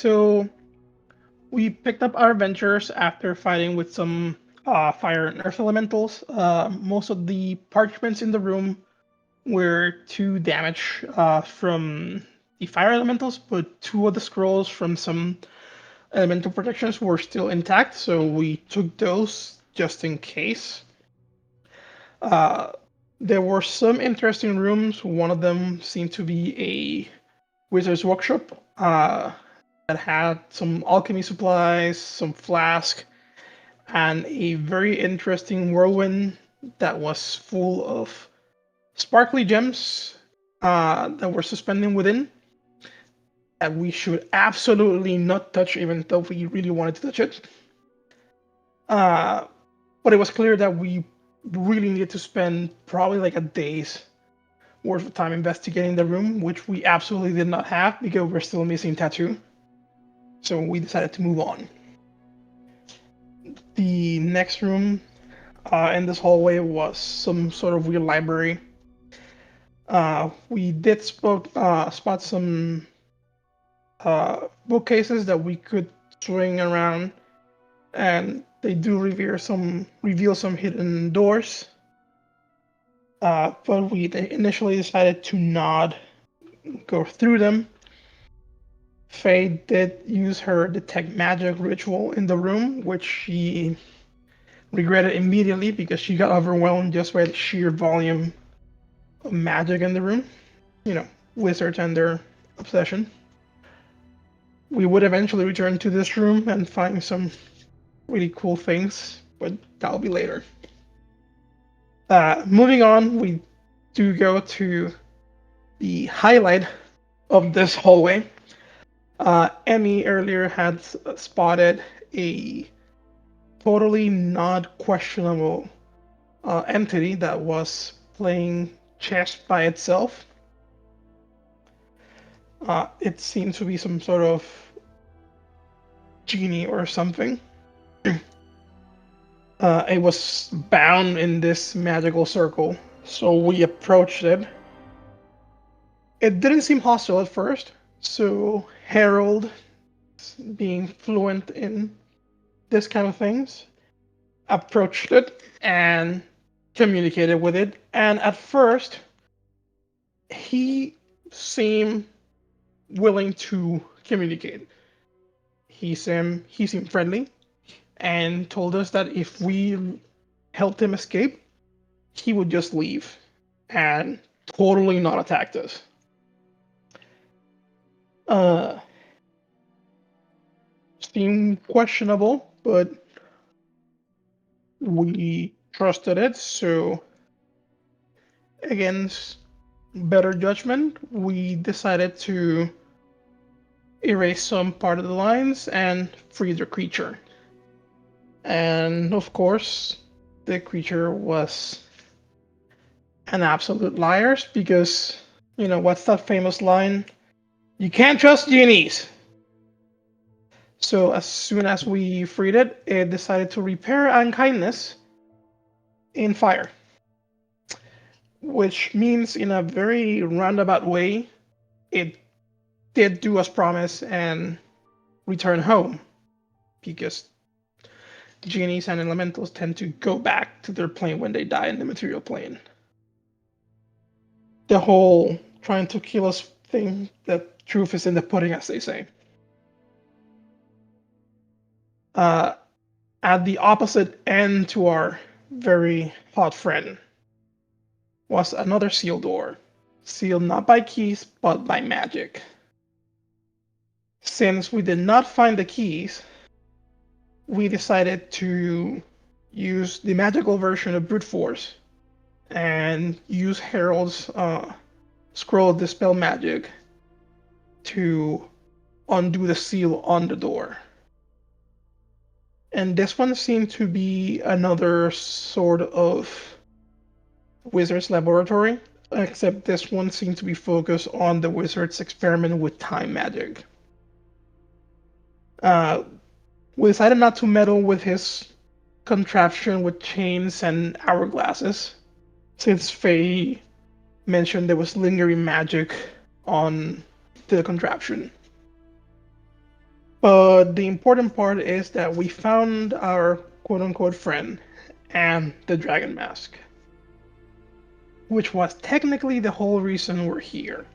So we picked up our adventures after fighting with some fire and earth elementals. Most of the parchments in the room were 2 damage from the fire elementals, but 2 of the scrolls from some elemental protections were still intact, so we took those just in case. Uh, there were some interesting rooms. One of them seemed to be a wizard's workshop that had some alchemy supplies, some flask, and a very interesting whirlwind that was full of sparkly gems that were suspending within that we should absolutely not touch, even though we really wanted to touch it. But it was clear that we really needed to spend probably like a day's worth of time investigating the room, which we absolutely did not have because we're still missing Tattoo. So we decided to move on. The next room in this hallway was some sort of weird library. We did spot some bookcases that we could swing around, and they do reveal some hidden doors. But we initially decided to not go through them. Thay did use her detect magic ritual in the room, which she regretted immediately because she got overwhelmed just by the sheer volume of magic in the room. You know, wizards and their obsession. We would eventually return to this room and find some really cool things, but that'll be later. Moving on, we do go to the highlight of this hallway. Emmy earlier had spotted a totally not questionable entity that was playing chess by itself. It seemed to be some sort of genie or something. It was bound in this magical circle, so we approached it. It didn't seem hostile at first, so Harold, being fluent in this kind of things, approached it and communicated with it. And at first, he seemed willing to communicate. He seemed friendly and told us that if we helped him escape, he would just leave and totally not attack us. Seemed questionable, but we trusted it, so against better judgment, we decided to erase some part of the lines and free the creature. And of course, the creature was an absolute liar because, you know, what's that famous line? You can't trust genies! So as soon as we freed it, it decided to repair unkindness in fire. Which means, in a very roundabout way, it did do us promise and return home. Because genies and elementals tend to go back to their plane when they die in the material plane. The whole trying to kill us thing, the truth is in the pudding, as they say. At the opposite end to our very hot friend was another sealed door, sealed not by keys, but by magic. Since we did not find the keys, we decided to use the magical version of brute force and use Harold's scroll of dispel magic to undo the seal on the door. And this one seemed to be another sort of wizard's laboratory, except this one seemed to be focused on the wizard's experiment with time magic. We decided not to meddle with his contraption with chains and hourglasses, since Faye mentioned there was lingering magic on the contraption. But the important part is that we found our quote-unquote friend and the dragon mask, which was technically the whole reason we're here.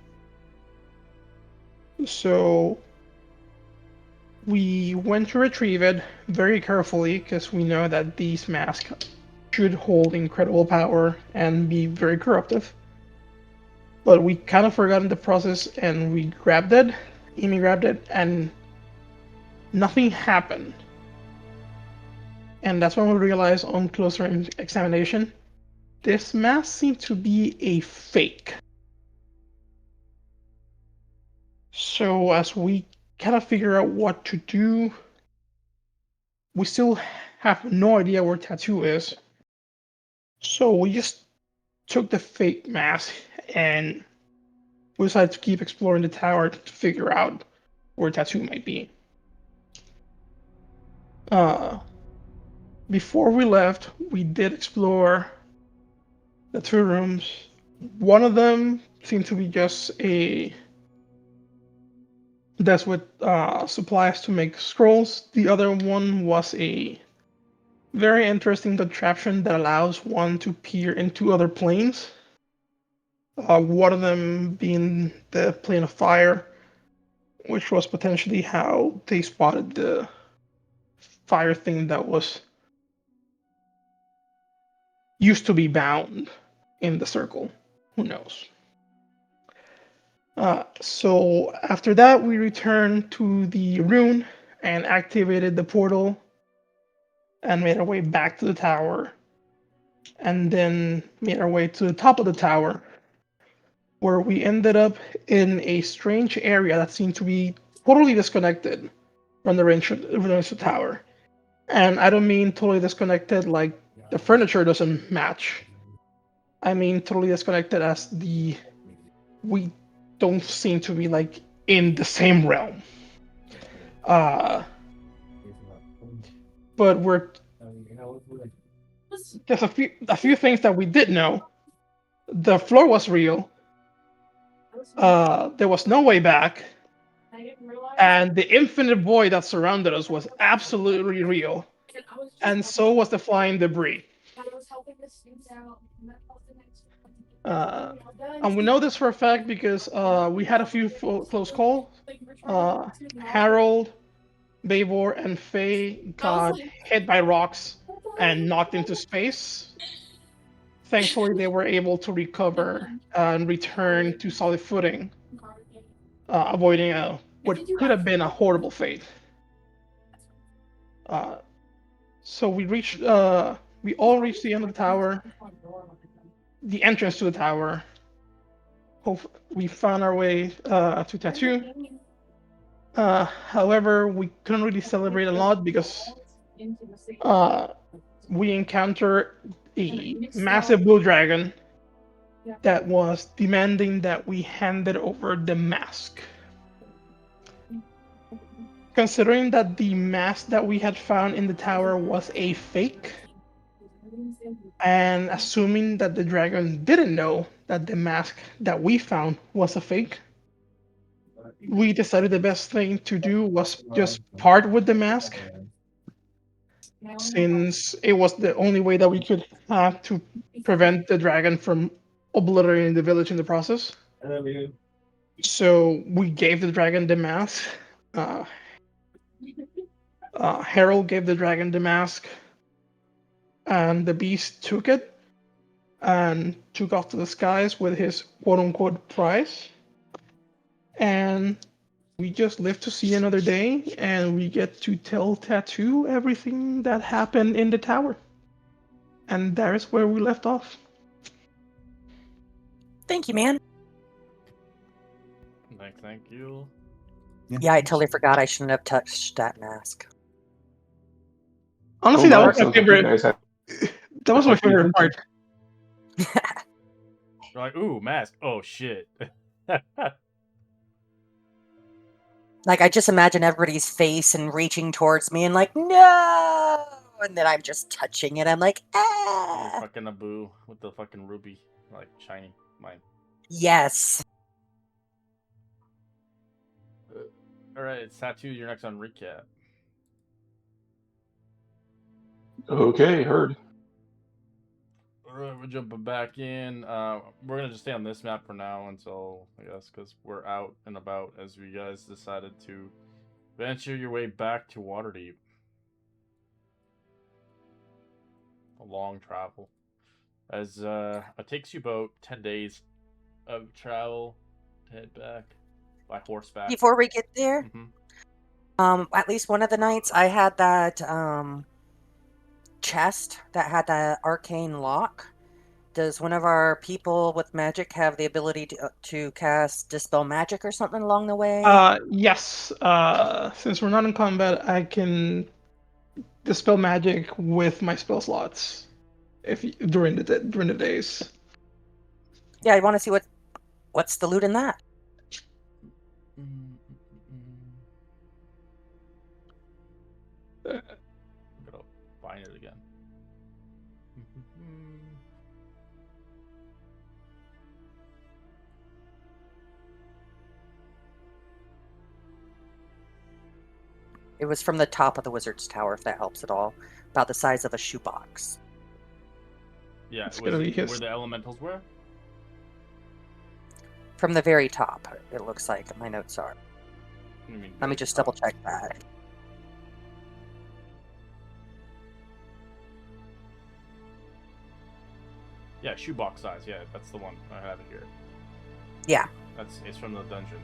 So we went to retrieve it very carefully because we know that these masks should hold incredible power and be very corruptive. But we kind of forgot in the process and we grabbed it. Amy grabbed it and nothing happened. And that's when we realized on closer examination, this mask seemed to be a fake. So as we kind of figure out what to do, we still have no idea where Tattoo is. So we just took the fake mask and we decided to keep exploring the tower to figure out where Tattoo might be. Before we left, we did explore the 2 rooms. One of them seemed to be just a desk with supplies to make scrolls. The other one was a very interesting contraption that allows one to peer into other planes. One of them being the plane of fire, which was potentially how they spotted the fire thing that was used to be bound in the circle. Who knows? So after that, we returned to the rune and activated the portal and made our way back to the tower. And then made our way to the top of the tower, where we ended up in a strange area that seemed to be totally disconnected from the rest of the tower. And I don't mean totally disconnected like the furniture doesn't match. I mean totally disconnected as we don't seem to be like in the same realm. But we're there's a few things that we did know. The floor was real. There was no way back. And the infinite void that surrounded us was absolutely real. And so was the flying debris. And we know this for a fact because we had a few close calls. Harold, Baivor, and Thay got hit by rocks and knocked into space. Thankfully, they were able to recover and return to solid footing, avoiding what could have been a horrible fate. So we all reached the end of the tower, the entrance to the tower. We found our way to Tattoo. However, we couldn't really celebrate a lot because we encountered a massive blue dragon that was demanding that we handed over the mask. Considering that the mask that we had found in the tower was a fake, and assuming that the dragon didn't know that the mask that we found was a fake, we decided the best thing to do was just part with the mask, since it was the only way that we could have to prevent the dragon from obliterating the village in the process. So we gave the dragon the mask. Harold gave the dragon the mask, and the beast took it and took off to the skies with his quote-unquote prize. And we just live to see another day, and we get to tell Tattoo everything that happened in the tower. And that is where we left off. Thank you, man. Thank you. Yeah, I totally forgot I shouldn't have touched that mask. Honestly, that was my favorite. That was my favorite part. You're like, ooh, mask. Oh shit. Like, I just imagine everybody's face and reaching towards me and like, no! And then I'm just touching it. I'm like, ah! Fucking Abu with the fucking ruby, like, shiny. Mine. Yes. Alright, it's Tattoo. You're next on recap. Okay, heard. Alright, we're jumping back in. We're gonna just stay on this map for now until, I guess, because we're out and about as you guys decided to venture your way back to Waterdeep. A long travel. As it takes you about 10 days of travel to head back by horseback. Before we get there, at least one of the nights I had that chest that had that arcane lock. Does one of our people with magic have the ability to cast Dispel Magic or something along the way? Yes. Since we're not in combat, I can dispel magic with my spell slots. During the days. Yeah, I want to see what's the loot in that. I'm gonna find it again. It was from the top of the wizard's tower, if that helps at all. About the size of a shoebox. Yeah, It's was gonna be it his- where the elementals were? From the very top, it looks like my notes are. What do you mean, Let me very just top? double check that. Yeah, shoebox size. Yeah, that's the one. I have it here. Yeah. It's from the dungeon.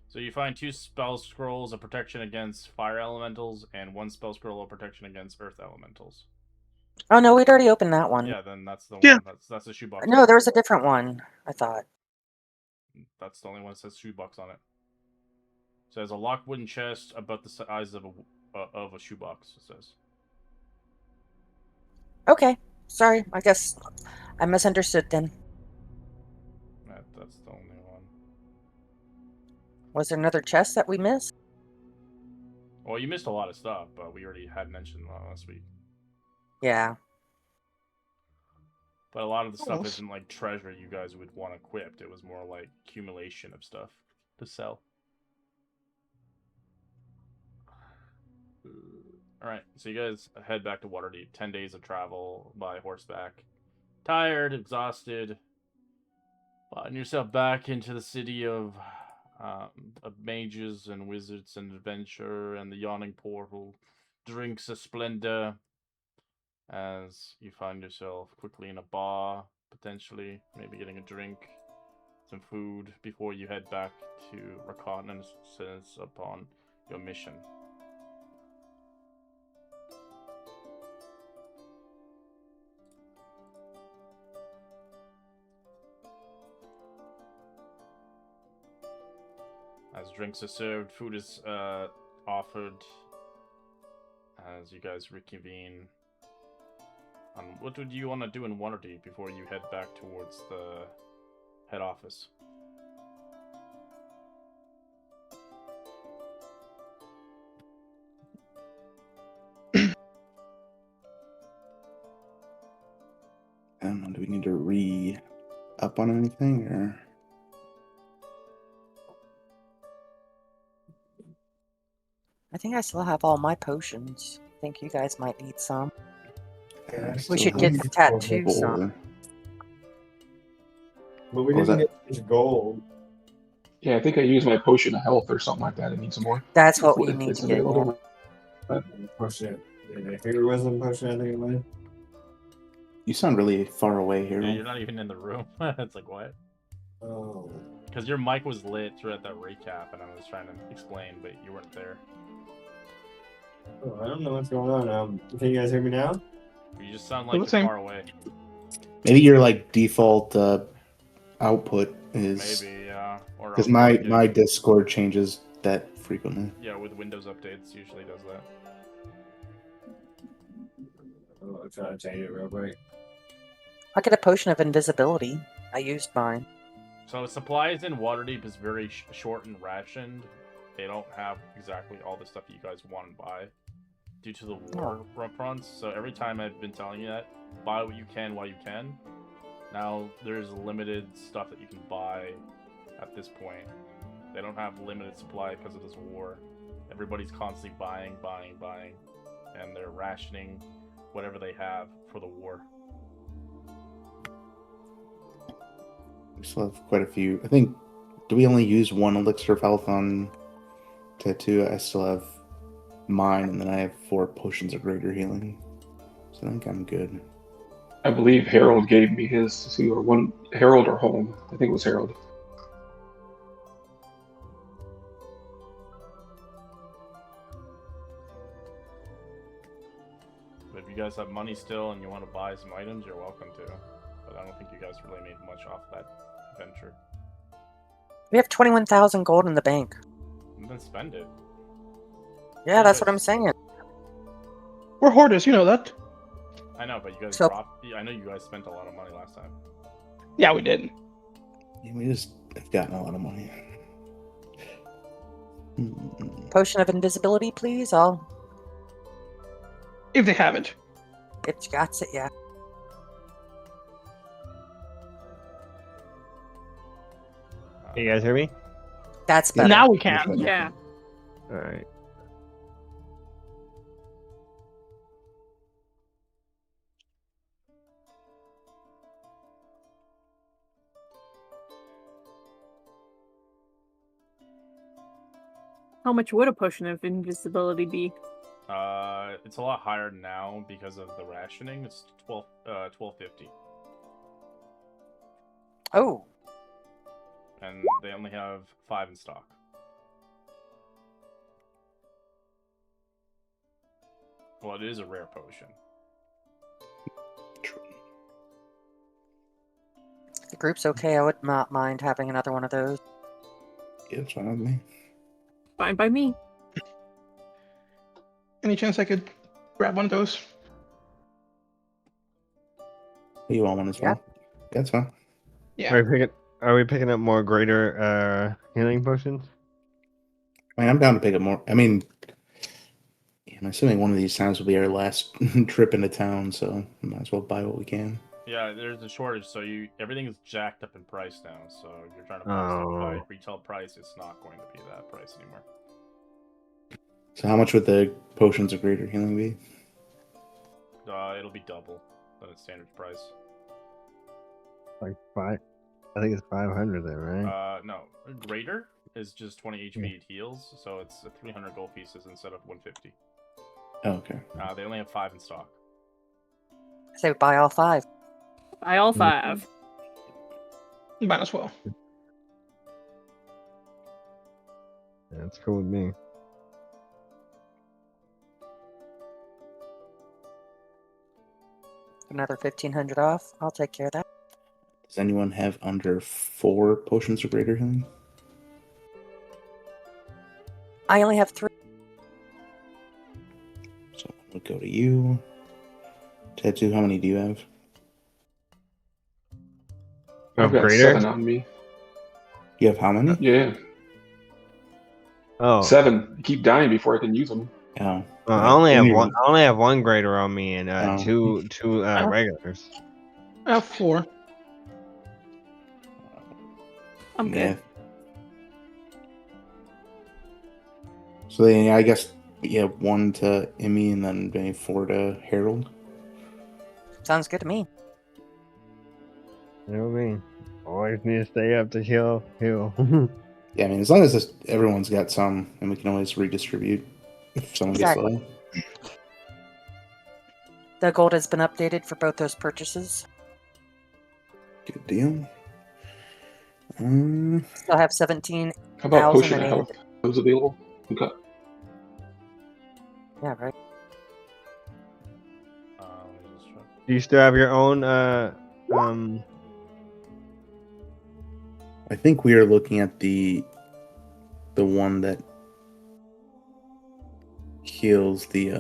So you find 2 spell scrolls of protection against fire elementals and 1 spell scroll of protection against earth elementals. Oh no, we'd already opened that one. Yeah, then that's the Yeah. one. That's the shoebox. No, there was a different one, I thought. That's the only one that says shoebox on it. So there's a locked wooden chest about the size of a shoebox. It says. Okay, sorry. I guess I misunderstood then. That's the only one. Was there another chest that we missed? Well, you missed a lot of stuff, but we already had mentioned last week. Yeah. But a lot of the stuff Close. isn't like treasure you guys would want equipped. It was more like accumulation of stuff to sell. Alright, so you guys head back to Waterdeep. 10 days of travel by horseback. Tired, exhausted. Find yourself back into the city of mages and wizards and adventure and the yawning portal. Drinks of splendor. As you find yourself quickly in a bar, potentially, maybe getting a drink, some food, before you head back to reconnaissance upon your mission. As drinks are served, food is offered, as you guys reconvene. What would you want to do in Waterdeep before you head back towards the head office? I don't know, do we need to re-up on anything, or? I think I still have all my potions. I think you guys might need some. I We still should have get the tattoo 4. some. But we What was didn't that? get his gold. Yeah, I think I used my potion of health or something like that. I need some more. That's what we If need it's to get. Yeah. available. Potion. Yeah, favorite wisdom potion, I think it was. You sound really far away here. Yeah, you're not even in the room. It's like, what? Oh. Because your mic was lit throughout that recap, and I was trying to explain, but you weren't there. Oh, I don't know what's going on. Can you guys hear me now? You just sound Well, like the you're same. far away. Maybe your like default output is Maybe, yeah. Or because I'm my like it- my Discord changes that frequently. Yeah, with Windows updates, usually does that. Oh, I'm trying to change it real quick. I'll get a potion of invisibility. I used mine. So supplies in Waterdeep is very short and rationed. They don't have exactly all the stuff that you guys want to buy due to the war fronts. So every time I've been telling you that, buy what you can while you can. Now, there's limited stuff that you can buy at this point. They don't have limited supply because of this war. Everybody's constantly buying, and they're rationing whatever they have for the war. We still have quite a few. I think, do we only use one elixir of health on Tattoo? I still have mine, and then I have 4 potions of greater healing. So I think I'm good. I believe Harold gave me his too, or one Harold or Home. I think it was Harold. But if you guys have money still and you want to buy some items, you're welcome to. But I don't think you guys really made much off that venture. We have 21,000 gold in the bank. And then spend it. Yeah, that's what I'm saying. We're hoarders, you know that. I know, but you guys So- dropped. I know you guys spent a lot of money last time. Yeah, we did. Yeah, we just have gotten a lot of money. Potion of invisibility, please. If they have it. It's got it, yeah. Can you guys hear me? That's better. Now we Much can. better. Yeah. All right. How much would a potion of invisibility be? It's a lot higher now because of the rationing. It's 12.50, Oh, and they only have 5 in stock. Well, it is a rare potion. the group's okay. I would not mind having another one of those. Yeah, it's fine with me. Fine by me. Any chance I could grab one of those? You want one as well? Yeah, that's fine. Yeah. Are we picking up more greater healing potions? I mean, I'm down to pick up more. I mean, yeah, I'm assuming one of these times will be our last trip into town, so we might as well buy what we can. Yeah, there's a shortage, so everything is jacked up in price now. So if you're trying to buy stuff by retail price, it's not going to be that price anymore. So how much would the potions of greater healing be? It'll be double than its standard price. Like 5? I think it's 500 there, right? No, greater is just 20 HP it heals, so it's 300 gold pieces instead of 150. Oh, okay. They only have 5 in stock. I say buy all 5. Buy all 5. Might as well. Yeah, that's cool with me. Another 1,500 off. I'll take care of that. Does anyone have under 4 potions of greater healing? I only have 3. So we'll go to you. Tattoo, how many do you have? I've got greater? 7 on me. You have how many? Yeah, Oh, 7. I keep dying before I can use them. Oh. I only have Anyway. one. I only have 1 greater on me and Oh. two regulars. I have 4. I'm good. Yeah. So then, yeah, I guess you have 1 to Emmy and then maybe 4 to Harold. Sounds good to me. You know what I mean? Always need to stay up to heal. Yeah, I mean, as long as everyone's got some, and we can always redistribute if someone Exactly. gets low. The gold has been updated for both those purchases. Good deal. Still have 17. How about 1,000 potion of and health? Those available? Okay. Yeah, right. Let me just try. Do you still have your own? I think we are looking at the one that heals the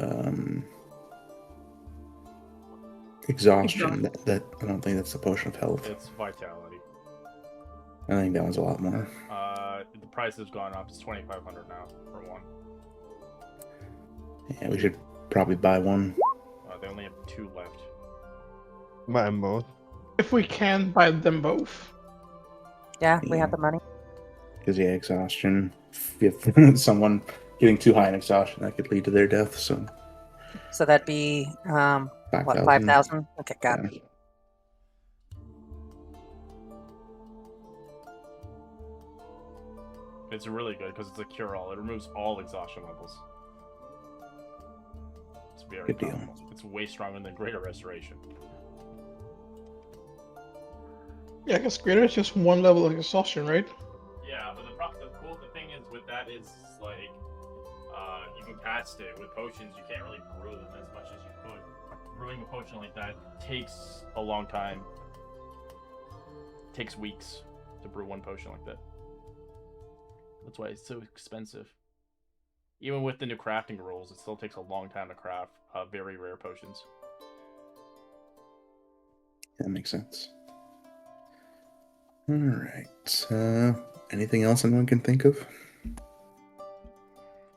exhaustion. That I don't think that's the potion of health. It's vitality. I think that one's a lot more. The price has gone up. It's 2,500 now for one. Yeah, we should probably buy one. They only have 2 left. Buy them both. If we can buy them both. Yeah, we have Yeah. the money. Because exhaustion. If someone getting too high in exhaustion, that could lead to their death. So So that'd be what, 5,000. 5,000? Okay, got it. Yeah. It's really good because it's a cure-all. It removes all exhaustion levels. It's very Good deal. powerful. It's way stronger than Greater Restoration. Yeah, because greater is just one level of exhaustion, right? Yeah, but the thing is with that is like you can cast it with potions. You can't really brew them as much as you could. Brewing a potion like that takes a long time. It takes weeks to brew one potion like that. That's why it's so expensive. Even with the new crafting rules, it still takes a long time to craft very rare potions. That makes sense. All right. Anything else anyone can think of?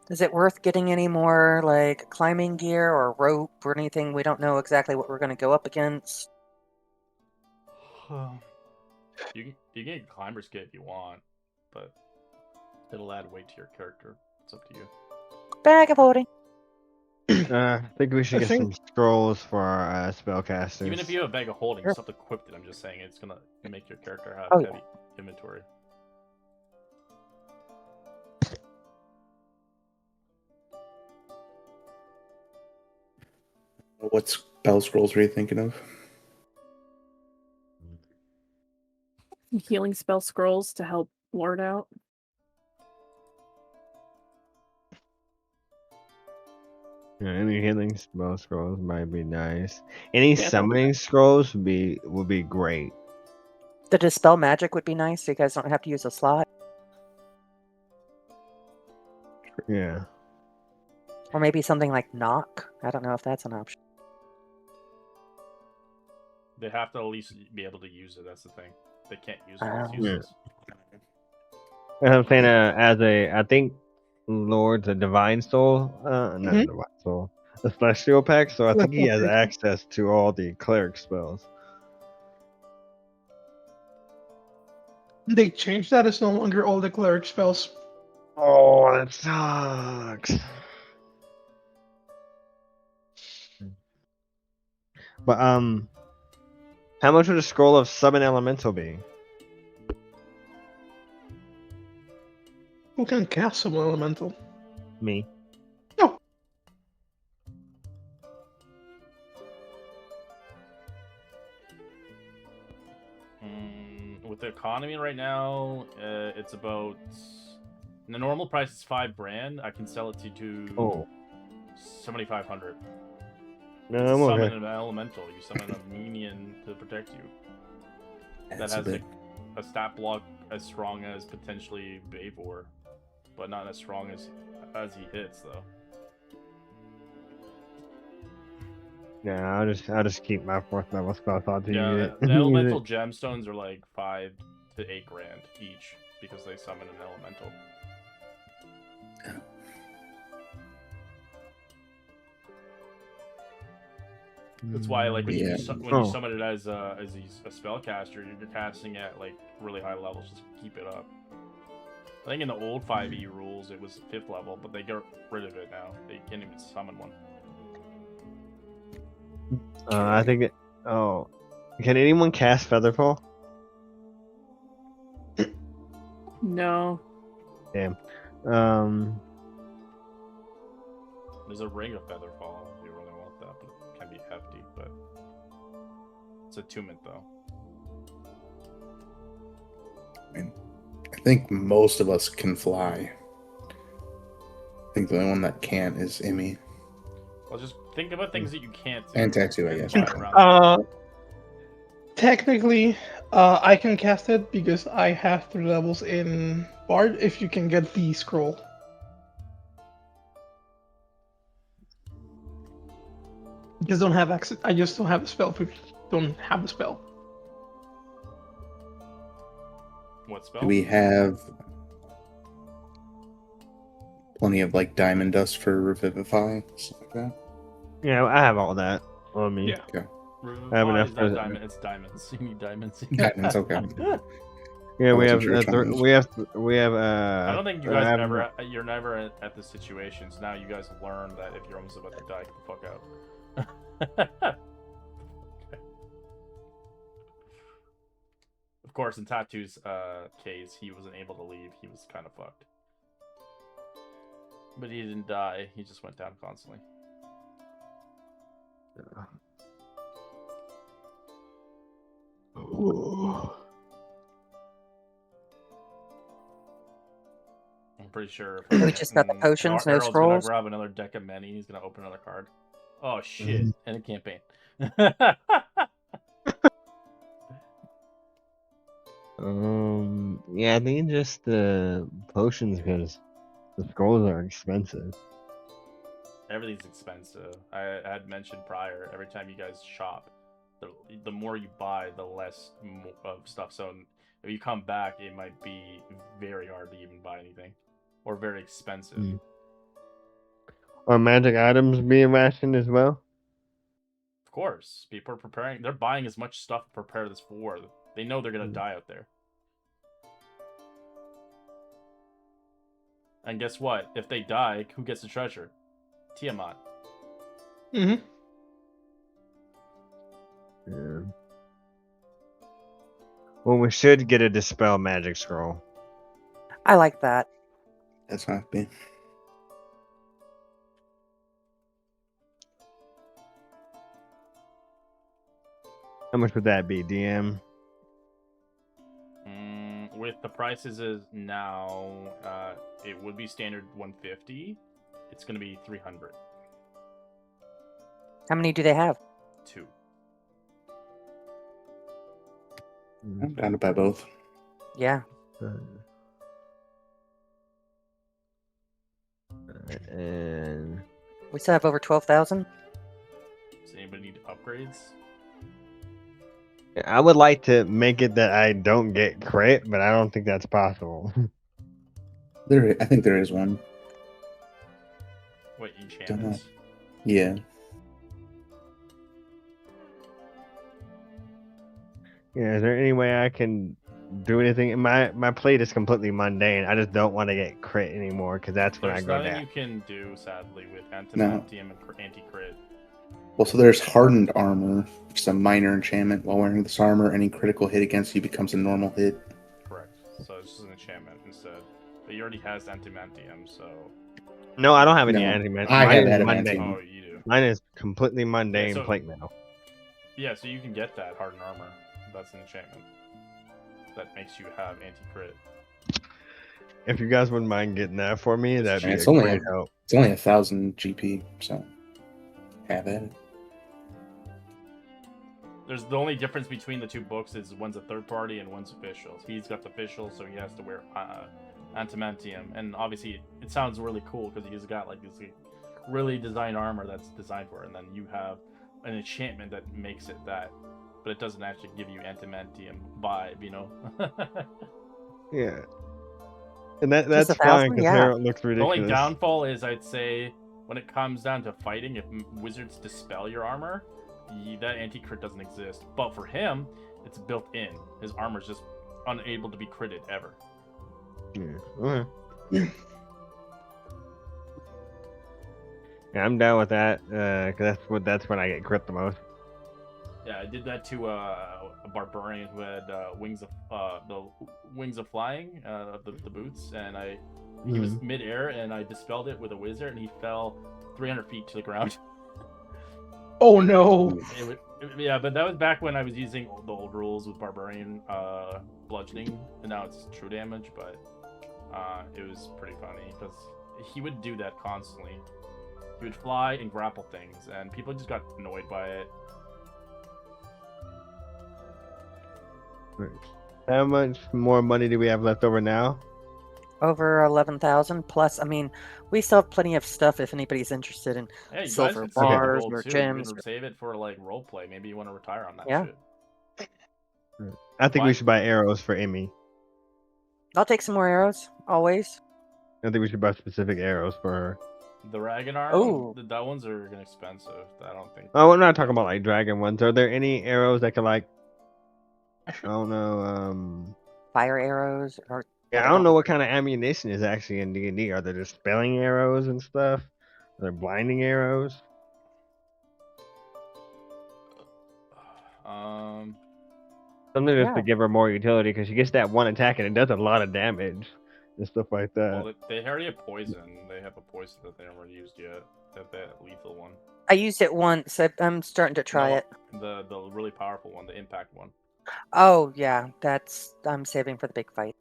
Is it worth getting any more like climbing gear or rope or anything? We don't know exactly what we're going to go up against. You can get a climber's kit if you want, but it'll add weight to your character. It's up to you. Bag of holding. I think we should I get think- some scrolls for our spellcasters. Even if you have a bag of holding, Sure. you still have to equip it. I'm just saying it's gonna make your character have Oh, yeah. heavy inventory. What spell scrolls were you thinking of? Healing spell scrolls to help Lord out. Yeah, any healing spell scrolls might be nice. Any Yeah. summoning scrolls would be great. The dispel magic would be nice, so you guys don't have to use a slot. Yeah. Or maybe something like knock. I don't know if that's an option. They have to at least be able to use it. That's the thing. They can't use it. Oh. It's useless. And I'm saying, I think Lord's a divine soul, not a Mhm. divine soul, a celestial pack. So I think he has Celestial pack. access to all the cleric spells. They changed that. It's no longer all the cleric spells. Oh, that sucks. But how much would a scroll of summon elemental be? Who can cast some elemental? Me. No. With the economy right now, it's about the normal price is $5,000. I can sell it to 7,500. No, It's I'm summon okay. an elemental. You summon a minion to protect you. That's that a has bit. a stat block as strong as potentially Bavor, but not as strong as he hits though. Yeah, I'll just keep my 4th level spell slot to Yeah, use it. the elemental gemstones are like $5,000 to $8,000 each because they summon an elemental. That's why, like, when Yeah. you summon it as a spellcaster, you're casting at like really high levels. Just keep it up. I think in the old 5e rules it was 5th level, but they got rid of it now. They can't even summon one. I think it. Oh, can anyone cast Featherfall? No. Damn. There's a ring of Featherfall if you really want that, but it can be hefty. But it's attunement though. I think most of us can fly. I think the only one that can't is Imi. Well, just think about things that you can't do. And Tattoo, I guess. Fly around. Technically, I can cast it because I have 3 levels in Bard if you can get the scroll. Just don't have access. I just don't have the spell. Don't have the spell. What spell? Do we have plenty of like diamond dust for revivify, stuff like that? Yeah, I have all that on me. Yeah. Oh, have enough it's not for- diamond. It's diamonds. You need diamonds. Diamonds, okay. Yeah, I we have, wasn't sure which one we have. I don't think you guys have- ever. You're never at the situations. Now you guys have learned that if you're almost about to die, get the fuck out. Of course, in Tattoo's case, he wasn't able to leave. He was kind of fucked. But he didn't die. He just went down constantly. I'm pretty sure. We just got the potions, no Harold's scrolls. gonna grab another deck of many. He's gonna open another card. Oh shit! And a campaign. Yeah, I think just the potions because the scrolls are expensive. Everything's expensive. I had mentioned prior. Every time you guys shop, the more you buy, the less of stuff. So if you come back, it might be very hard to even buy anything, or very expensive. Are magic items being rationed as well? Of course, people are preparing. They're buying as much stuff to prepare this for war. They know they're gonna die out there. And guess what? If they die, who gets the treasure? Tiamat. Mm-hmm. Yeah. Well, we should get a dispel magic scroll. I like that. That's happy. How much would that be, DM? With the prices is now, it would be standard 150. It's gonna be 300. How many do they have? 2. I'm down to buy both. Yeah. And We still have over 12,000. Does anybody need upgrades? I would like to make it that I don't get crit, but I don't think that's possible. I think there is one. What enchantments? Yeah. Yeah, is there any way I can do anything? My plate is completely mundane. I just don't want to get crit anymore because that's when There's I go nothing down. you can do, sadly, with antimantium and anti-crit. Well, so there's hardened armor, which is a minor enchantment. While wearing this armor, any critical hit against you becomes a normal hit. Correct. So it's just an enchantment instead. But he already has antimantium, so... No, I don't have any No, anti-man. I Mine have is adamantium. mundane. Oh, you do. Mine is completely mundane so- plate mail. Yeah, so you can get that hardened armor. That's an enchantment. That makes you have anti-crit. If you guys wouldn't mind getting that for me, that'd be It's a only great help. It's only 1,000 GP, so have at it. There's the only difference between the two books is one's a third party and one's official. He's got the official, so he has to wear antimantium. And obviously, it sounds really cool because he's got like this really designed armor that's designed for it. And then you have an enchantment that makes it that, but it doesn't actually give you antimantium vibe, you know? Yeah. And that's Just 1,000? fine because Yeah. Harold looks The ridiculous. only downfall is, I'd say, when it comes down to fighting, if wizards dispel your armor, that anti-crit doesn't exist. But for him, it's built in. His armor's just unable to be critted ever. Yeah. Okay. Yeah, I'm down with that because that's when I get crit the most. Yeah, I did that to a barbarian who had wings of flying, the boots, and he was mid-air, and I dispelled it with a wizard, and he fell 300 feet to the ground. Oh no! Yeah, but that was back when I was using the old rules with barbarian bludgeoning, and now it's true damage. But it was pretty funny because he would do that constantly. He would fly and grapple things, and people just got annoyed by it. How much more money do we have left over now? Over 11,000 plus. I mean, we still have plenty of stuff if anybody's interested in Yeah, you silver guys can save the bars gold or too. You gems. can save it for like roleplay. Maybe you want to retire on that Yeah. shit. I think we Why- should buy arrows for Emmy. I'll take some more arrows, always. I think we should buy specific arrows for her. The Dragon arm, Oh. that ones are expensive. I don't think. Oh, we're not talking about like dragon ones. Are there any arrows that can like? I Actually, don't know. Fire arrows or Yeah, I don't know what kind of ammunition is actually in D&D. Are there just spelling arrows and stuff? Are there blinding arrows? Something just to Yeah. give her more utility because she gets that one attack and it does a lot of damage and stuff like that. Well, they already have poison. They have a poison that they never used yet. That lethal one. I used it once. I'm starting to try No, it. The really powerful one, the impact one. Oh yeah, I'm saving for the big fight.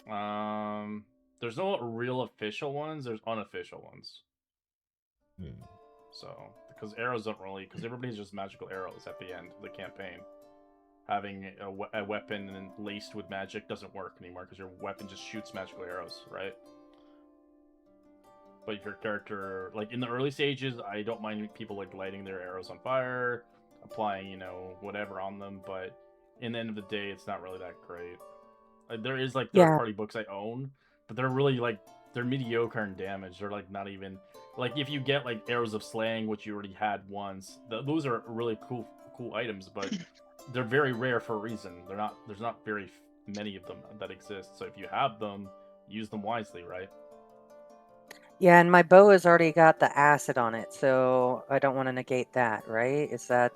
There's no real official ones. There's unofficial ones. So because arrows don't really, because everybody's just magical arrows at the end of the campaign. Having a weapon and laced with magic doesn't work anymore because your weapon just shoots magical arrows, right? But if your character, like in the early stages, I don't mind people like lighting their arrows on fire, applying, whatever on them, but in the end of the day, it's not really that great. Like, there is like third-party books I own, but they're really like, they're mediocre in damage. They're like not even, like if you get like arrows of slaying, which you already had once, those are really cool items, but they're very rare for a reason. There's not very many of them that exist. So if you have them, use them wisely, right? Yeah, and my bow has already got the acid on it, so I don't want to negate that, right? Is that,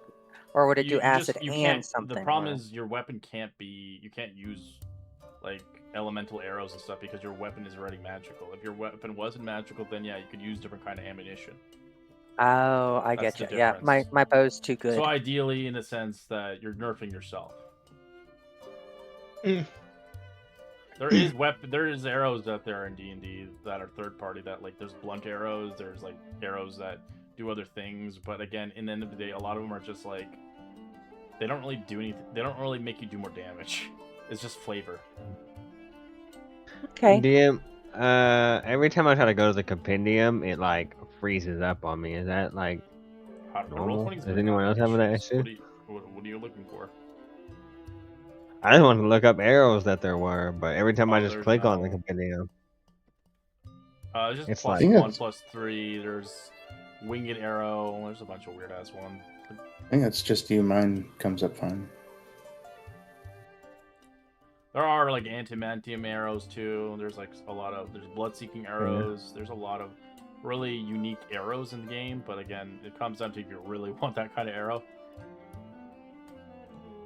or would it do acid and something? The problem is your weapon you can't use like elemental arrows and stuff because your weapon is already magical. If your weapon wasn't magical, then yeah, you could use different kind of ammunition. Oh, I get you. Yeah, my bow's too good. So ideally, in the sense that you're nerfing yourself. There is arrows out there in D&D that are third party. That like there's blunt arrows. There's like arrows that do other things. But again, in the end of the day, a lot of them are just like they don't really do anything. They don't really make you do more damage. It's just flavor. Okay. DM, every time I try to go to the compendium, it like freezes up on me. Is that like normal? Does anyone else have that issue? What are you looking for? I just wanted to look up arrows that there were, but every time I just click on the compendium, it's just plus like 1, plus 3. There's winged arrow. There's a bunch of weird ass ones. I think that's just you. Mine comes up fine. There are like antimantium arrows too. There's like there's blood-seeking arrows. Yeah. There's a lot of really unique arrows in the game, but again, it comes down to if you really want that kind of arrow.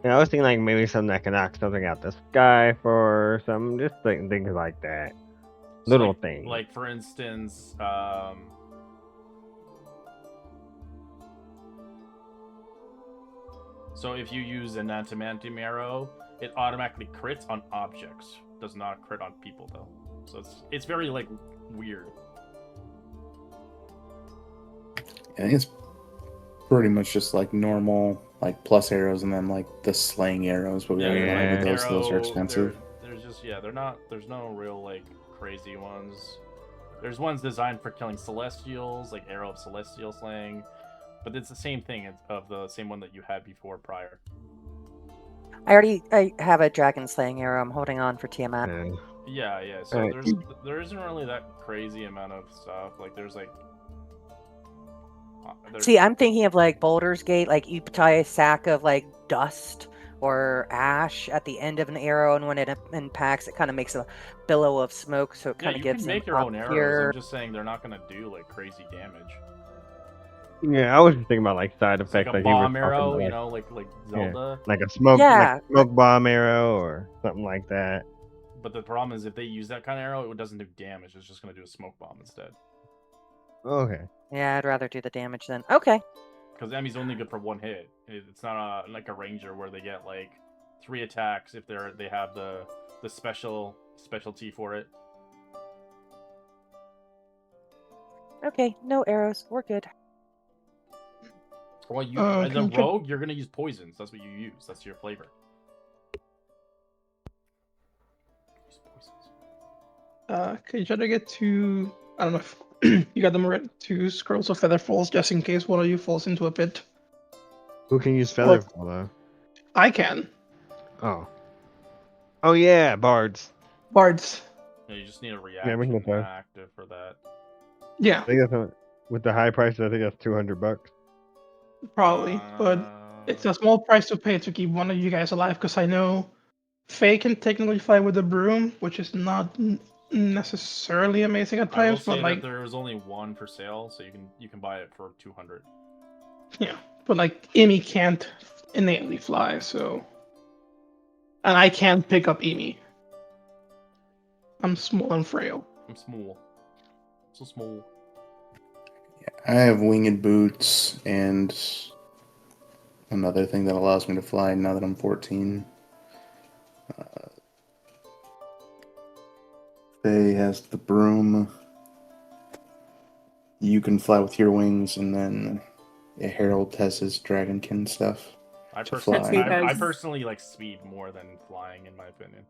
Yeah, I was thinking like maybe something that can knock something out the sky for some, just things like that. So little things. Like for instance, so if you use an antimantium arrow, it automatically crits on objects. Does not crit on people though. So it's very like weird. I think it's pretty much just like normal, like plus arrows, and then like the slaying arrows. But those are expensive. There's just there's no real like crazy ones. There's ones designed for killing celestials, like arrow of celestial slaying, but it's the same thing. It's of the same one that you had before prior. I have a dragon slaying arrow. I'm holding on for Tiamat. Yeah. So there isn't really that crazy amount of stuff. Like there's like. See, I'm thinking of like Baldur's Gate. Like you tie a sack of like dust or ash at the end of an arrow, and when it impacts, it kind of makes a billow of smoke. So it kind of gives you can make your own arrows. I'm just saying they're not going to do like crazy damage. Yeah, I was just thinking about like side effects, like a bomb arrow, like Zelda, like a smoke bomb arrow or something like that. But the problem is if they use that kind of arrow, it doesn't do damage. It's just going to do a smoke bomb instead. Okay. Yeah, I'd rather do the damage then. Okay. Because enemy's only good for one hit. It's not like a ranger where they get like 3 attacks if they have the specialty for it. Okay, no arrows. We're good. Well, as a rogue, you're gonna use poisons. That's what you use. That's your flavor. Use poisons. Can you try to get to? I don't know if you got them ready. 2 scrolls of feather falls, just in case one of you falls into a pit. Who can use feather fall though? I can. Oh yeah, bards. Bards. Yeah, you just need a reaction active for that. Yeah, I think with the high prices. I think that's $200. probably, but it's a small price to pay to keep one of you guys alive. Because I know Faye can technically fly with a broom, which is not necessarily amazing at I will times, say but like that there is only one for sale, so you can buy it for 200. yeah, but like Amy can't innately fly, so and I can't pick up Amy. I'm small and frail. I'm small. So small. I have winged boots and another thing that allows me to fly now that I'm 14. Faye has the broom. You can fly with your wings, and then Harold has his dragonkin stuff. I to personally, fly. I personally like speed more than flying, in my opinion.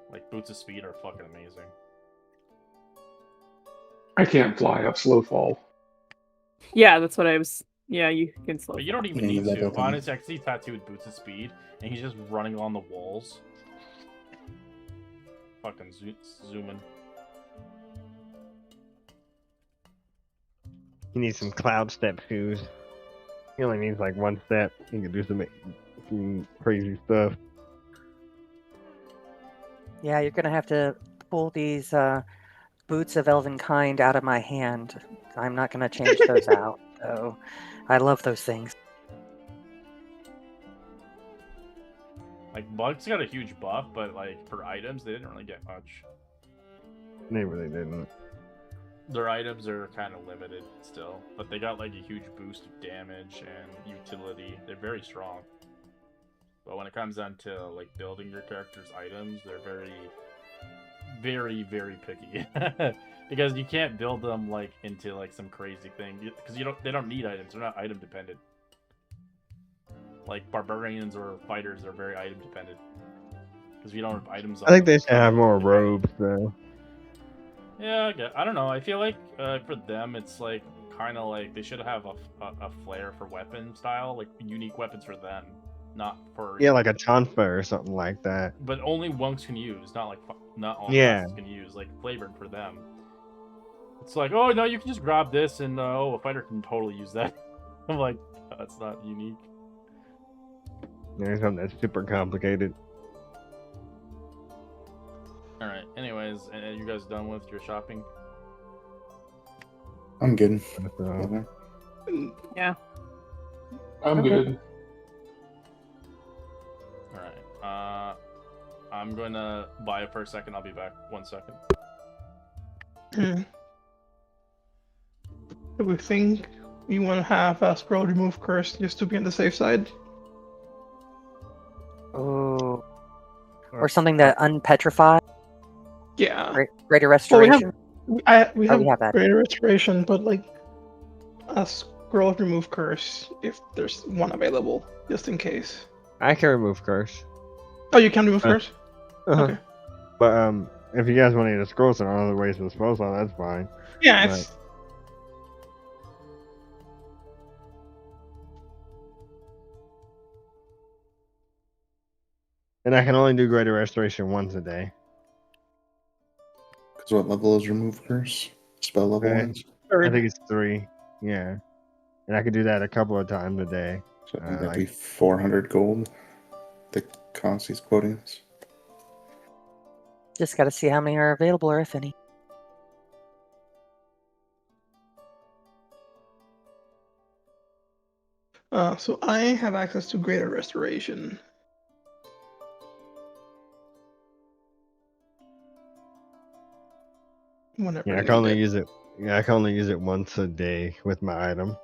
Like, boots of speed are fucking amazing. I can't fly up slow fall. Yeah, that's what I was. Yeah, you can slow. But you don't even Yeah, need you to. level them. Honestly, I can see Tattoo with boots of speed, and he's just running on the walls. Fucking zooming. He needs some cloud step shoes. He only needs like one step. He can do some crazy stuff. Yeah, you're gonna have to pull these boots of elven kind out of my hand. I'm not gonna change those out. So, I love those things. Like, Bugs got a huge buff, but like for items, they didn't really get much. They really didn't. Their items are kind of limited still, but they got like a huge boost of damage and utility. They're very strong. But when it comes down to like building your character's items, they're very, very, very picky. Because you can't build them like into like some crazy thing because they don't need items. They're not item dependent. Like barbarians or fighters are very item dependent because we don't have items. I think they should have more robes though. Yeah, I don't know. I feel like for them, it's like kind of like they should have a flair for weapon style, like unique weapons for them, not for Yeah, like a tonfa or something like that. But only monks can use, not all Yeah. classes can use, like flavored for them. It's like, oh no, you can just grab this, and oh, a fighter can totally use that. I'm like, that's not unique. There's something that's super complicated. All right. Anyways, are you guys done with your shopping? I'm good. So, Yeah. I'm good. All right. I'm going to buy it for a second. I'll be back. 1 second. Do we think we want to have a scroll remove curse just to be on the safe side? Oh. Or something that unpetrifies. Yeah. Greater restoration. We have we have that. greater restoration, but like a scroll remove curse if there's one available, just in case. I can remove curse. Oh, you can remove curse? Okay. But if you guys want to use a scroll and other ways to dispose of, that's fine. Yeah, But- it's And I can only do greater restoration once a day. Because what level is remove curse? Spell level Okay. wise? I think it's 3. Yeah. And I could do that a couple of times a day. So I think that'd be 400 gold. The cost he's quoting us. Just got to see how many are available, or if any. so I have access to greater restoration. Whenever Yeah, I I can only need it. use it. Yeah, I can only use it once a day with my item.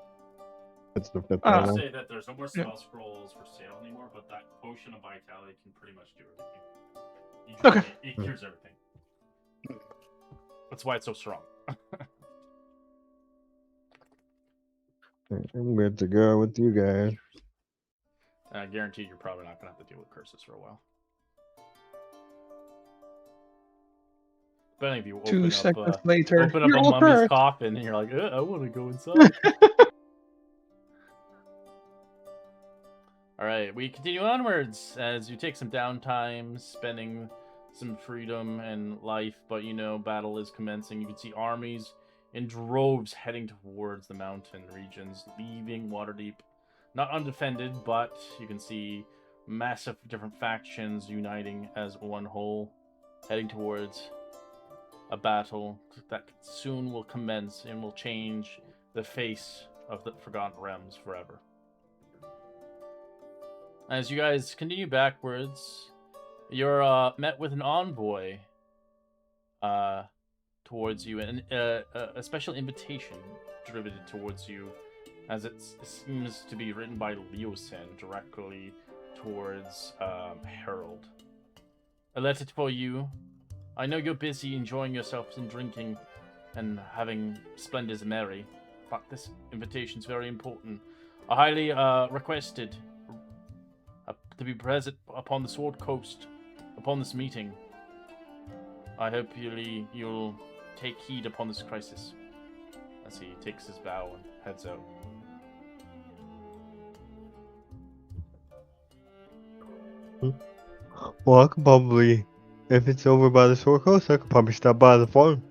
It's the 5th I level. would say that there's no more spell scrolls for sale anymore, but that potion of vitality can pretty much do everything. It cures everything. That's why it's so strong. I'm good to go with you guys. And I guarantee you're probably not going to have to deal with curses for a while. But if you open 2 up, seconds later, open up you're a all mummy's cursed. coffin and you're like, I want to go inside. Alright, we continue onwards as you take some downtime, spending some freedom and life, but you know, battle is commencing. You can see armies in droves heading towards the mountain regions, leaving Waterdeep not undefended, but you can see massive different factions uniting as one whole, heading towards a battle that soon will commence and will change the face of the Forgotten Realms forever. As you guys continue backwards, you're met with an envoy towards you, and a special invitation driven towards you, as it seems to be written by Leosin directly towards Harold. A letter for you. I know you're busy enjoying yourselves and drinking and having splendors merry, but this invitation is very important. I highly requested to be present upon the Sword Coast upon this meeting. I hope you'll take heed upon this crisis. As he takes his bow and heads out. Well, I could probably, if it's over by the Sword Coast, I could probably stop by the farm.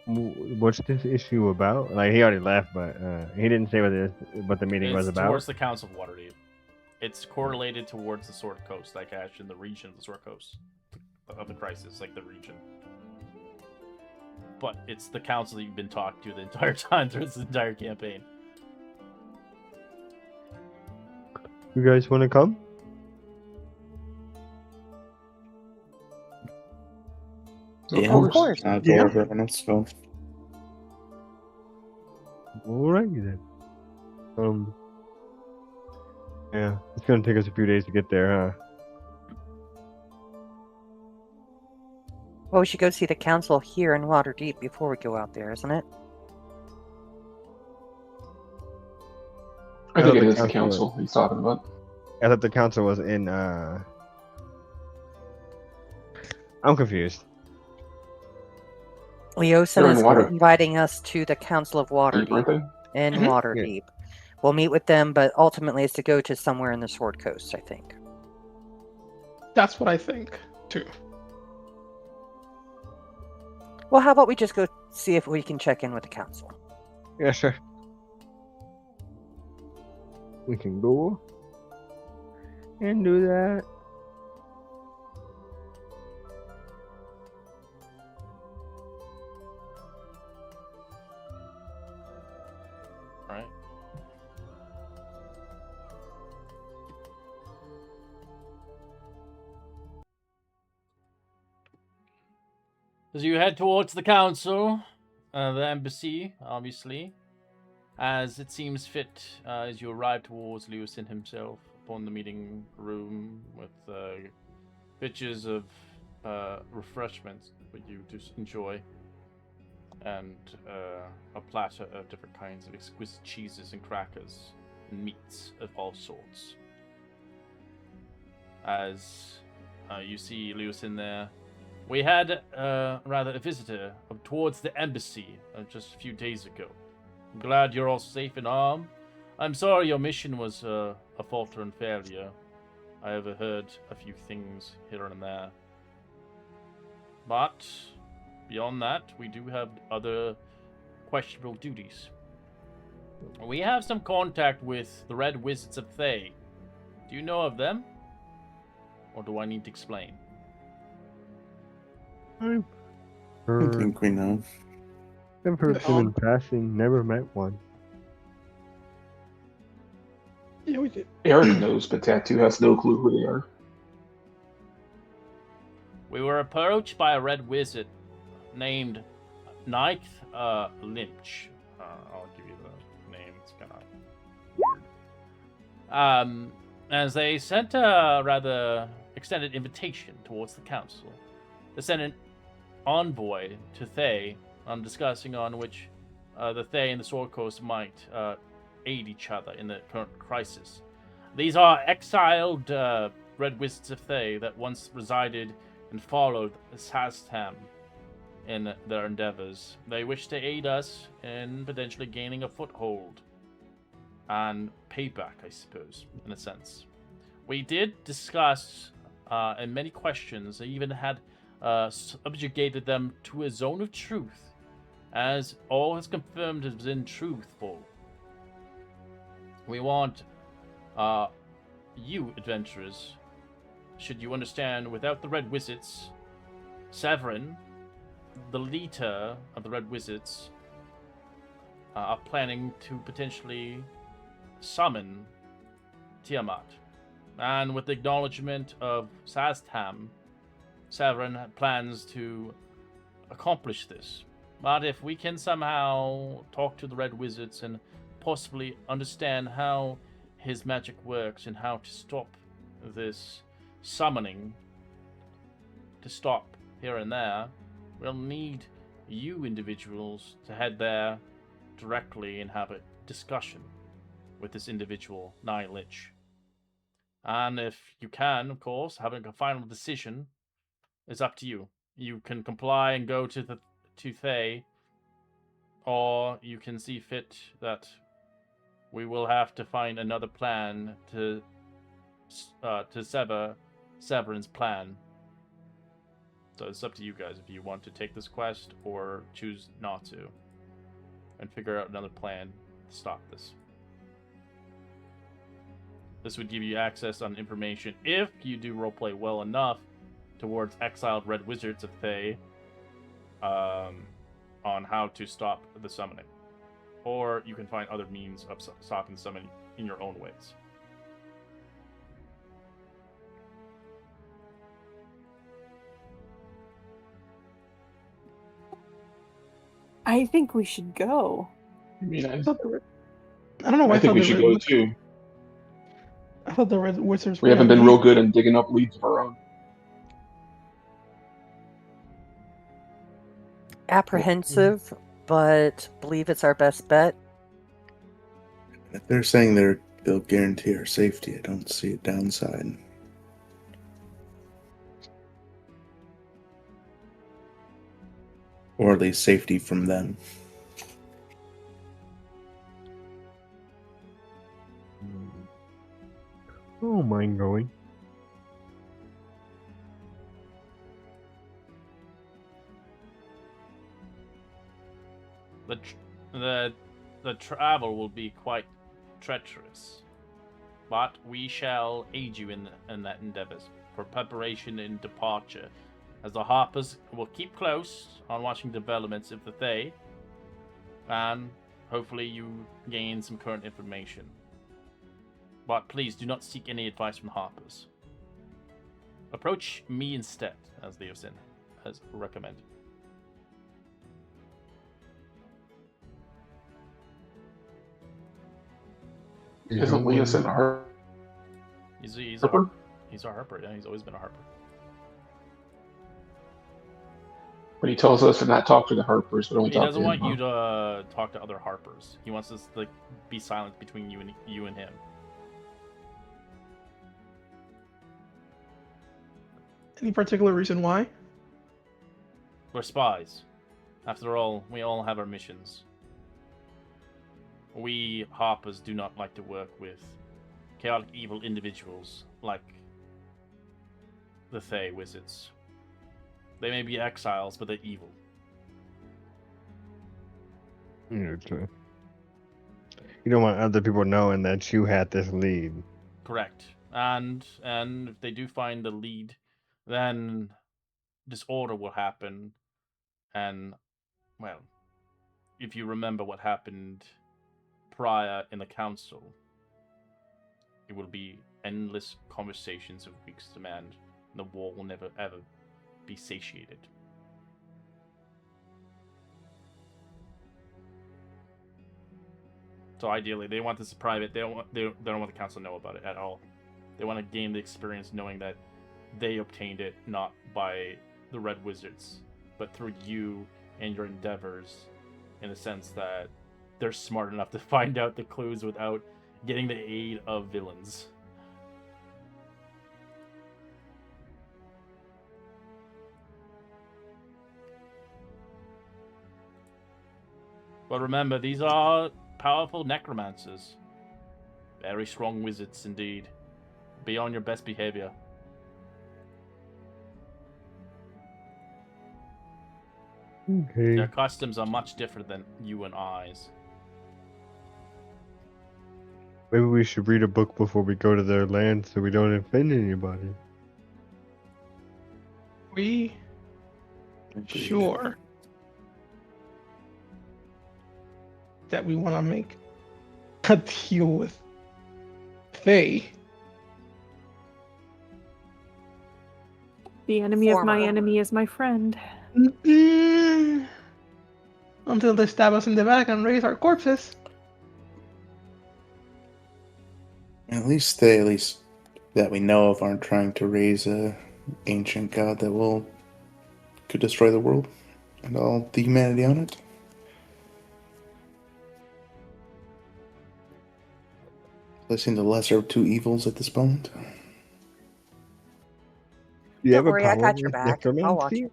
What's this issue about? Like, he already left, but he didn't say what the meeting was about. Towards the Council of Waterdeep. It's correlated towards the Sword Coast, like actually in the region of the Sword Coast of the crisis, like the region. But it's the council that you've been talking to the entire time through this entire campaign. You guys want to come? Yeah, Of course. I'll go over and let's go. Alrighty then. Yeah, it's gonna take us a few days to get there, huh? Well, we should go see the council here in Waterdeep before we go out there, isn't it? I think it is the council he's talking about. I thought the council was in, I'm confused. Leosin They're in is water. inviting us to the Council of Waterdeep Aren't they? in Mhm. Waterdeep. We'll meet with them, but ultimately it's to go to somewhere in the Sword Coast, I think. That's what I think too. Well, how about we just go see if we can check in with the council? Yeah, sure. We can go and do that. Alright. As you head towards the council, the embassy, obviously, as it seems fit, as you arrive towards Leosin himself upon the meeting room with pitchers of refreshments for you to enjoy, and a platter of different kinds of exquisite cheeses and crackers and meats of all sorts. As you see Leosin there, we had rather a visitor towards the embassy just a few days ago. I'm glad you're all safe and armed. I'm sorry your mission was a falter and failure. I overheard a few things here and there. But beyond that, we do have other questionable duties. We have some contact with the Red Wizards of Thay. Do you know of them? Or do I need to explain? I've I heard, think we know. I've heard them in passing, never met one. Yeah, we did. Eric knows, but Tattoo has no clue who they are. We were approached by a red wizard named Ninth Lynch. I'll give you the name. It's kind of weird. As they sent a rather extended invitation towards the council. They sent an envoy to Thay on discussing on which the Thay and the Sword Coast might aid each other in the current crisis. These are exiled Red Wizards of Thay that once resided and followed Sastam in their endeavors. They wish to aid us in potentially gaining a foothold and payback, I suppose, in a sense. We did discuss and many questions. They even had subjugated them to a zone of truth, as all has confirmed has been truthful. We want you, adventurers, should you understand, without the Red Wizards, Faerûn, the leader of the Red Wizards, are planning to potentially summon Tiamat. And with the acknowledgement of Saztam, Faerûn plans to accomplish this. But if we can somehow talk to the Red Wizards and possibly understand how his magic works and how to stop this summoning, to stop here and there, we'll need you individuals to head there directly and have a discussion with this individual, Nine Lich. And if you can, of course, having a final decision is up to you. You can comply and go to Thay, or you can see fit that we will have to find another plan to sever Faerûn's plan. So it's up to you guys if you want to take this quest or choose not to, and figure out another plan to stop this. This would give you access on information if you do roleplay well enough towards exiled Red Wizards of Thay, on how to stop the summoning. Or you can find other means of stopping the summoning in your own ways. I think we should go. I mean, I don't know why I think we should go too. I thought the Red Wizards. We haven't been real good in digging up leads of our own. Apprehensive, but believe it's our best bet. If they're saying they'll guarantee our safety, I don't see a downside. Or at least safety from them. I don't mind going. The travel will be quite treacherous, but we shall aid you in that endeavors for preparation and departure, as the Harpers will keep close on watching developments of the Thay, and hopefully you gain some current information. But please do not seek any advice from the Harpers. Approach me instead, as Leosin has recommended. Isn't Leosin a Harper? He's a Harper. He's a Harper, yeah, he's always been a Harper. But he tells us to not talk to the Harpers, but only He talk to doesn't him. want you to talk to other Harpers. He wants us to be silent between you and him. Any particular reason why? We're spies. After all, we all have our missions. We Harpers do not like to work with chaotic evil individuals like the Thay Wizards. They may be exiles, but they're evil. Okay. You don't want other people knowing that you had this lead. Correct. And if they do find the lead, then disorder will happen. And, well, if you remember what happened prior in the council, it will be endless conversations of weeks demand. The war will never ever be satiated. So ideally, they want this private. They don't want the council to know about it at all. They want to gain the experience knowing that they obtained it not by the Red Wizards, but through you and your endeavors, in the sense that they're smart enough to find out the clues without getting the aid of villains. But remember, these are powerful necromancers. Very strong wizards indeed. Be on your best behavior. Okay. Their customs are much different than you and I's. Maybe we should read a book before we go to their land so we don't offend anybody. We sure that we want to make a deal with Thay. The enemy of my Former. enemy is my friend. Mm-mm. Until they stab us in the back and raise our corpses. At least that we know of aren't trying to raise a ancient god that could destroy the world and all the humanity on it. They seem the lesser of two evils at this moment. You Don't have a worry, I power got your with back. I'll watch necromancy? you.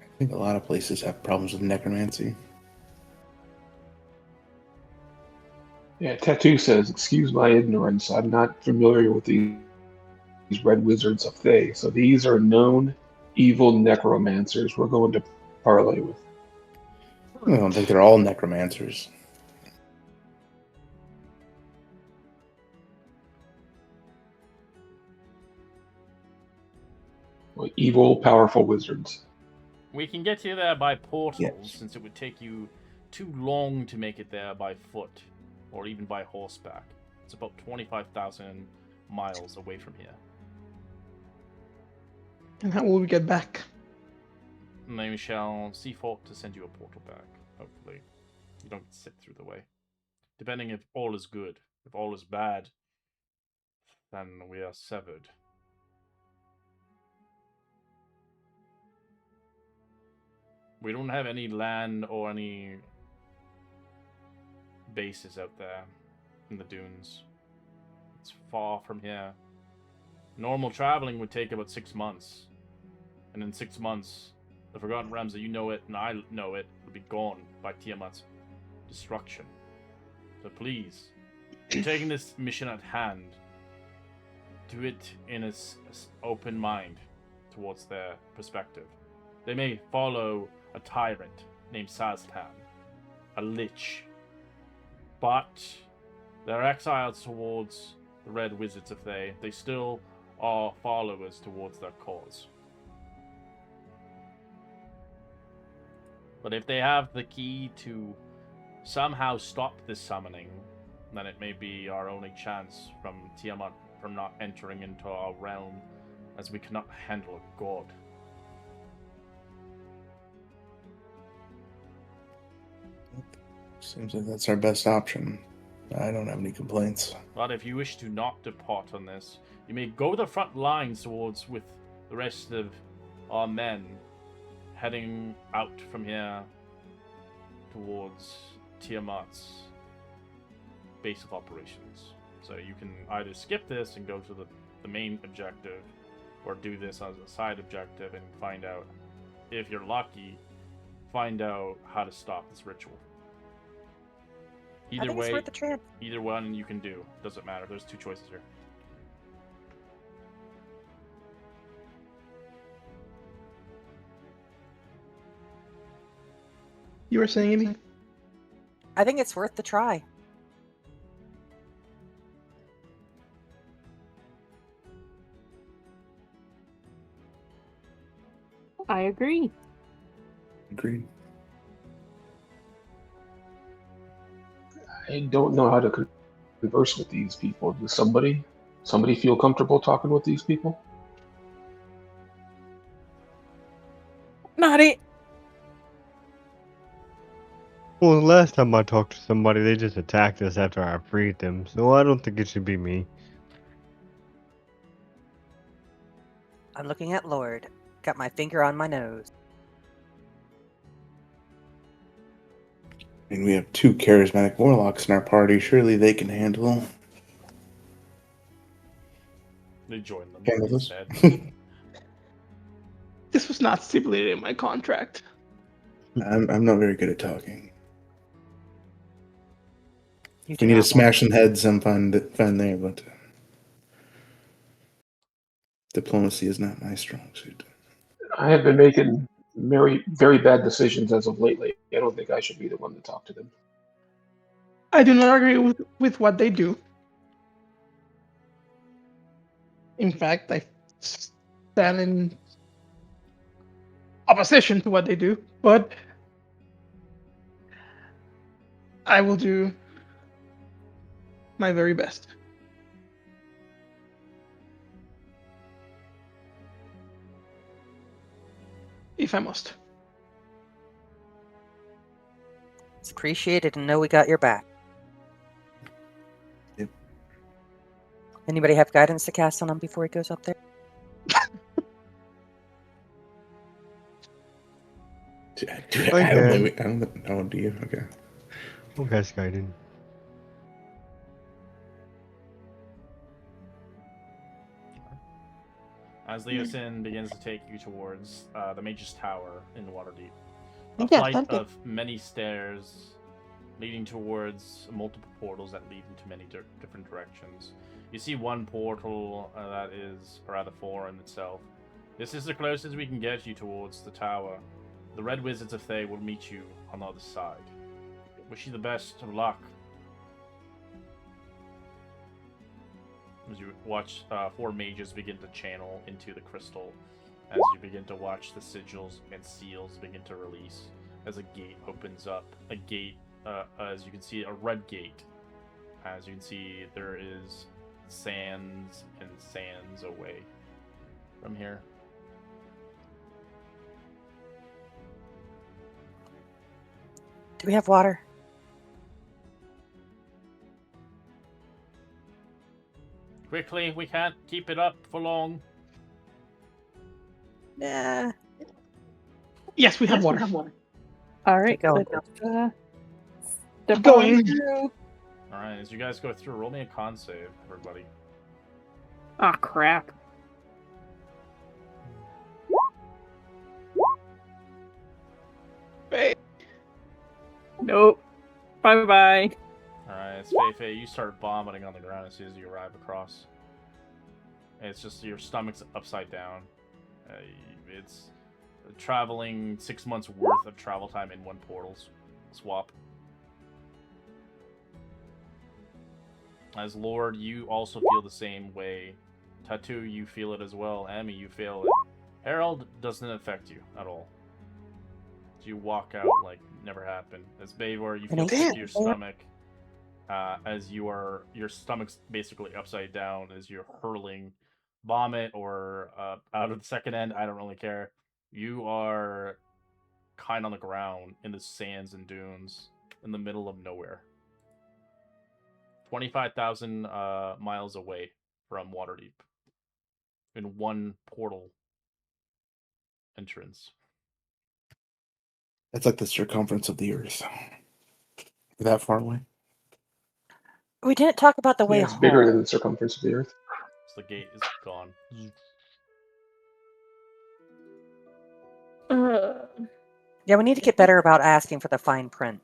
I think a lot of places have problems with necromancy. Yeah, Tattoo says, "Excuse my ignorance. I'm not familiar with these red wizards of Thay. So these are known evil necromancers we're going to parlay with." I don't think they're all necromancers. Well, evil, powerful wizards. We can get you there by portals, Yes. since it would take you too long to make it there by foot, or even by horseback. It's about 25,000 miles away from here. And how will we get back? And then we shall see fault to send you a portal back, hopefully. You don't get sick through the way. Depending if all is good. If all is bad, then we are severed. We don't have any land or any bases out there in the dunes. It's far from here. Normal traveling would take about 6 months. And in 6 months, the Forgotten Realms that you know it and I know it will be gone by Tiamat's destruction. So please, you're taking this mission at hand. Do it in an open mind towards their perspective. They may follow a tyrant named Sazpan, a lich, but they're exiles towards the Red Wizards of Thay. They still are followers towards their cause. But if they have the key to somehow stop this summoning, then it may be our only chance from Tiamat from not entering into our realm, as we cannot handle a god. Seems like that's our best option. I don't have any complaints. But if you wish to not depart on this, you may go the front lines towards with the rest of our men, heading out from here towards Tiamat's base of operations. So you can either skip this and go to the main objective, or do this as a side objective and find out, if you're lucky, find out how to stop this ritual. I Either think it's way, worth the chance. either one you can do. Doesn't matter. There's two choices here. You were saying anything? I think it's worth the try. I agree. Agreed. I don't know how to converse with these people. Does somebody feel comfortable talking with these people? Not it. Well, the last time I talked to somebody, they just attacked us after I freed them, so I don't think it should be me. I'm looking at Lord. Got my finger on my nose. I mean, we have two charismatic warlocks in our party. Surely they can handle They join them this. instead. This was not stipulated in my contract. I'm not very good at talking. You If do we need to not smash some heads, I'm fine there, but diplomacy is not my strong suit. I have been making very bad decisions as of lately. I don't think I should be the one to talk to them. I do not agree with what they do. In fact, I stand in opposition to what they do, but I will do my very best. If I must. It's appreciated and know we got your back. Yep. Anybody have guidance to cast on him before he goes up there? I don't know. Do you? Okay. Who has guidance? As Leosin begins to take you towards the Mage's Tower in Waterdeep, a Yeah, flight thank you. of many stairs leading towards multiple portals that lead into many different directions. You see one portal that is rather foreign itself. This is the closest we can get you towards the tower. The Red Wizards of Thay will meet you on the other side. Wish you the best of luck. As you watch 4 mages begin to channel into the crystal, as you begin to watch the sigils and seals begin to release, as a gate opens up. A gate, as you can see, a red gate. As you can see, there is sands and sands away from here. Do we have water? Quickly, we can't keep it up for long. Yeah. Yes, we have water. All right, Keep going. step Going. on through. Alright, as you guys go through, roll me a con save, everybody. Ah, crap. Hey. Nope. Bye-bye. Alright, it's Faye. You start vomiting on the ground as soon as you arrive across. It's just your stomach's upside down. It's traveling 6 months worth of travel time in one portal swap. As Lord, you also feel the same way. Tattoo, you feel it as well. Emmy, you feel it. Harold doesn't affect you at all. You walk out like never happened. As Bavor, you feel sick to your stomach. As your stomach's basically upside down as you're hurling vomit or out of the second end. I don't really care. You are kind on the ground in the sands and dunes in the middle of nowhere. 25,000 miles away from Waterdeep. In one portal entrance. That's like the circumference of the Earth. You're that far away? We didn't talk about the way Yeah, it's home. bigger than the circumference of the Earth. So the gate is gone. Yeah, we need to get better about asking for the fine print.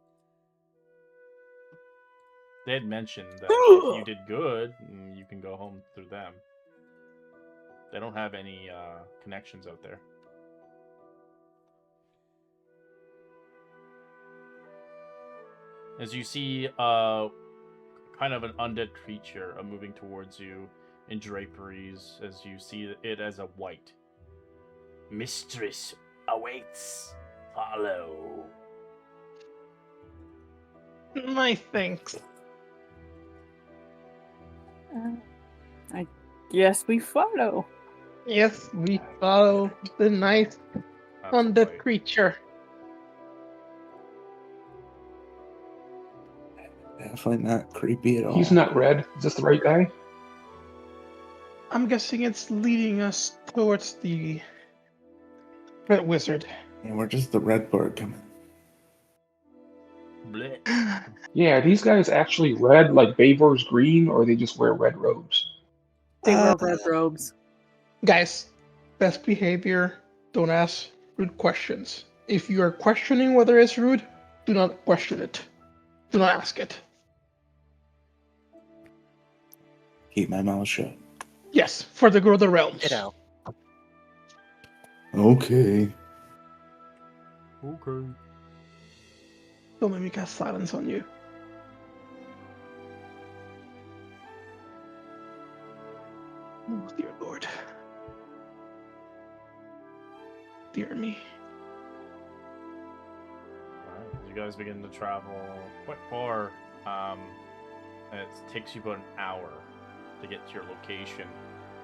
They had mentioned that if you did good, you can go home through them. They don't have any connections out there. As you see kind of an undead creature moving towards you in draperies, as you see it as a white. Mistress awaits. Follow. My thanks. I guess we follow. Yes, we follow the nice undead creature. Definitely not creepy at all. He's not red. Is this the right guy? I'm guessing it's leading us towards the Red Wizard. Yeah, where does the red part come Blech. Yeah, are these guys actually red like Bavor's green, or they just wear red robes? They wear red robes. Guys, best behavior. Don't ask rude questions. If you are questioning whether it's rude, do not question it. Do not ask it. Keep my mouth shut. Yes, for the Grother Realms. Ditto. Okay. Okay. Don't let me cast silence on you. Oh, dear Lord. Dear me. Alright, as you guys begin to travel quite far, and it takes you about an hour to get to your location.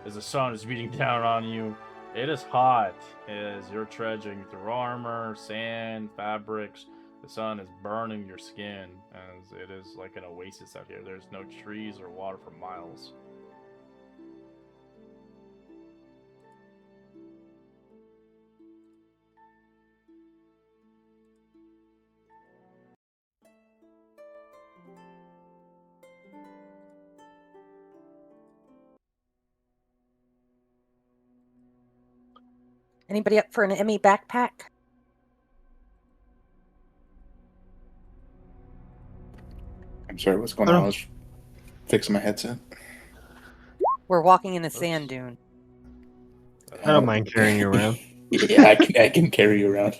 As the sun is beating down on you, it is hot as you're trudging through armor, sand, fabrics. The sun is burning your skin as it is like an oasis out here. There's no trees or water for miles. Anybody up for an Emmy backpack? I'm sorry, what's going on? I was fixing my headset. We're walking in a sand dune. I don't mind carrying you around. Yeah, I can carry you around.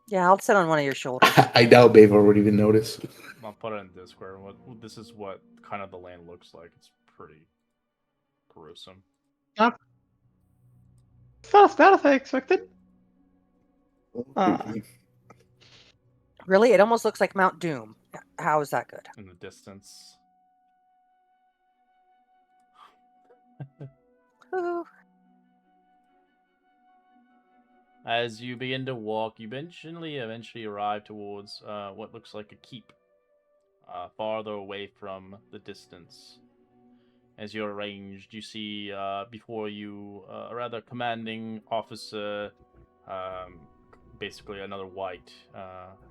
Yeah, I'll sit on one of your shoulders. I doubt Babe would even notice. I'll put it in Discord. This is what kind of the land looks like. It's pretty gruesome. Not as bad as I expected. Really? It almost looks like Mount Doom. How is that good? In the distance. Ooh. As you begin to walk, you eventually arrive towards what looks like a keep, farther away from the distance. As you're arranged, you see before you a rather commanding officer, basically another white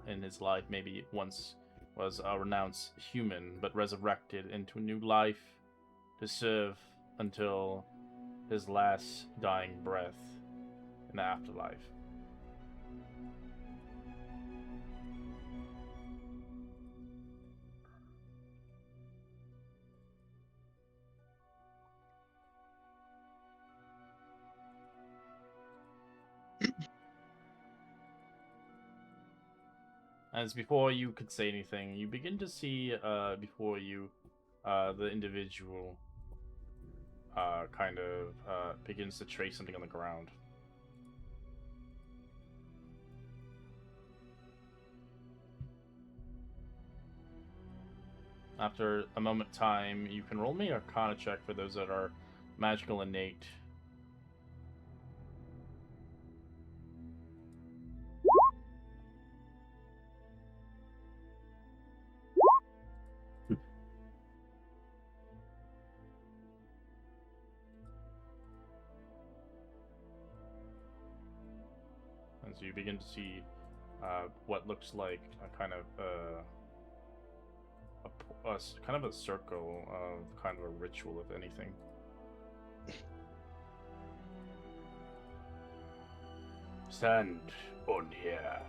in his life, maybe once was a renounced human, but resurrected into a new life to serve until his last dying breath in the afterlife. As before you could say anything, you begin to see before you the individual kind of begins to trace something on the ground. After a moment of time, you can roll me a Arcana check for those that are magical innate. And so you begin to see what looks like a kind of kind of a circle of kind of a ritual, if anything. Stand on here.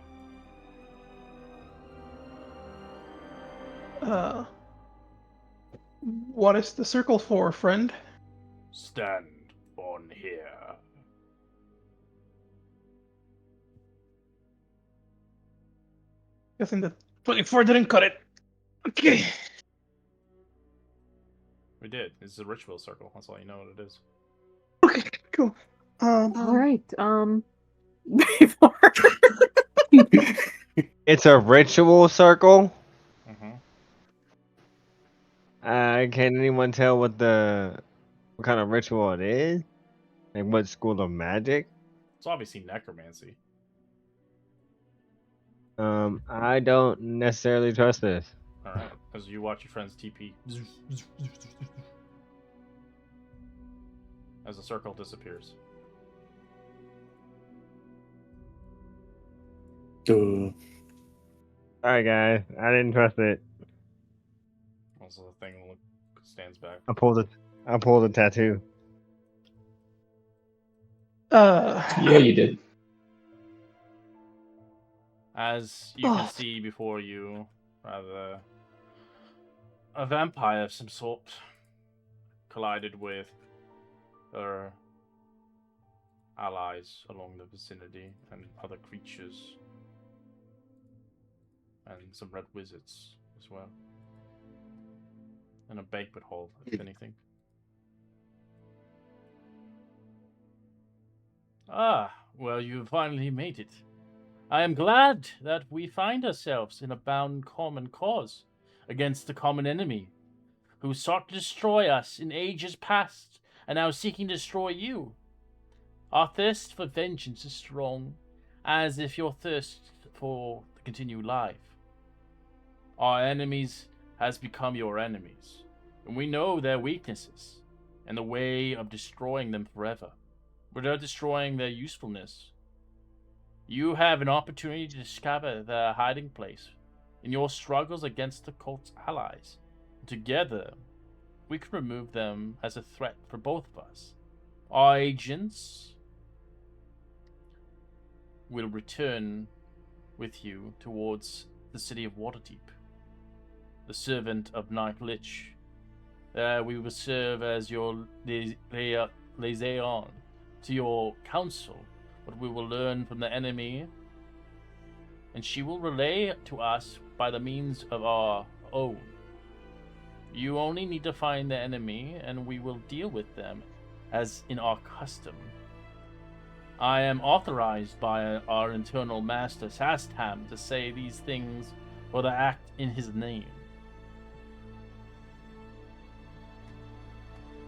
What is the circle for, friend? Stand on here. Guessing that 24 didn't cut it. Okay. We did. It's a ritual circle. That's all you know what it is. Okay, cool. All right. Before It's a ritual circle. Mm-hmm. Can anyone tell what kind of ritual it is? Like what school of magic? It's obviously necromancy. I don't necessarily trust this. Alright. As you watch your friends TP. As the circle disappears. Alright guys, I didn't trust it. Also the thing stands back. I pulled the tattoo. Yeah, you did. As you can see before you, rather, a vampire of some sort. collided with her allies along the vicinity and other creatures. And some red wizards as well. And a banquet hall, if anything. Ah, well, you finally made it. I am glad that we find ourselves in a bound common cause against the common enemy, who sought to destroy us in ages past, and now seeking to destroy you. Our thirst for vengeance is strong, as if your thirst for the continued life. Our enemies has become your enemies, and we know their weaknesses, and the way of destroying them forever, without destroying their usefulness. You have an opportunity to discover their hiding place in your struggles against the cult's allies. Together, we can remove them as a threat for both of us. Our agents will return with you towards the city of Waterdeep, the servant of Night Lich. We will serve as your liaison to your council, what we will learn from the enemy, and she will relay to us by the means of our own. You only need to find the enemy, and we will deal with them as in our custom. I am authorized by our internal master Sastam to say these things or to act in his name.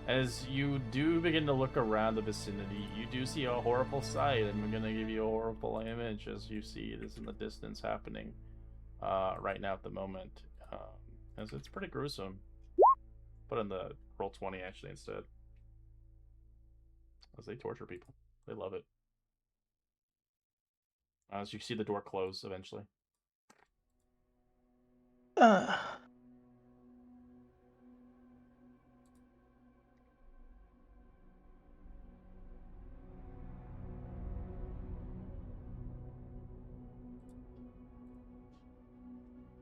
As you do begin to look around the vicinity, you do see a horrible sight. I'm going to give you a horrible image as you see this in the distance happening right now at the moment. As it's pretty gruesome. Put in the roll 20 actually instead. As they torture people. They love it. As you see the door close eventually.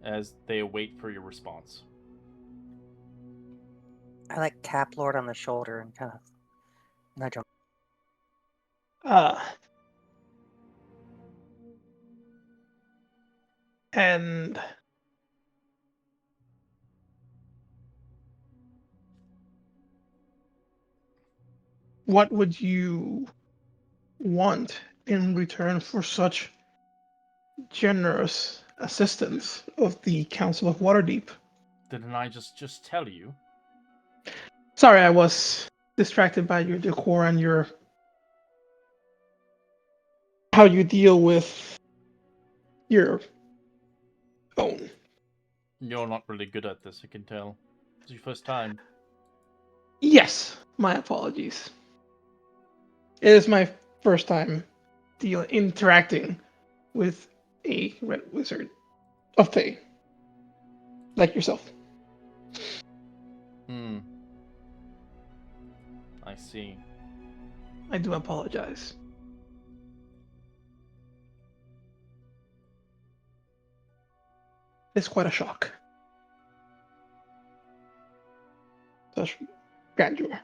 As they wait for your response. I like tap Lord on the shoulder and kind of nudge him. And what would you want in return for such generous assistance of the Council of Waterdeep? Didn't I just tell you? Sorry, I was distracted by your decor and your how you deal with your own. You're not really good at this, I can tell. It's your first time. Yes, my apologies. It is my first time interacting with a red wizard of Thay, like yourself. I see. I do apologize. It's quite a shock. Such grandeur.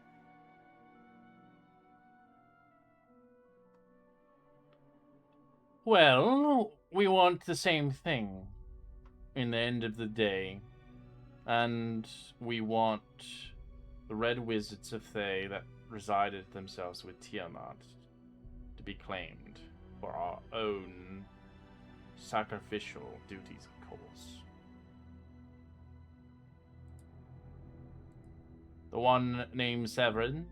Well, we want the same thing in the end of the day. And we want the red wizards of Thay that resided themselves with Tiamat to be claimed for our own sacrificial duties, of course. The one named Faerûn,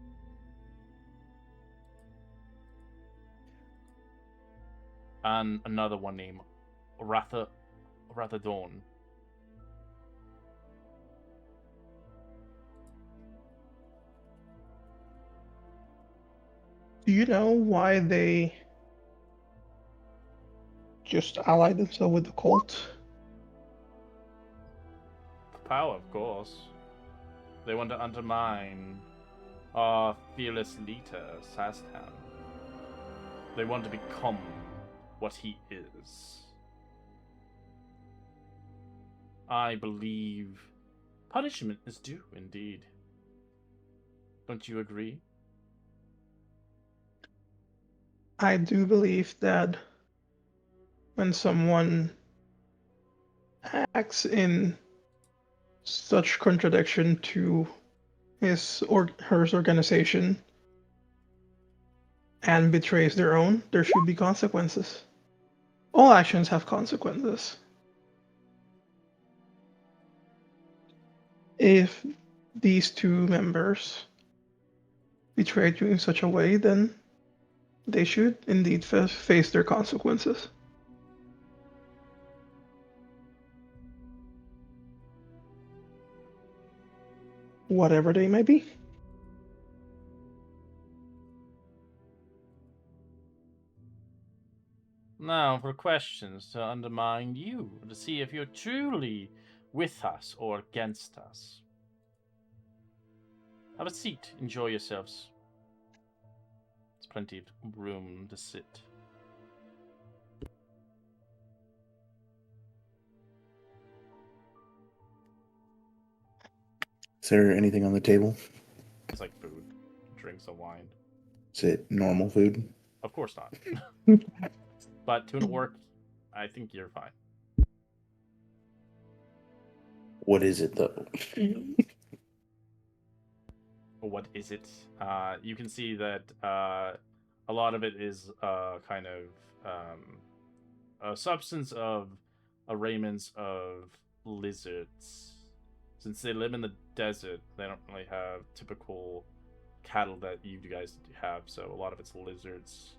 and another one named Dawn. Do you know why they just allied themselves with the cult? Power, of course. They want to undermine our fearless leader, Sastam. They want to become what he is. I believe punishment is due, indeed. Don't you agree? I do believe that when someone acts in such contradiction to his or her organization and betrays their own, there should be consequences. All actions have consequences. If these two members betrayed you in such a way, then they should indeed face their consequences. Whatever they may be. Now for questions to undermine you, to see if you're truly with us or against us. Have a seat, enjoy yourselves. There's plenty of room to sit. Is there anything on the table? It's like food, drinks, and wine. Is it normal food? Of course not. But to an orc, I think you're fine. What is it, though? What is it? You can see that a lot of it is kind of a substance of arraignments of lizards. Since they live in the desert, they don't really have typical cattle that you guys have, so a lot of it's lizards.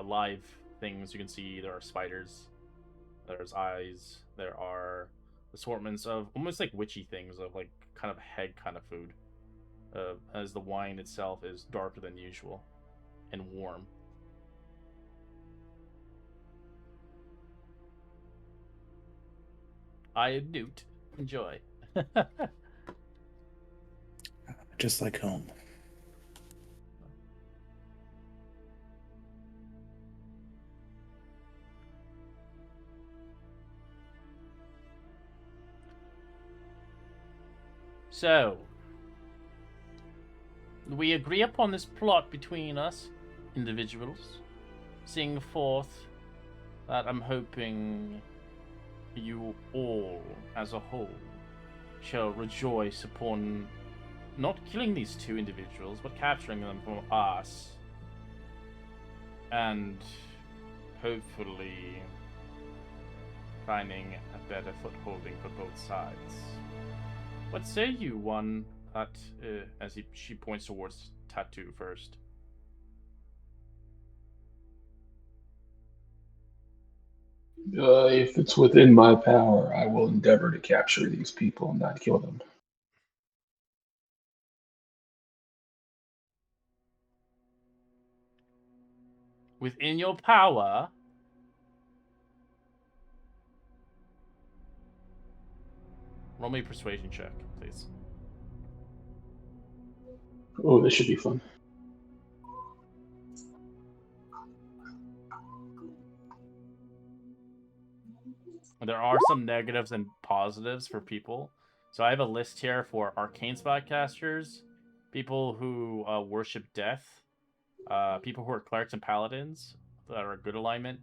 Live things you can see, there are spiders, there's eyes, there are assortments of almost like witchy things of like kind of heg kind of food, as the wine itself is darker than usual and warm. I Newt, enjoy. Just like home. So, we agree upon this plot between us, individuals, seeing forth that I'm hoping you all, as a whole, shall rejoice upon not killing these two individuals, but capturing them from us, and hopefully finding a better footholding for both sides. What say you, one that, as she points towards Tattoo first? If it's within my power, I will endeavor to capture these people and not kill them. Within your power? Roll me a persuasion check, please. Oh, this should be fun. There are some negatives and positives for people. So I have a list here for arcane spellcasters, people who worship death, people who are clerics and paladins that are a good alignment,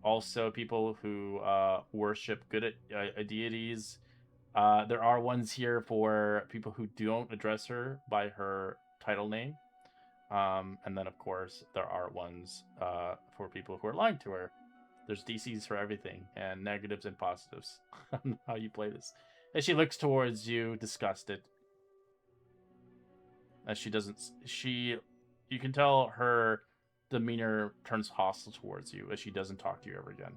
also people who worship good deities. There are ones here for people who don't address her by her title name. And then, of course, there are ones for people who are lying to her. There's DCs for everything, and negatives and positives. I don't know how you play this. As she looks towards you, disgusted. As she doesn't... You can tell her demeanor turns hostile towards you as she doesn't talk to you ever again.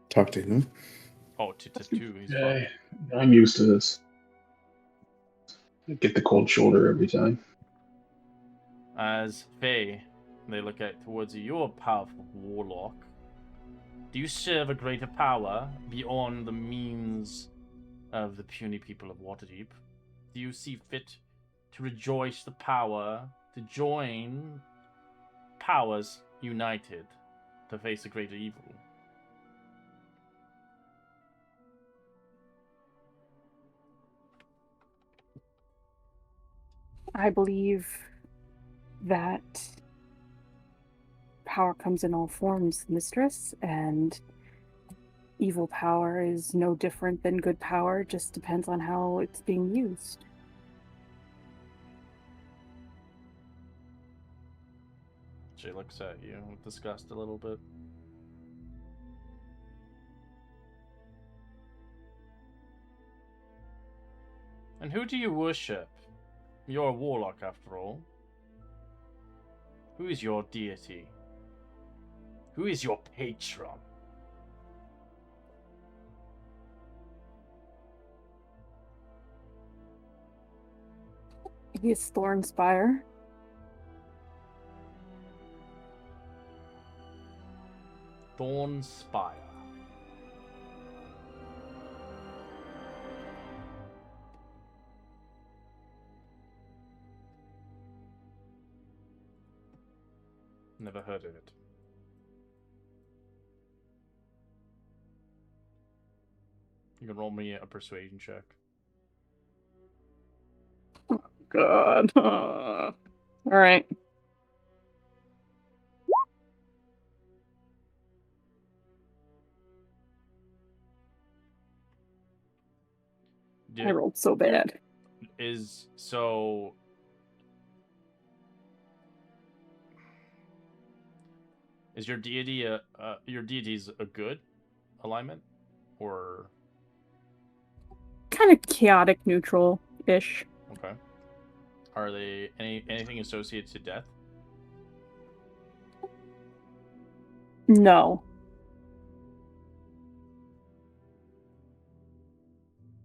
Talk to whom? Oh, to Tattoo. He's Okay. I'm used to this. I get the cold shoulder every time. As Thay, they look towards you. You're a powerful warlock. Do you serve a greater power beyond the means of the puny people of Waterdeep? Do you see fit to rejoice the power to join powers united to face a greater evil? I believe that power comes in all forms, mistress, and evil power is no different than good power, just depends on how it's being used. She looks at you with disgust a little bit. And who do you worship? You're a warlock, after all. Who is your deity? Who is your patron? He is Thornspire. Thornspire. Never heard of it. You can roll me a persuasion check. God. All right. I rolled so bad. Is your deity your deity's a good alignment, or Kind of chaotic neutral-ish. okay? Are they anything associated to death? No.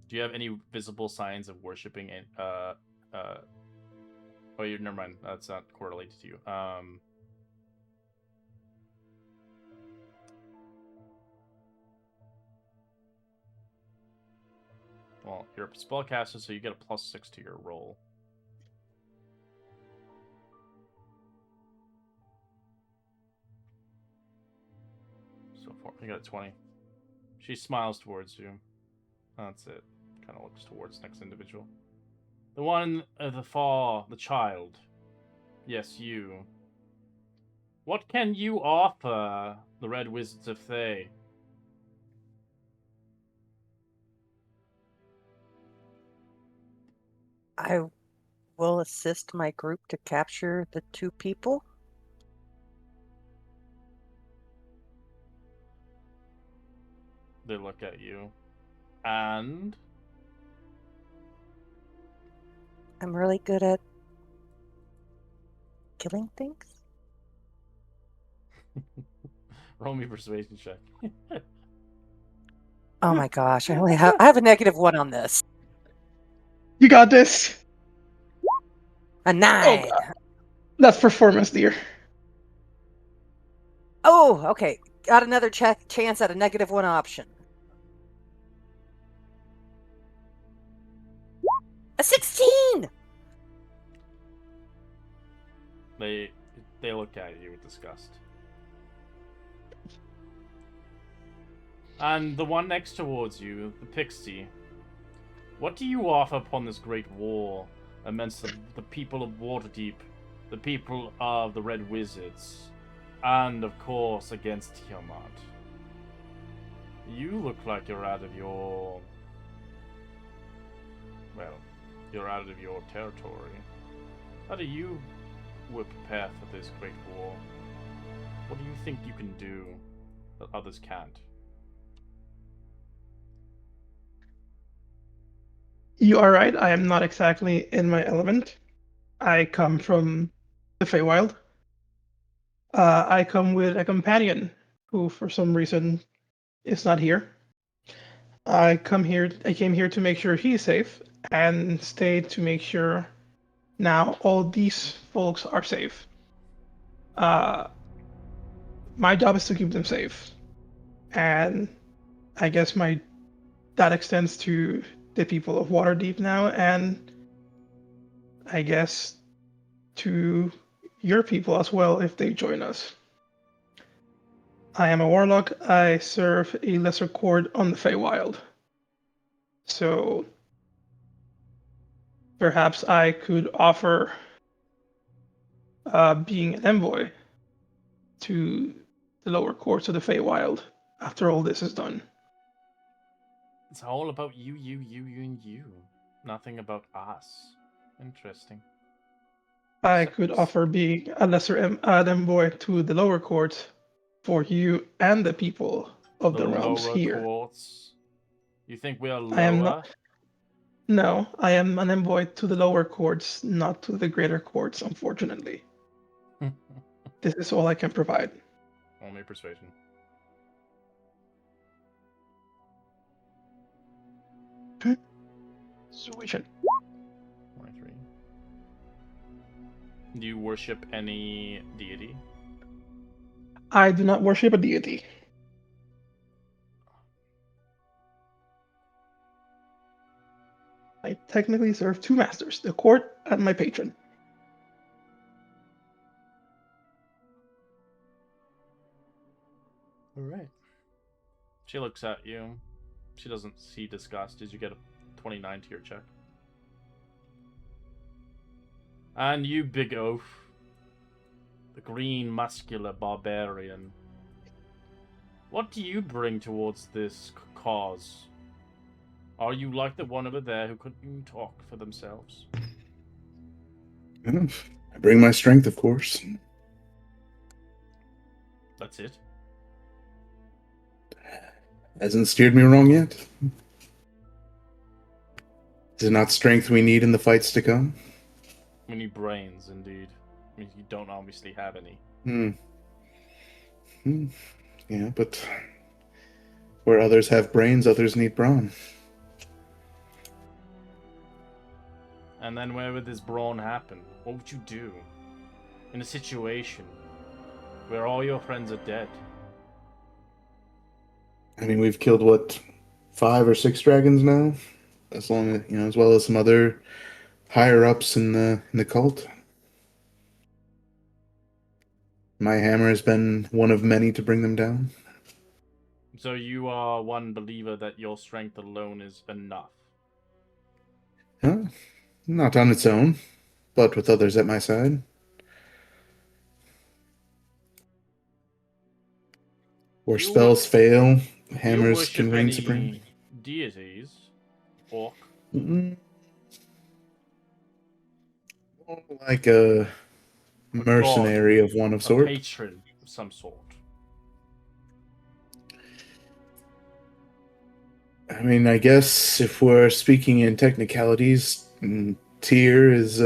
Do you have any visible signs of worshipping oh, never mind. That's not correlated to you. Well, you're a spellcaster, so you get a +6 to your roll. So far, you got a 20. She smiles towards you. That's it. Kind of looks towards next individual. The one of the far, the child. Yes, you. What can you offer the Red Wizards of Thay? I will assist my group to capture the two people. They look at you. And? I'm really good at killing things. Roll me persuasion check. Oh my gosh, I have a -1 on this. You got this. A 9. God. That's performance, dear. Oh, okay. Got another chance at a -1 option. A 16! They look at you with disgust. And the one next towards you, the pixie. What do you offer upon this great war amidst the people of Waterdeep, the people of the Red Wizards, and of course against Tiamat? You look like you're out of your... well, you're out of your territory. How do you prepare for this great war? What do you think you can do that others can't? You are right. I am not exactly in my element. I come from the Feywild. I come with a companion who, for some reason, is not here. I came here to make sure he's safe, and stay to make sure now all these folks are safe. My job is to keep them safe, and I guess that extends to the people of Waterdeep now, and I guess to your people as well if they join us. I am a warlock. I serve a lesser court on the Feywild. So perhaps I could offer being an envoy to the lower courts of the Feywild after all this is done. It's all about you, and you. Nothing about us. Interesting. I could offer being a lesser an envoy to the lower courts for you and the people of the realms lower here. Courts. You think we are lower? I am not. No, I am an envoy to the lower courts, not to the greater courts, unfortunately. This is all I can provide. Only persuasion. Persuasion. 23. Do you worship any deity? I do not worship a deity. I technically serve two masters, the court and my patron. Alright. She looks at you. She doesn't see disgust as you get a 29 to your check. And you, big oaf. The green, muscular barbarian. What do you bring towards this cause? Are you like the one over there who couldn't talk for themselves? I bring my strength, of course. That's it? Hasn't steered me wrong yet. Is it not strength we need in the fights to come? We need brains, indeed. I mean, you don't obviously have any. Yeah, but where others have brains, others need brawn. And then where would this brawn happen? What would you do? In a situation where all your friends are dead? I mean, we've killed, what, 5 or 6 dragons now? As long as, as well as some other higher-ups in the cult. My hammer has been one of many to bring them down. So you are one believer that your strength alone is enough? Huh? Not on its own, but with others at my side. Where spells fail, hammers can reign supreme. Deities? Orc? Like a mercenary of one of sort. A patron of some sort. I mean, I guess if we're speaking in technicalities, Tyr is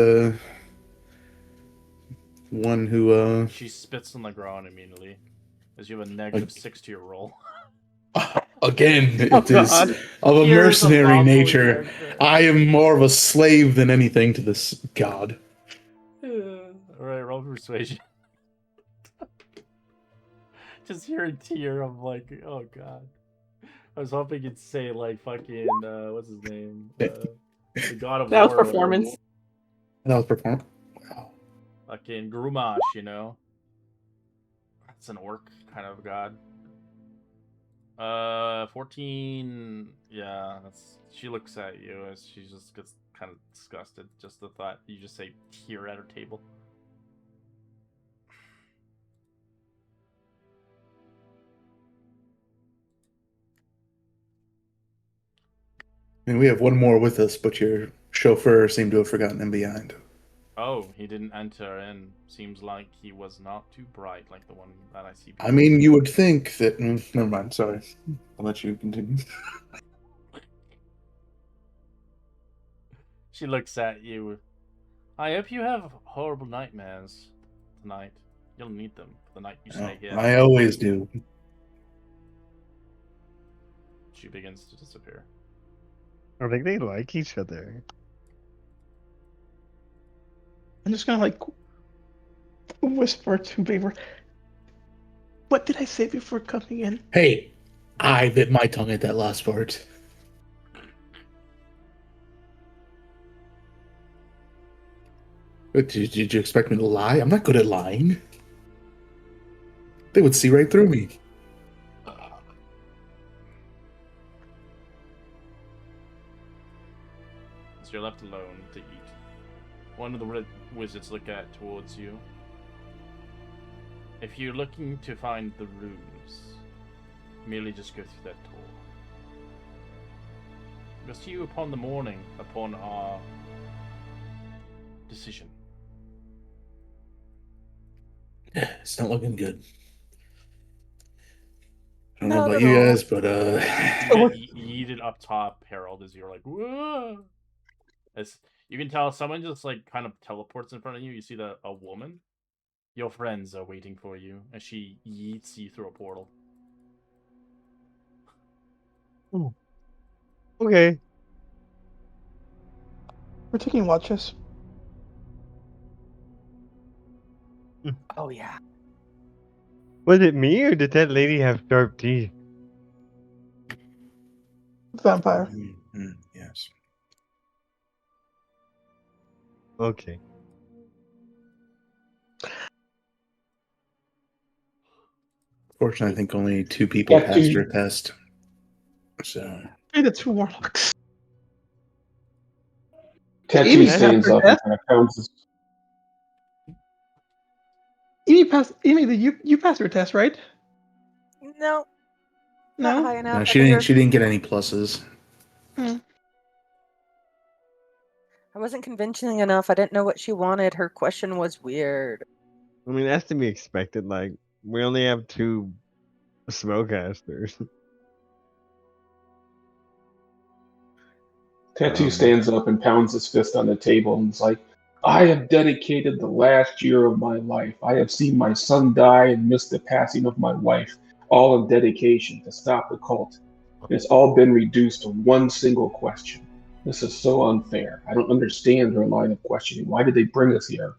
one who She spits on the ground immediately as you have a -6 to your roll. Again, it is of a mercenary nature. I am more of a slave than anything to this god. Alright, roll persuasion. Just hearing Tyr, I'm like, oh god. I was hoping you'd say like fucking what's his name? The god of That was war. performance. That was performance. Wow. Fucking Grumash, you know? That's an orc kind of god. 14. Yeah, she looks at you as she just gets kind of disgusted. Just the thought you just say Tyr at her table. And we have one more with us, but your chauffeur seemed to have forgotten him behind. Oh, he didn't enter in. Seems like he was not too bright like the one that I see. I mean, you would think that... never mind, sorry. I'll let you continue. She looks at you. I hope you have horrible nightmares tonight. You'll need them for the night you stay here. I always do. She begins to disappear. I think they like each other. I'm just gonna like whisper to Beaver. What did I say before coming in? Hey, I bit my tongue at that last part. Did you expect me to lie? I'm not good at lying. They would see right through me. So you're left alone to eat. One of the red wizards look at towards you. If you're looking to find the rooms, merely just go through that door. We'll see you upon the morning, upon our decision. It's not looking good. I don't Not know about at you all. guys, but You get yeeted up top, Harold, as you're like, whoa! As you can tell, someone just like kind of teleports in front of you. You see a woman. Your friends are waiting for you, and she yeets you through a portal. Ooh. Okay. We're taking watches. Oh yeah. Was it me or did that lady have sharp teeth? Vampire. Yes. Okay. Fortunately, I think only 2 people Tattoo. passed your test. So Hey, the 2 warlocks. Tattoo Amy stands passed her up and test. kind of pounds his. Amy, did you passed your test, right? No, not No. high enough. no, I she think didn't. She didn't get any pluses. Hmm. I wasn't convincing enough. I didn't know what she wanted. Her question was weird. I mean, that's to be expected. Like, we only have 2 spellcasters. Tattoo stands up and pounds his fist on the table and is like, I have dedicated the last year of my life. I have seen my son die and missed the passing of my wife, all in dedication to stop the cult. It's all been reduced to one single question. This is so unfair. I don't understand their line of questioning. Why did they bring us here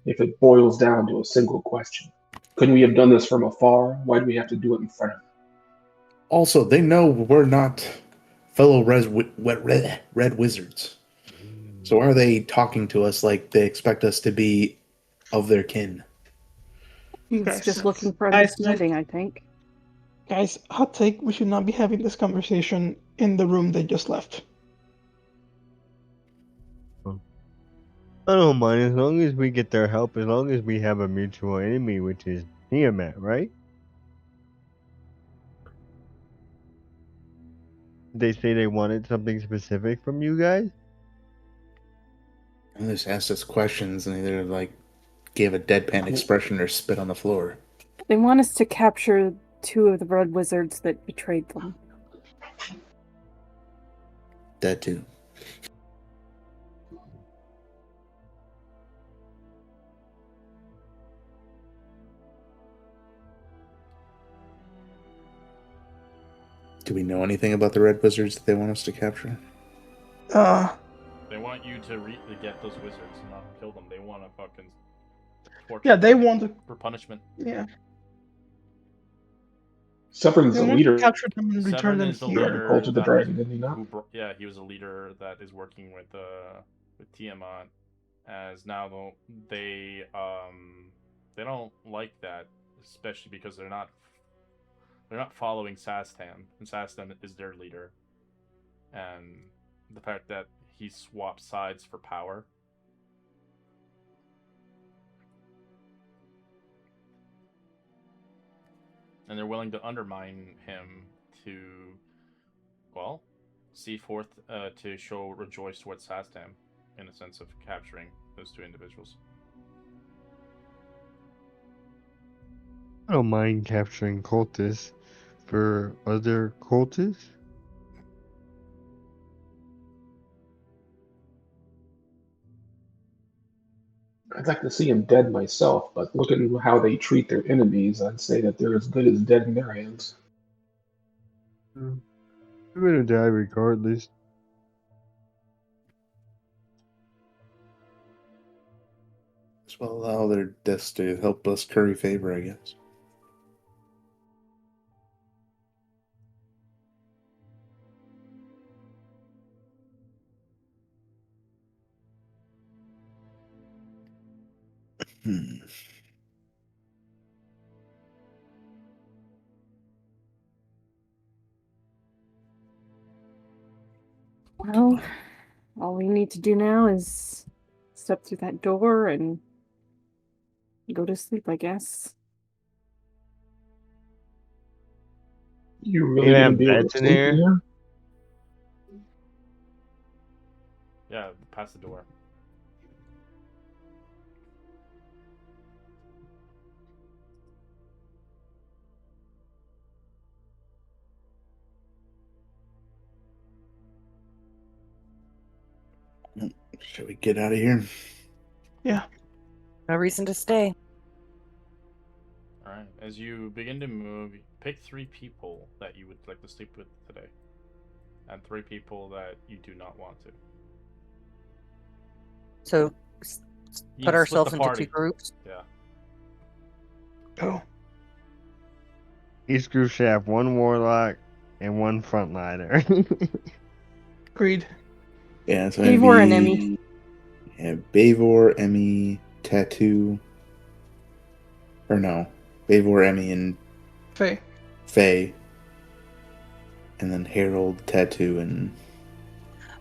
if it boils down to a single question? Couldn't we have done this from afar? Why do we have to do it in front of them? Also, they know we're not fellow red wizards. So why are they talking to us like they expect us to be of their kin? He's Guys, just looking for guys, understanding, I think. Guys, hot take, we should not be having this conversation in the room they just left. I don't mind as long as we get their help, as long as we have a mutual enemy, which is Tiamat, right? They say they wanted something specific from you guys? And they just asked us questions and either like gave a deadpan expression or spit on the floor. They want us to capture 2 of the red wizards that betrayed them. That too. Do we know anything about the red wizards that they want us to capture? They want you to get those wizards and not kill them. They want to fucking torture Yeah, they them want to. for punishment. Yeah, Severn's they the want leader. to capture them and return Severn them is the here. leader Cult of the that Dragon, did he not? yeah, he was a leader that is working with Tiamat. As now they don't like that, especially because they're not following Sastan, and Sastan is their leader, and the fact that he swapped sides for power. And they're willing to undermine him to, well, see forth to show rejoice towards Sastan in a sense of capturing those 2 individuals. I don't mind capturing cultists for other cultists. I'd like to see him dead myself, but looking at how they treat their enemies, I'd say that they're as good as dead in their hands. They're gonna die regardless. As well allow their deaths to help us curry favor, I guess. Well, All we need to do now is step through that door and go to sleep, I guess. You're really Even gonna have be able beds to in sleep here? in here? Yeah, past the door. Should we get out of here? Yeah. No reason to stay. Alright, as you begin to move, pick 3 people that you would like to sleep with today. And 3 people that you do not want to. So You put can split ourselves the into party. 2 groups. Yeah. Oh. Each group should have 1 warlock and 1 frontliner. Agreed. Yeah, so Eivor and it'd Emmy. be yeah, Bavor, Emmy, Tattoo. Or no. Bavor, Emmy, and Faye. Faye. And then Harold, Tattoo, and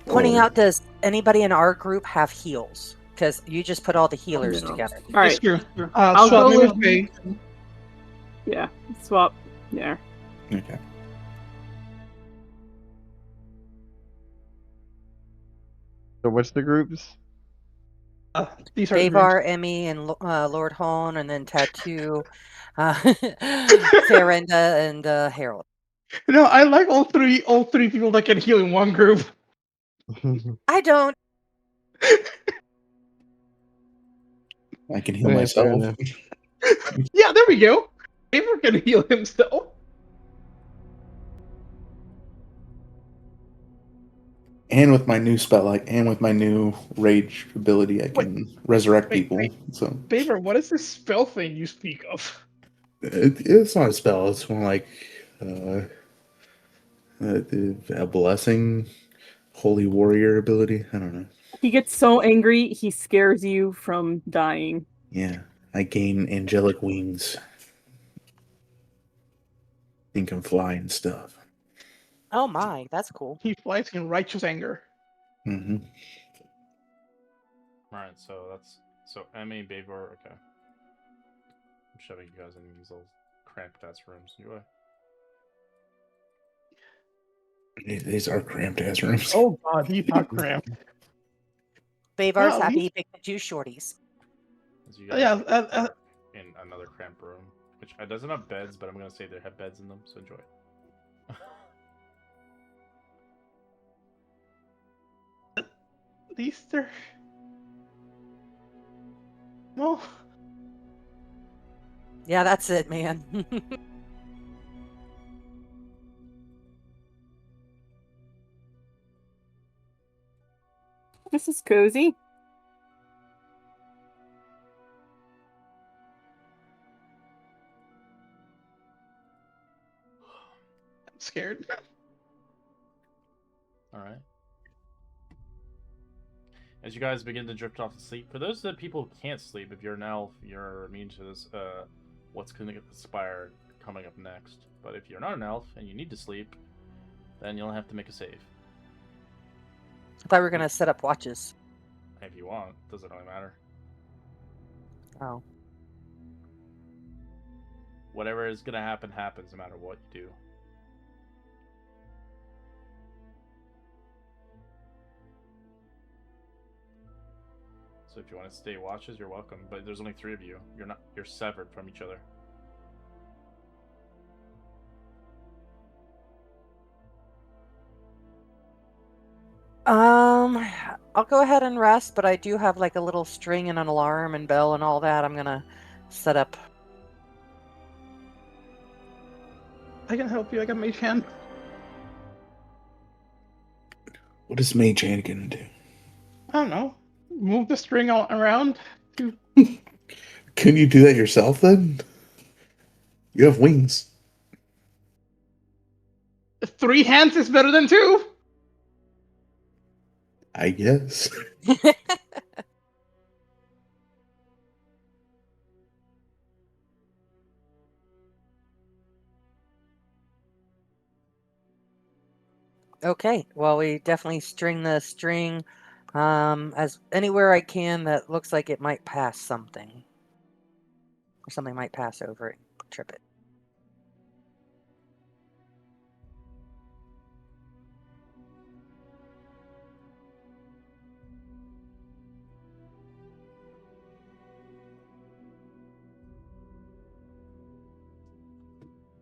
Pointing Cole. out, does anybody in our group have heals? Because you just put all the healers No. together. All It's right. true. I'll Swap go me with with Faye. Yeah, swap there. Okay. So what's the groups? These are the groups. Davar, Emmy, and Lord Hone, and then Tattoo, Farenda, and Harold. No, I like all three people that can heal in one group. I don't. I can heal Okay, fair myself. enough. Yeah, there we go. Faber can heal himself. And with my new spell, and with my new rage ability, I can resurrect wait, people. wait. So Faber, what is this spell thing you speak of? it's not a spell. It's more like a blessing, holy warrior ability. I don't know. He gets so angry, he scares you from dying. Yeah, I gain angelic wings. And can fly and stuff. Oh my, that's cool. He flies in righteous anger. Mm-hmm. Alright, so Emmy, Bavor, okay. I'm shoving you guys in these little cramped ass rooms. Anyway. These are cramped ass rooms. Oh god, these are cramped. Bavar's Well, happy he picked the 2 shorties. As you guys Yeah, are in another cramped room, which doesn't have beds, but I'm gonna say they have beds in them, so enjoy. these are... Well... Yeah, that's it, man. This is cozy. I'm scared. Alright. As you guys begin to drift off to sleep, for those of the people who can't sleep, if you're an elf, you're immune to this, what's going to inspire coming up next. But if you're not an elf and you need to sleep, then you'll have to make a save. I thought we were going to set up watches. If you want, doesn't really matter. Oh. Whatever is going to happen happens no matter what you do. So if you want to stay watches, you're welcome. But there's only 3 of you. You're severed from each other. I'll go ahead and rest, but I do have like a little string and an alarm and bell and all that. I'm gonna set up. I can help you. I got mage hand. What is Mage Hand gonna do? I don't know. Move the string all around. Can you do that yourself then? You have wings. 3 hands is better than 2. I guess. Okay, well, we definitely string the string as anywhere I can that looks like it might pass something. Or something might pass over it, trip it.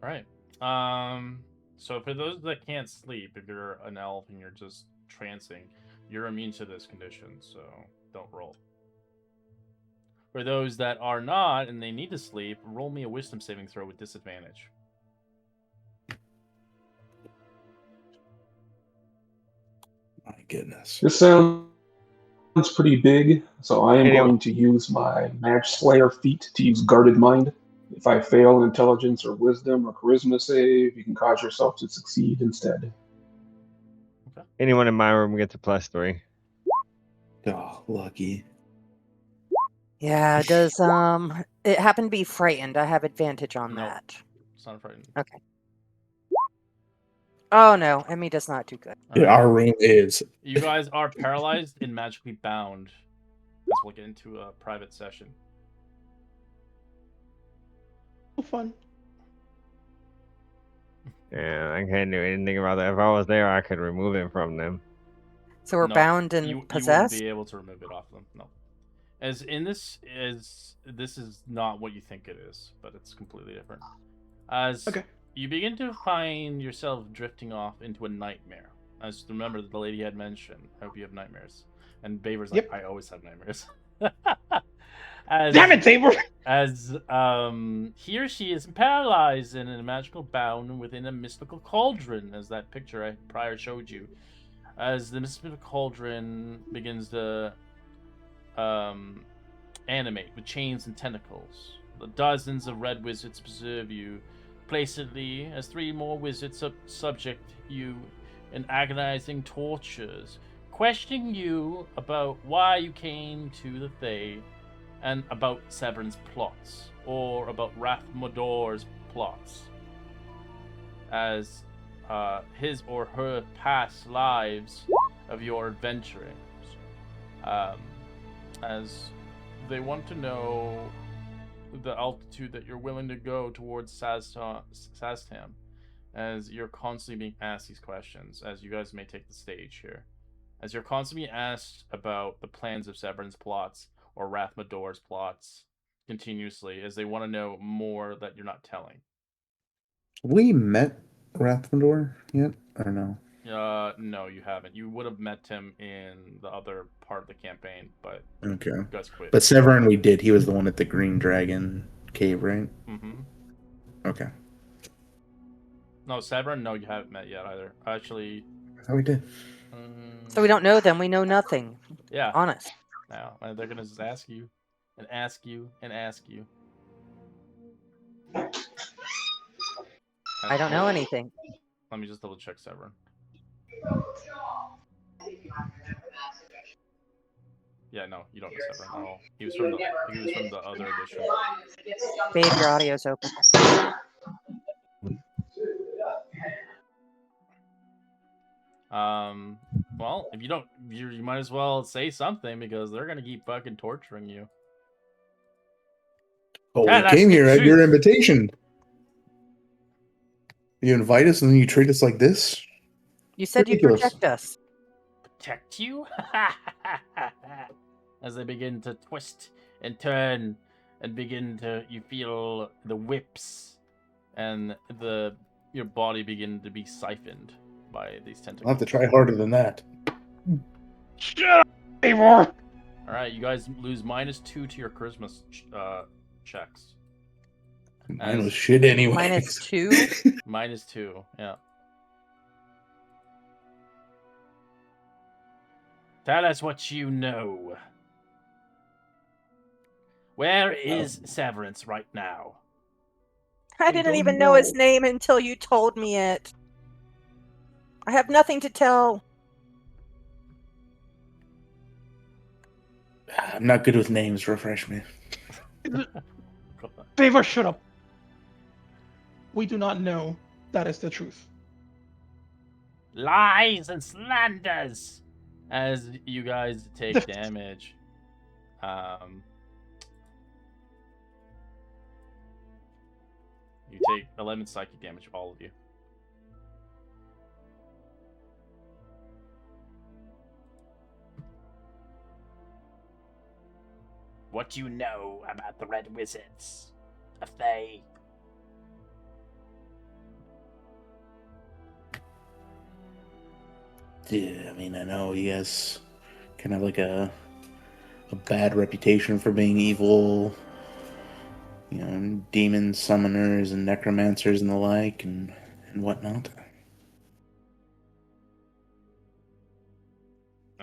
All right. So for those that can't sleep, if you're an elf and you're just trancing, you're immune to this condition, so don't roll. For those that are not and they need to sleep, roll me a wisdom saving throw with disadvantage. My goodness. This sounds pretty big, so I am Anyway. going to use my Match Slayer feat to use Guarded Mind. If I fail an intelligence or wisdom or charisma save, you can cause yourself to succeed instead. Anyone in my room gets a +3. Oh, lucky. Yeah, does it happen to be frightened? I have advantage on No. that. It's not frightened. Okay. Oh no, Emmy does not do good. Yeah, our room is. You guys are paralyzed and magically bound. As we'll get into a private session. Fun. Yeah, I can't do anything about that. If I was there, I could remove it from them. So we're No, bound and you wouldn't possessed? be able to remove it off them. No. As in this is not what you think it is, but it's completely different. As Okay. you begin to find yourself drifting off into a nightmare. As remember the lady had mentioned, I hope you have nightmares. And Baver's like, Yep. I always have nightmares. Damn it, Tabor! As he or she is paralyzed and in a magical bound within a mystical cauldron, as that picture I prior showed you. As the mystical cauldron begins to animate with chains and tentacles. The dozens of red wizards preserve you placidly as 3 more wizards subject you in agonizing tortures, questioning you about why you came to the Thay and about Severin's plots, or about Rathmodor's plots, as his or her past lives of your adventurings. As they want to know the altitude that you're willing to go towards Sastam, as you're constantly being asked these questions, as you guys may take the stage here. As you're constantly being asked about the plans of Severin's plots or Rathmodor's plots continuously, as they want to know more that you're not telling. We met Rathmodor yet, or no? No, you haven't. You would have met him in the other part of the campaign, but Okay. you guys quit. But Severin we did. He was the one at the Green Dragon cave, right? Mm-hmm. Okay. No, Severin, no, you haven't met yet either. Actually... Oh, we did. So we don't know them. We know nothing. Yeah. Honest. Now, they're going to just ask you, and ask you, and ask you. I don't know anything. Let me just double check Severin. Yeah, no, you don't know Severin at all. He was from the other edition. Babe, your audio's open. Well, if you don't, you might as well say something, because they're gonna keep fucking torturing you. Oh, Yeah, we that's came the here at your truth. invitation. You invite us and then you treat us like this? You said you'd Ridiculous. protect us. Protect you? As they begin to twist and turn and you feel the whips and your body begin to be siphoned by these tentacles. I'll have to try harder than that. Shut up, Tabor! Alright, you guys lose -2 to your charisma checks. Mine was shit anyway. -2? -2, yeah. Tell us what you know. Where is Severance right now? I didn't even know his name until you told me it. I have nothing to tell. I'm not good with names. Refresh me. Favor, shut up. We do not know. That is the truth. Lies and slanders! As you guys take damage. You take 11 psychic damage, all of you. What do you know about the Red Wizards of Thay? Yeah, I mean, I know he has kind of like a bad reputation for being evil, you know, demon summoners and necromancers and the like, and whatnot.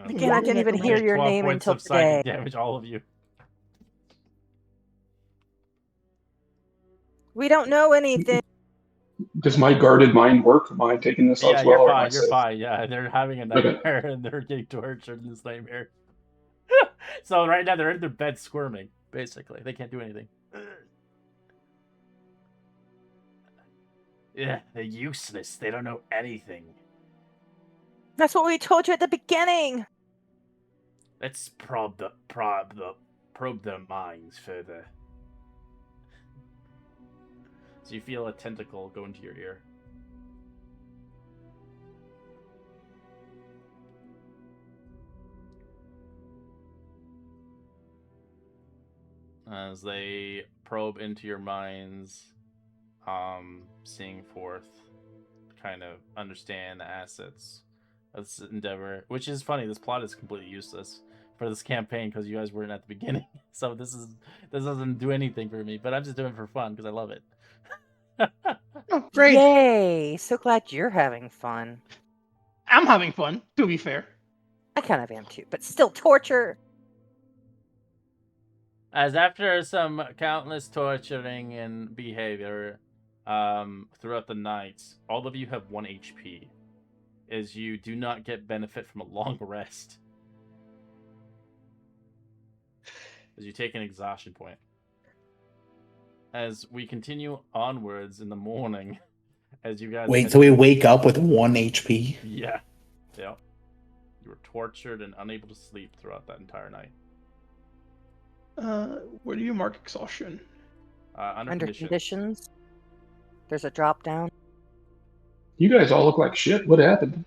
Again, I didn't even hear your 12 name points until of psychic today. damage, all of you. We don't know anything. Does my guarded mind work? Am I taking this Yeah, as well? you're or am I fine. You're safe? fine. Yeah, they're having a Okay. nightmare and they're getting tortured in this nightmare. So right now they're in their bed squirming. Basically, they can't do anything. Yeah, they're useless. They don't know anything. That's what we told you at the beginning. Let's probe their minds further. So you feel a tentacle go into your ear. As they probe into your minds, seeing forth, kind of understand the assets of this endeavor. Which is funny. This plot is completely useless for this campaign because you guys weren't at the beginning. So this doesn't do anything for me. But I'm just doing it for fun because I love it. Oh, great. Yay! So glad you're having fun. I'm having fun, to be fair. I kind of am too, but still torture. As after some countless torturing and behavior throughout the night, all of you have 1 HP, as you do not get benefit from a long rest. As you take an exhaustion point. As we continue onwards in the morning, as you guys... Wait, so we wake up with 1 HP? Yeah. Yeah. You were tortured and unable to sleep throughout that entire night. Where do you mark exhaustion? Under conditions. There's a drop down. You guys all look like shit. What happened?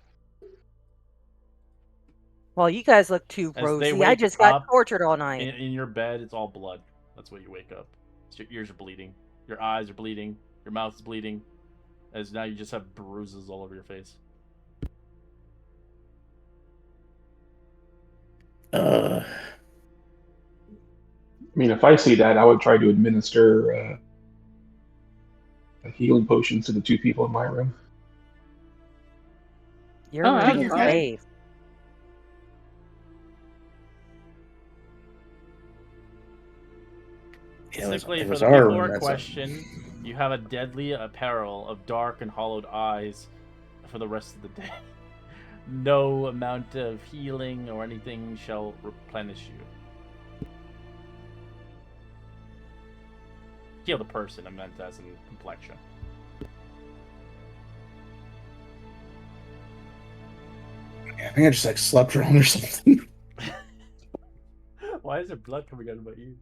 Well, you guys look too As rosy. I just got tortured all night. In your bed, it's all blood. That's what you wake up. So your ears are bleeding. Your eyes are bleeding. Your mouth is bleeding. As now you just have bruises all over your face. I mean, if I see that, I would try to administer healing potions to the 2 people in my room. Your Oh, room you is can. safe. Specifically it for was the our people room, in that's question, you have a deadly apparel of dark and hollowed eyes for the rest of the day. No amount of healing or anything shall replenish you. Heal the person, I meant as in complexion. I think I just like slept wrong or something. Why is there blood coming out of my ear?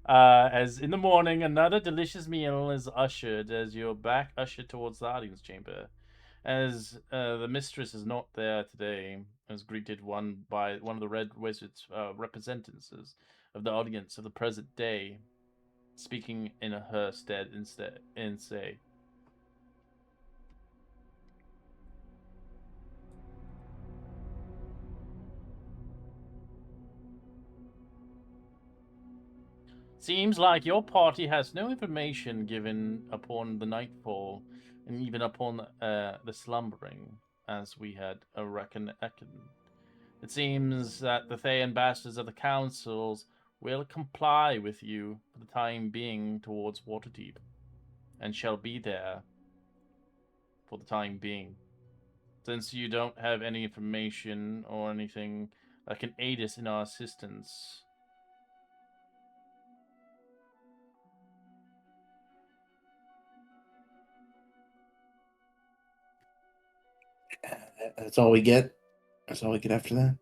As in the morning, another delicious meal is ushered as you're back ushered towards the audience chamber. As the mistress is not there today, as greeted by one of the Red Wizards' representatives of the audience of the present day, speaking in her stead and say, "Seems like your party has no information given upon the nightfall, and even upon the slumbering, as we had reckoned. It seems that the Thay ambassadors of the councils will comply with you for the time being towards Waterdeep, and shall be there for the time being. Since you don't have any information or anything that can aid us in our assistance..." That's all we get. That's all we get after that.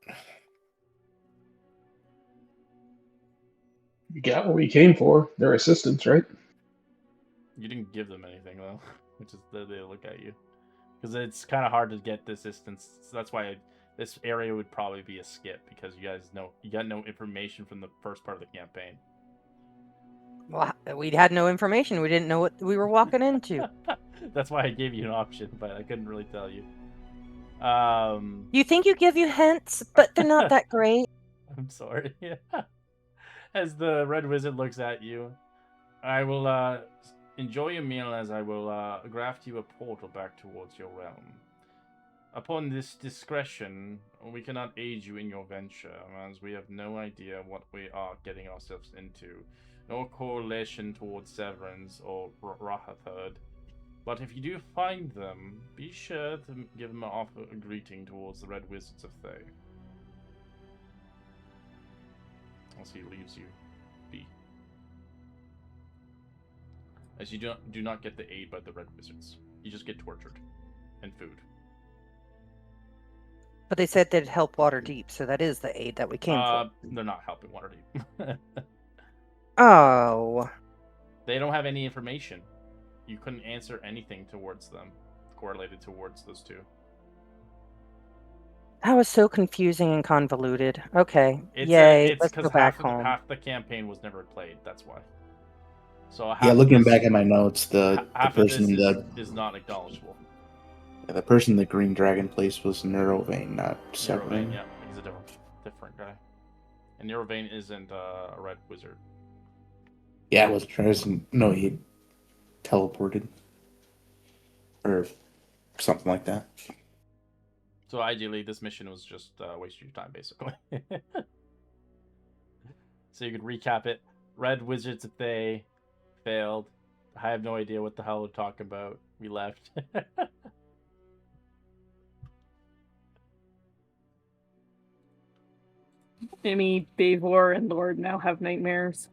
We got what we came for. Their assistance, right? You didn't give them anything though, which is that they look at you, because it's kind of hard to get the assistance. So that's why this area would probably be a skip, because you got no information from the first part of the campaign. Well, we had no information. We didn't know what we were walking into. That's why I gave you an option, but I couldn't really tell you. You think you give you hints, but they're not that great. I'm sorry. As the red wizard looks at you, I will enjoy your meal, as I will graft you a portal back towards your realm. Upon this discretion, we cannot aid you in your venture, as we have no idea what we are getting ourselves into, nor correlation towards Severance or Rahatherd. But if you do find them, be sure to give them a greeting towards the Red Wizards of Thay. As he leaves you be. As you do not get the aid by the Red Wizards. You just get tortured. And food. But they said they'd help Waterdeep, so that is the aid that we came for. They're not helping Waterdeep. Oh. They don't have any information. You couldn't answer anything towards them, correlated towards those two. That was so confusing and convoluted. Okay, yay, let's go back home. Half the campaign was never played, that's why. So looking back at my notes, the person is not acknowledgeable. Yeah, the person in the green dragon place was Neurovane, not Severine. Neurovane, yeah, he's a different guy. And Neurovane isn't a red wizard. Yeah, I wasn't sure. No, he teleported. Or something like that. So ideally, this mission was just waste your time, basically. So you could recap it. Red Wizards of Thay failed. I have no idea what the hell we're talking about. We left. Jimmy, Bavor, and Lord now have nightmares.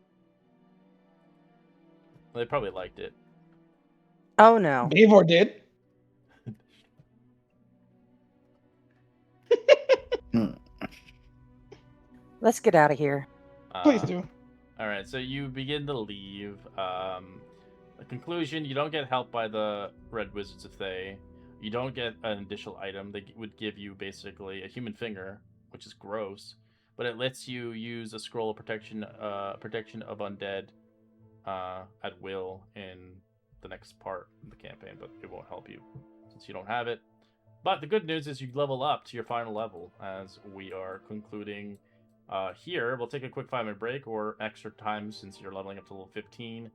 They probably liked it. Oh no. Bavor did. Let's get out of here. Please do. Alright, so you begin to leave. The conclusion, you don't get help by the Red Wizards of Thay. You don't get an additional item. They would give you basically a human finger, which is gross, but it lets you use a scroll of protection of undead at will in the next part of the campaign, but it won't help you since you don't have it. But the good news is you level up to your final level as we are concluding here. We'll take a quick 5-minute break or extra time since you're leveling up to level 15.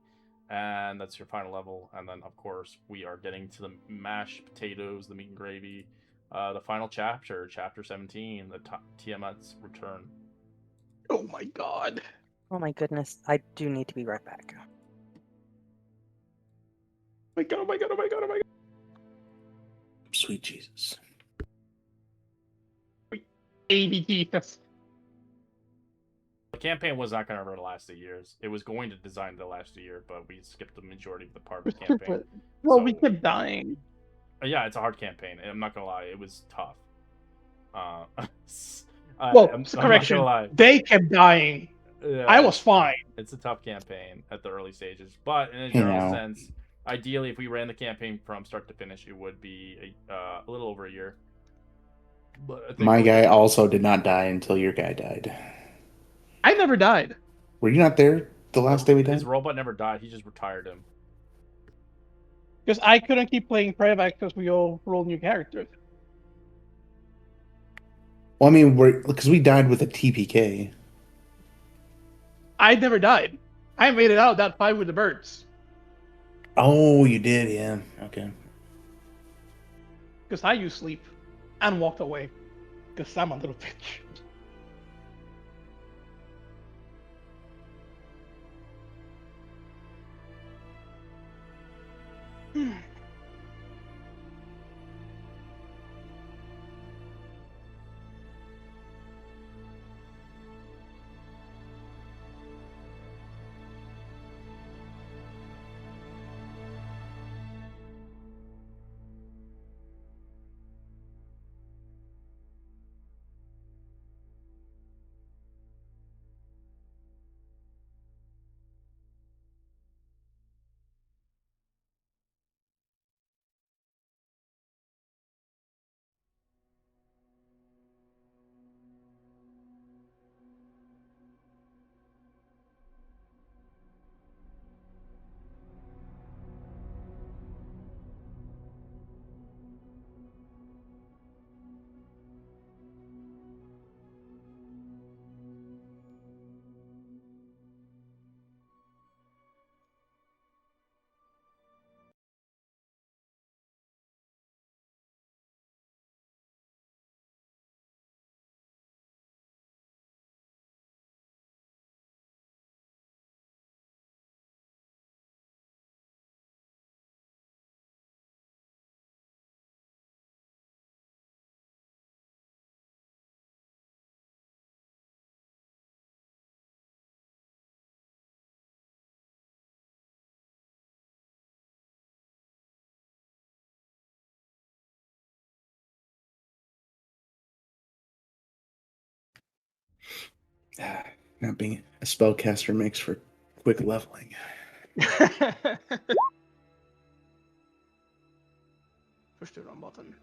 And that's your final level. And then, of course, we are getting to the mashed potatoes, the meat and gravy. The final chapter, chapter 17, the Tiamat's return. Oh my god. Oh my goodness. I do need to be right back. Oh my god, oh my god, oh my god, oh my god. Sweet Jesus. Baby Jesus. The campaign was not going to last a year. It was going to design to last a year, but we skipped the majority of the part of the campaign. Well, we kept dying. Yeah, it's a hard campaign. I'm not going to lie. It was tough. Correction. They kept dying. Yeah, I was fine. It's a tough campaign at the early stages. But in a general sense, ideally, if we ran the campaign from start to finish, it would be a little over a year. But I think my guy also did not die until your guy died. I never died. Were you not there the last day we died? His robot never died. He just retired him. Because I couldn't keep playing Prevac because we all rolled new characters. Well, I mean, because we died with a TPK. I never died. I made it out that fight with the birds. Oh, you did, yeah. Okay. Because I used sleep and walked away. Because I'm a little bitch. Not being a spellcaster makes for quick leveling. Push the wrong button.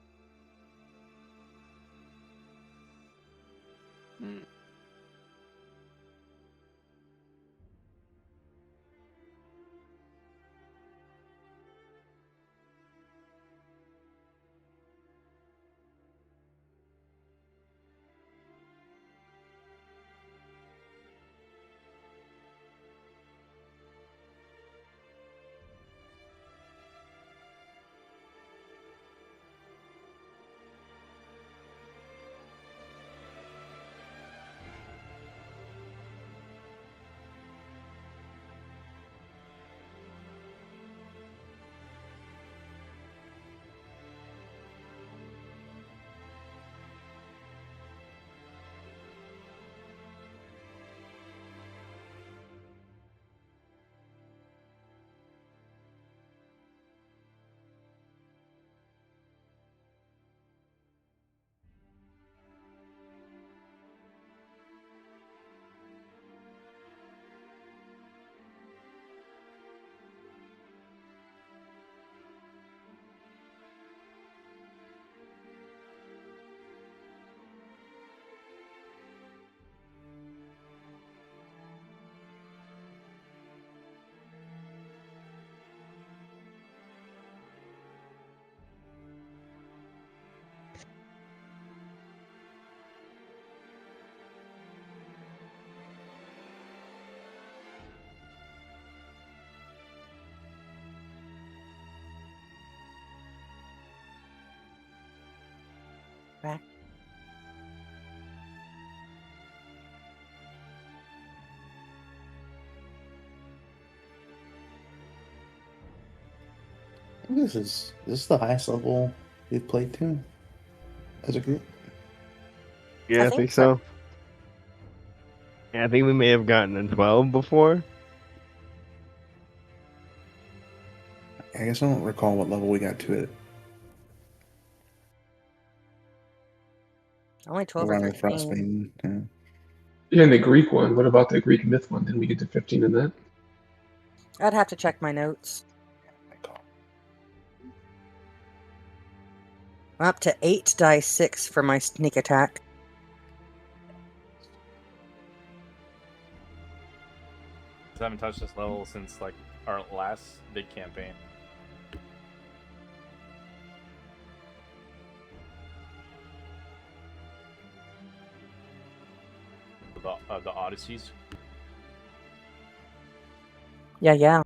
Back. I think this is the highest level we've played to as a group. Yeah, I think so. Yeah, I think we may have gotten a 12 before. I guess I don't recall what level we got to it. Only 12 or Around the 13. Frostbane. Yeah. Yeah, and the Greek one. What about the Greek myth one? Didn't we get to 15 in that? I'd have to check my notes. I'm up to 8 dice 6 for my sneak attack. I haven't touched this level since like our last big campaign. The Odysseys. Yeah.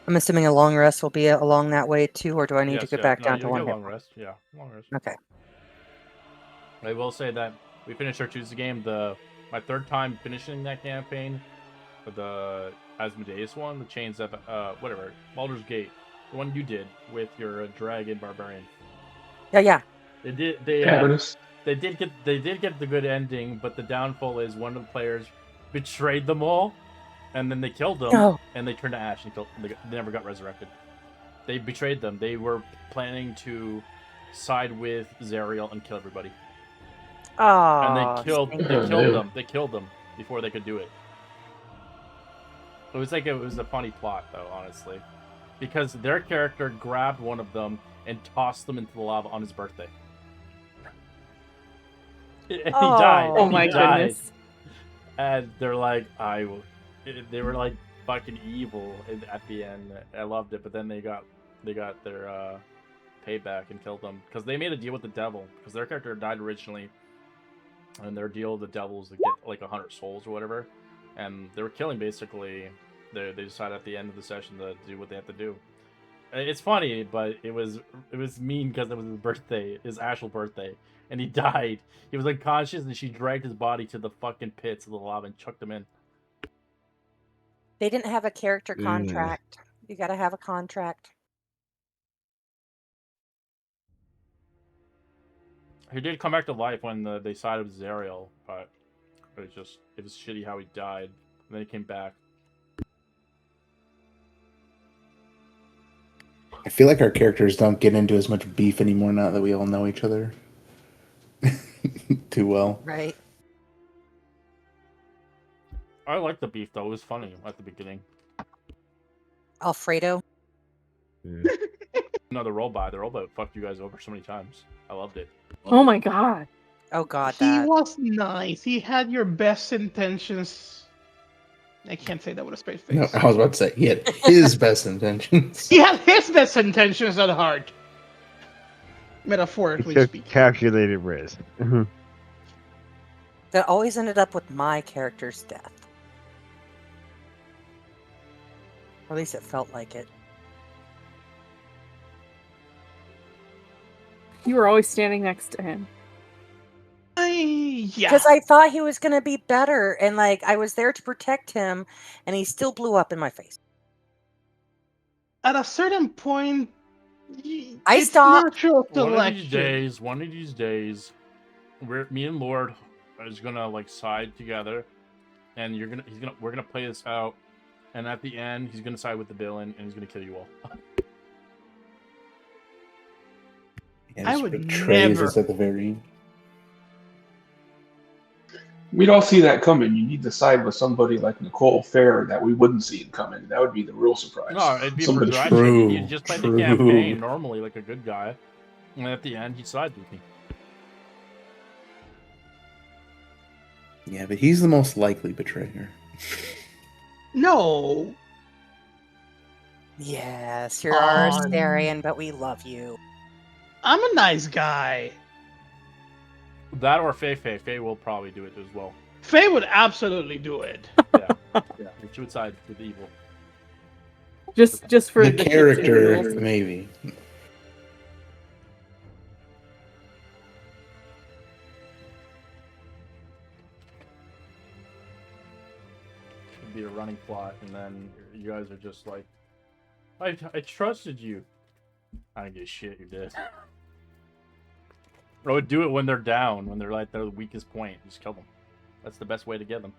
I'm assuming a long rest will be along that way too, or do I need to go back down to one hit? Long rest. Yeah, long rest. Okay. I will say that we finished our Tuesday game. My third time finishing that campaign for the Asmodeus one, the Chains of whatever, Baldur's Gate, the one you did with your dragon barbarian. Yeah. They did get the good ending, but the downfall is one of the players betrayed them all, and then they killed them, and they turned to ash and they never got resurrected. They betrayed them. They were planning to side with Zariel and kill everybody. Oh, and they killed them. They killed them before they could do it. It was a funny plot though, honestly, because their character grabbed one of them and tossed them into the lava on his birthday. He died. Oh my goodness! And they're like, they were like fucking evil at the end. I loved it, but then they got their payback and killed them because they made a deal with the devil because their character died originally, and their deal with the devil was to get like 100 souls or whatever, and they were killing basically. They decided at the end of the session to do what they have to do. It's funny, but it was mean because it was his birthday, his actual birthday, and he died. He was unconscious, and she dragged his body to the fucking pits of the lava and chucked him in. They didn't have a character contract. You gotta have a contract. He did come back to life when they sided with Zariel, but it was shitty how he died. And then he came back. I feel like our characters don't get into as much beef anymore now that we all know each other too well. Right. I liked the beef though. It was funny at the beginning. Alfredo. No, the robot. The robot fucked you guys over so many times. I loved it. Oh my god. Oh god, He that. was nice. He had your best intentions. I can't say that with a straight face. No, I was about to say he had his best intentions. He had his best intentions at heart. Metaphorically Took speaking. calculated risk. That always ended up with my character's death. Or at least it felt like it. You were always standing next to him. Yeah. Because I thought he was going to be better, and like I was there to protect him, and he still blew up in my face. At a certain point, I it's stopped. natural One selection. of these days, me and Lord is gonna like side together, and we're gonna play this out, and at the end, he's gonna side with the villain, and he's gonna kill you all. Yeah, I would betrays never. us at the very end. We'd all see that coming. You need to side with somebody like Nicole Fair that we wouldn't see it coming. That would be the real surprise. No, it'd be Somebody- progression. True, You just play the true. campaign normally like a good guy, and at the end, he sides with me. Yeah, but he's the most likely betrayer. No. Yes, you're our Astarian, but we love you. I'm a nice guy. That or Faye. Faye will probably do it as well. Faye would absolutely do it. Yeah. She would side with evil. Just for The character, shits and giggles. maybe. It'd be a running plot, and then you guys are just like, I trusted you. I don't give a shit. You're dead. I would do it when they're down, when they're like their weakest point. Just kill them. That's the best way to get them.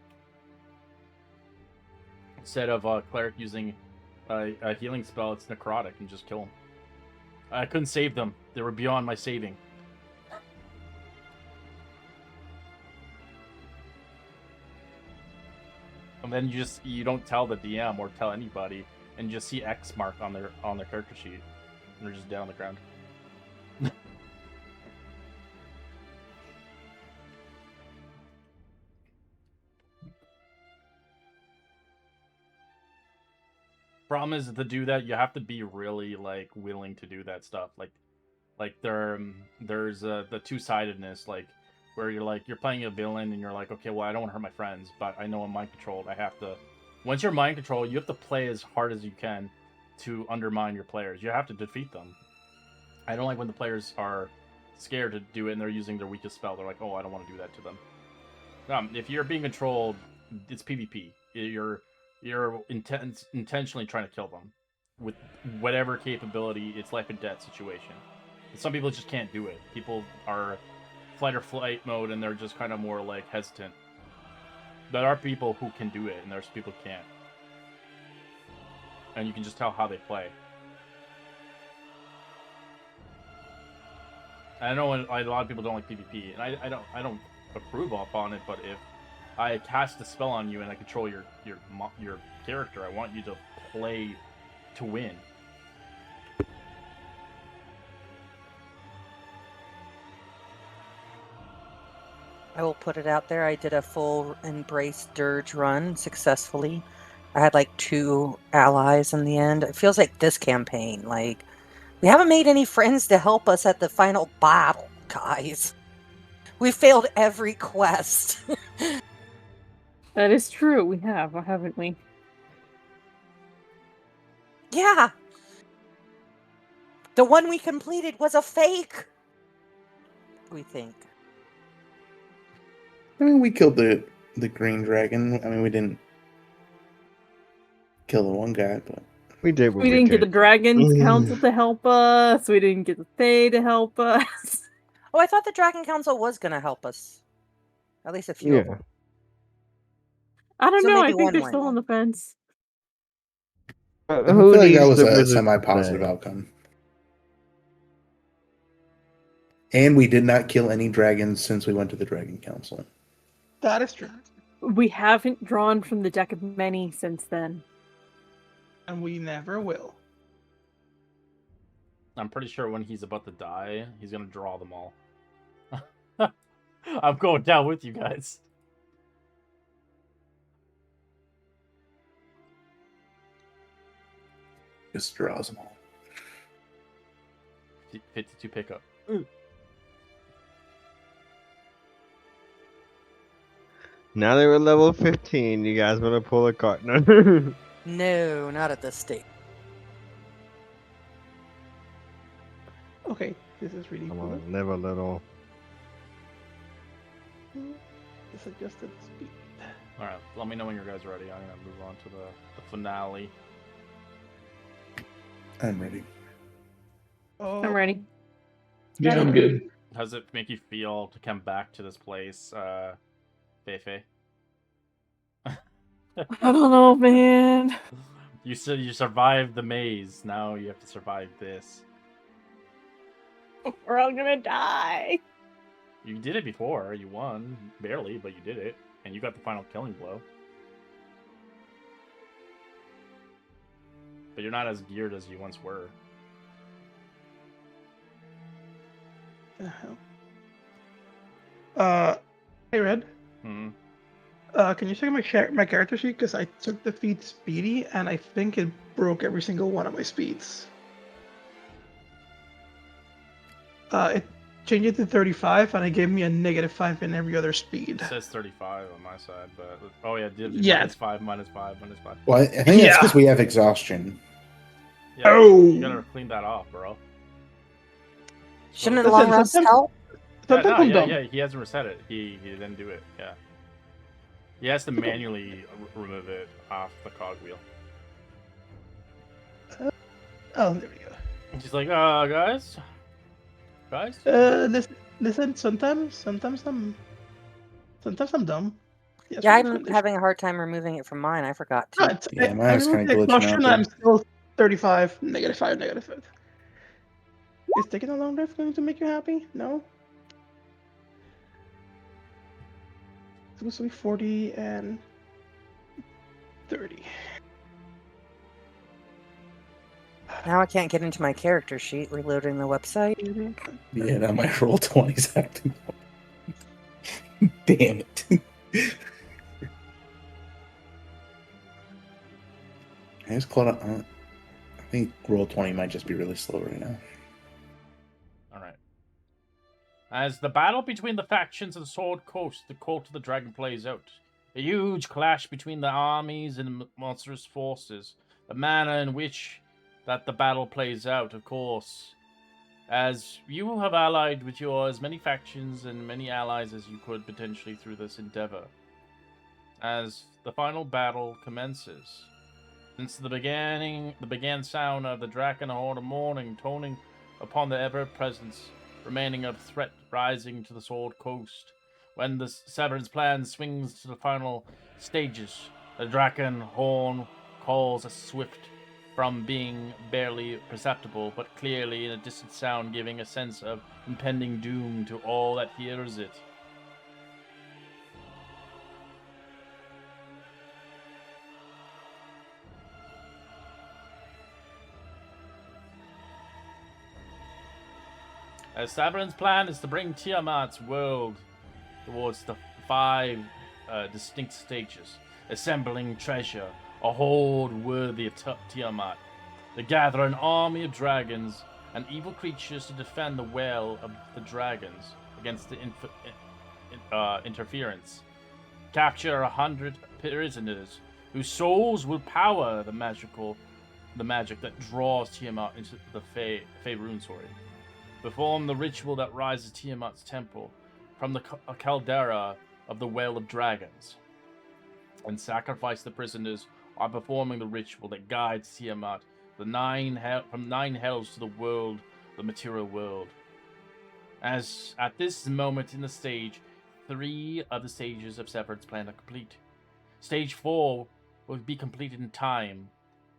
Instead of cleric using a healing spell, it's necrotic and just kill them. I couldn't save them. They were beyond my saving. And then you don't tell the DM or tell anybody, and you just see X mark on their character sheet, and they're just down on the ground. Problem is, to do that, you have to be really like willing to do that stuff. Like there's the two-sidedness, like where you're playing a villain and you're like, okay, well, I don't want to hurt my friends, but I know I'm mind controlled. I have to. Once you're mind controlled, you have to play as hard as you can to undermine your players. You have to defeat them. I don't like when the players are scared to do it and they're using their weakest spell. They're like, oh, I don't want to do that to them. If you're being controlled, it's PvP. You're intentionally trying to kill them with whatever capability. It's life and death situation. And some people just can't do it. People are fight or flight mode, and they're just kind of more like hesitant. There are people who can do it, and there's people who can't. And you can just tell how they play. I know a lot of people don't like PvP, and I don't approve upon it. But if I cast a spell on you and I control your character, I want you to play to win. I will put it out there. I did a full Embrace Dirge run successfully. I had like 2 allies in the end. It feels like this campaign, like we haven't made any friends to help us at the final battle, guys. We failed every quest. That is true. We have, haven't we? Yeah. The one we completed was a fake. we think? I mean, we killed the green dragon. I mean, we didn't kill the one guy, but We did. What We didn't get the could. Dragons Council to help us. We didn't get the Thay to help us. Oh, I thought the Dragon Council was going to help us. At least a few of Yeah. them. I don't So know. I maybe think one they're went. still on the fence. I Who feel like that needs was the a wizard semi-positive say? outcome. And we did not kill any dragons since we went to the Dragon Council. That is true. We haven't drawn from the deck of many since then. And we never will. I'm pretty sure when he's about to die, he's gonna draw them all. I'm going down with you guys. Just draws them all. 52 pickup. Now they were level 15. You guys want to pull a card? No. No, not at this stage. Okay, this is really Come cool. on, live a little. This adjusted speed. Alright, let me know when you guys are ready. I'm gonna move on to the finale. I'm ready. Oh, I'm ready. Yeah, I'm good. How does it make you feel to come back to this place, Feifei? I don't know, man. You said you survived the maze. Now you have to survive this. We're all gonna die. You did it before. You won. Barely, but you did it. And you got the final killing blow. But you're not as geared as you once were. Hey Red. Hmm. Can you check my character sheet? Because I took the feat Speedy, and I think it broke every single one of my speeds. It changed it to 35, and it gave me a -5 in every other speed. It says 35 on my side, but oh yeah, did Yeah. -5, -5. Well, I think that's because we have exhaustion. Yeah, Oh. you gotta clean that off, bro. Shouldn't Listen, long rest sometimes- help? Sometimes I'm dumb. yeah, he hasn't reset it. He didn't do it. Yeah, he has to manually remove it off the cogwheel. Oh, there we go. He's like, guys. Listen. Sometimes I'm dumb. Yes, Yeah, we I'm understand. having a hard time removing it from mine. I forgot to. Right. Yeah, mine was kinda removed the glitching out exhaustion, there. I'm still 35, -5. Is taking a long drive going to make you happy? No. It's supposed to be 40 and 30. Now I can't get into my character sheet. Reloading the website. Yeah, now my roll 20's acting. Damn it. I just caught up. I think roll 20 might just be really slow right now. Alright. As the battle between the factions of the Sword Coast, the Cult of the Dragon plays out, a huge clash between the armies and monstrous forces, the manner in which that the battle plays out, of course, as you have allied with your as many factions and many allies as you could potentially through this endeavor. As the final battle commences, since the began sound of the Draken Horde of Morning toning upon the ever-presence remaining of threat rising to the Sword Coast, when the Severance plan swings to the final stages, the Draken horn calls a swift from being barely perceptible but clearly in a distant sound, giving a sense of impending doom to all that hears it. As Sabrin's plan is to bring Tiamat's world towards the 5 distinct stages, assembling treasure, a horde worthy of Tiamat, to gather an army of dragons and evil creatures to defend the well of the dragons against the interference. Capture 100 prisoners whose souls will power the magic that draws Tiamat into the Faerûn, perform the ritual that rises Tiamat's temple from the caldera of the Well of Dragons, and sacrifice the prisoners by performing the ritual that guides Tiamat from 9 hells to the world, the material world. As at this moment in the stage, 3 of the stages of Severed's plan are complete. Stage 4 will be completed in time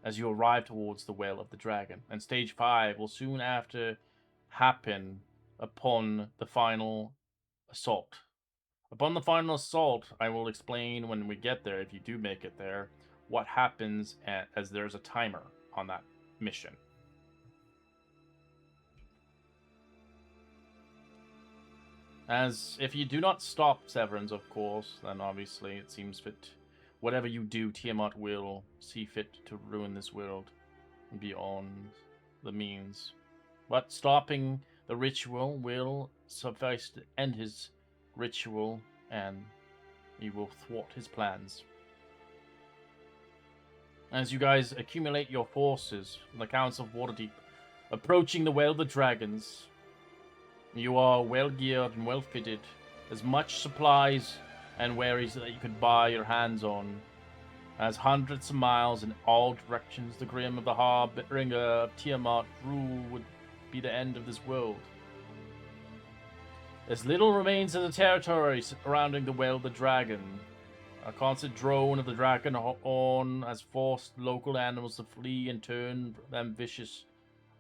as you arrive towards the Well of the Dragon, and Stage 5 will soon after happen upon the final assault. Upon the final assault, I will explain when we get there, if you do make it there, what happens as there's a timer on that mission. As if you do not stop Severance, of course, then obviously it seems fit. Whatever you do, Tiamat will see fit to ruin this world beyond the means. But stopping the ritual will suffice to end his ritual, and he will thwart his plans. As you guys accumulate your forces from the Council of Waterdeep, approaching the Well of the Dragons, you are well geared and well fitted, as much supplies and wares that you could buy your hands on, as hundreds of miles in all directions the grim of the harbinger of Tiamat rule would be the end of this world. As little remains of the territory surrounding the Well of the Dragon. A constant drone of the dragon horn has forced local animals to flee and turn them vicious.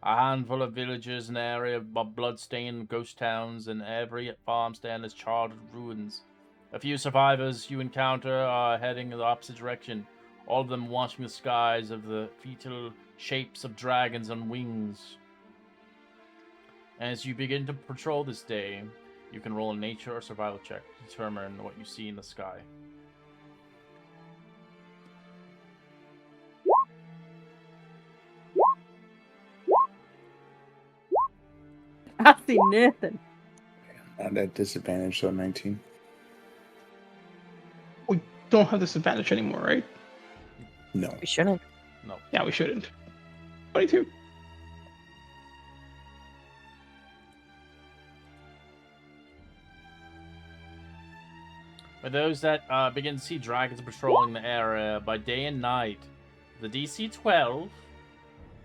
A handful of villages in the area of blood-stained ghost towns, and every farmstand is charred with ruins. A few survivors you encounter are heading in the opposite direction, all of them watching the skies of the fetal shapes of dragons on wings. As you begin to patrol this day, you can roll a nature or survival check to determine what you see in the sky. I see nothing. Not at disadvantage, so 19. We don't have disadvantage anymore, right? No. We shouldn't. No. Yeah, we shouldn't. 22. For those that begin to see dragons patrolling the area by day and night, the DC 12,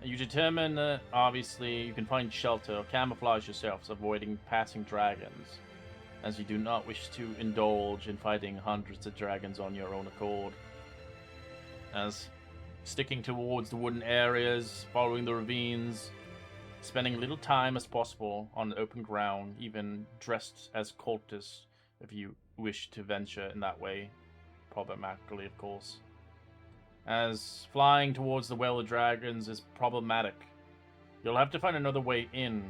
you determine obviously you can find shelter or camouflage yourselves, avoiding passing dragons, as you do not wish to indulge in fighting hundreds of dragons on your own accord. As sticking towards the wooden areas, following the ravines, spending little time as possible on the open ground, even dressed as cultists if you wish to venture in that way, problematically of course. As flying towards the Well of Dragons is problematic. You'll have to find another way in,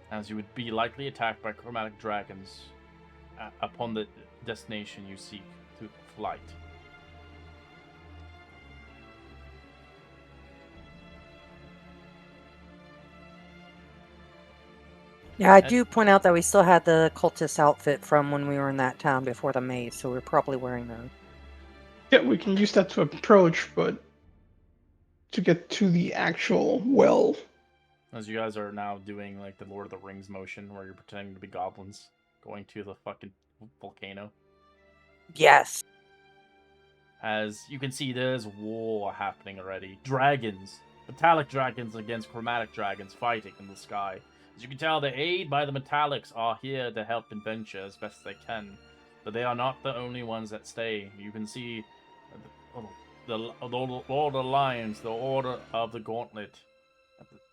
as you would be likely attacked by chromatic dragons upon the destination you seek through flight. Yeah, I do point out that we still had the cultist outfit from when we were in that town before the maze, so we're probably wearing those. Yeah, we can use that to approach, but to get to the actual well. As you guys are now doing like the Lord of the Rings motion, where you're pretending to be goblins, going to the fucking volcano. Yes. As you can see, there's war happening already. Dragons, metallic dragons against chromatic dragons fighting in the sky. As you can tell, the aid by the metallics are here to help adventure as best they can, but they are not the only ones that stay. You can see the Lord of Lions, the Order of the Gauntlet,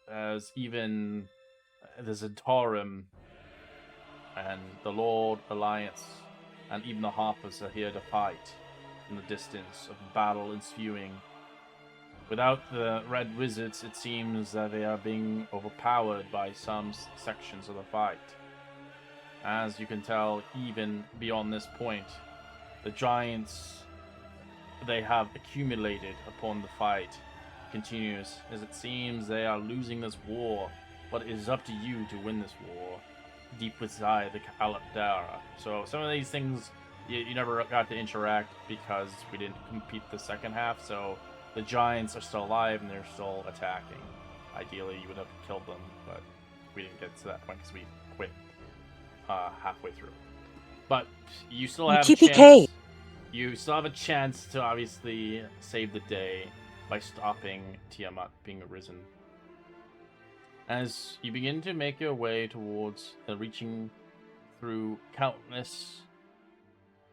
as even the Zentarum and the Lord Alliance, and even the Harpers are here to fight in the distance of battle ensuing. Without the Red Wizards, it seems that they are being overpowered by some sections of the fight. As you can tell, even beyond this point, the giants they have accumulated upon the fight continues, as it seems they are losing this war, but it is up to you to win this war deep inside the Caldera. So some of these things you never got to interact because we didn't compete the second half, so the giants are still alive and they're still attacking. Ideally, you would have killed them, but we didn't get to that point because we quit halfway through. But you still have a chance. You still have a chance to obviously save the day by stopping Tiamat being arisen. As you begin to make your way towards reaching through countless...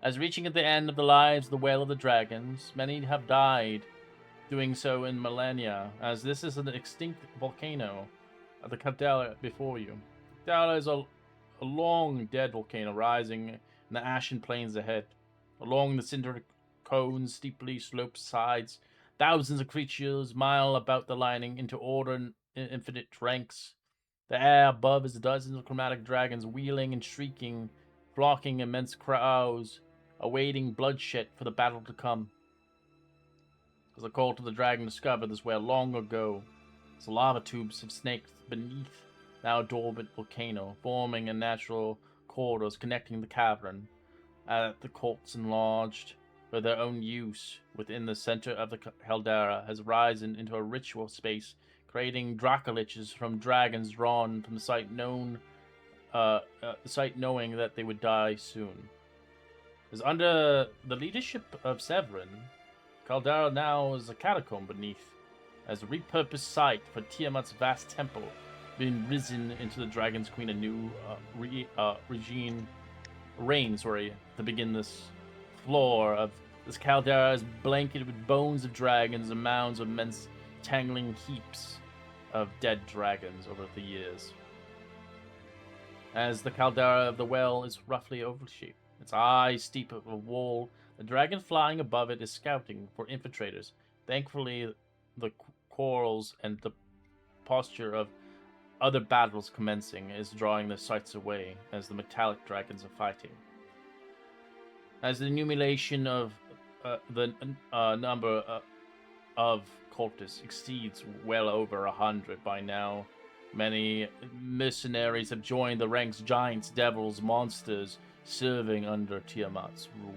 As reaching at the end of the lives of the Well of the Dragons, many have died, doing so in millennia, as this is an extinct volcano of the caldera before you. Caldera is a long dead volcano rising in the ashen plains ahead. Along the cinder cone's steeply sloped sides, thousands of creatures mile about the lining into order and infinite ranks. The air above is dozens of chromatic dragons wheeling and shrieking, flocking immense crowds, awaiting bloodshed for the battle to come. As the cult of the dragon discovered this well long ago, as the lava tubes have snaked beneath now dormant volcano, forming a natural corridors connecting the cavern. The cults enlarged for their own use within the center of the caldera has risen into a ritual space, creating dracoliches from dragons drawn from the site knowing that they would die soon. As under the leadership of Faerûn, caldera now is a catacomb beneath, as a repurposed site for Tiamat's vast temple, being risen into the Dragon's Queen, a new reign, to begin this floor of this caldera is blanketed with bones of dragons and mounds of immense tangling heaps of dead dragons over the years. As the caldera of the well is roughly oval-shaped, its eyes steep of a wall, the dragon flying above it is scouting for infiltrators. Thankfully, the quarrels and the posture of other battles commencing is drawing their sights away as the metallic dragons are fighting. As the accumulation of the number of cultists exceeds well over 100 by now, many mercenaries have joined the ranks, giants, devils, monsters, serving under Tiamat's rule.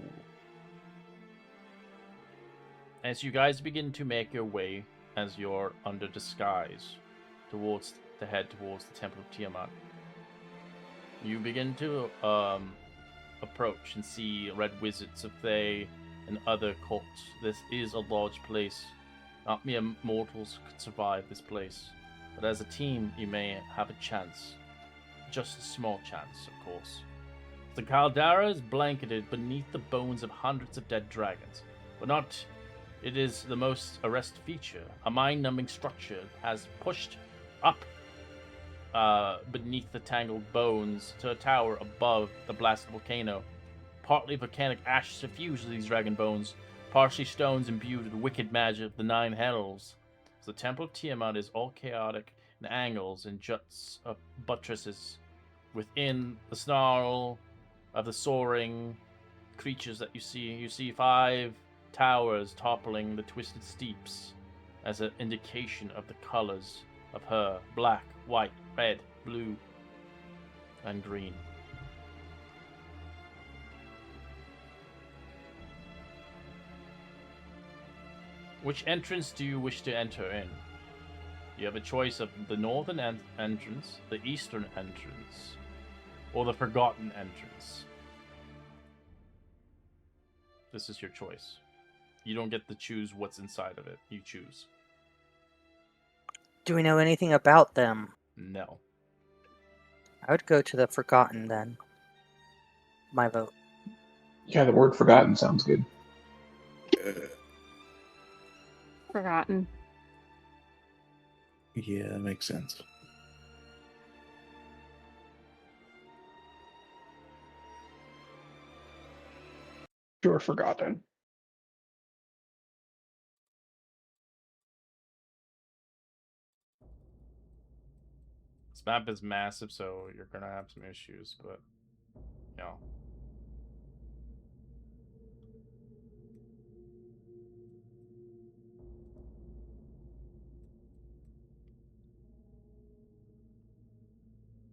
As you guys begin to make your way, as you're under disguise, towards the Temple of Tiamat, you begin to approach and see red wizards of Thay and other cults. This is a large place. Not mere mortals could survive this place, but as a team you may have a chance. Just a small chance, of course. The caldera is blanketed beneath the bones of hundreds of dead dragons, but not... It is the most arresting feature. A mind-numbing structure has pushed up beneath the tangled bones to a tower above the blasted volcano. Partly volcanic ash suffused these dragon bones, partially stones imbued with wicked magic of the Nine Hells. The Temple of Tiamat is all chaotic in angles and juts of buttresses. Within the snarl of the soaring creatures that you see 5 towers toppling the twisted steeps as an indication of the colors of her: black, white, red, blue, and green. Which entrance do you wish to enter in? You have a choice of the northern entrance, the eastern entrance, or the forgotten entrance. This is your choice. You don't get to choose what's inside of it. You choose. Do we know anything about them? No. I would go to the forgotten then. My vote. Yeah, the word forgotten sounds good. Forgotten. Yeah, that makes sense. Sure, forgotten. This map is massive, so you're gonna have some issues, but you know.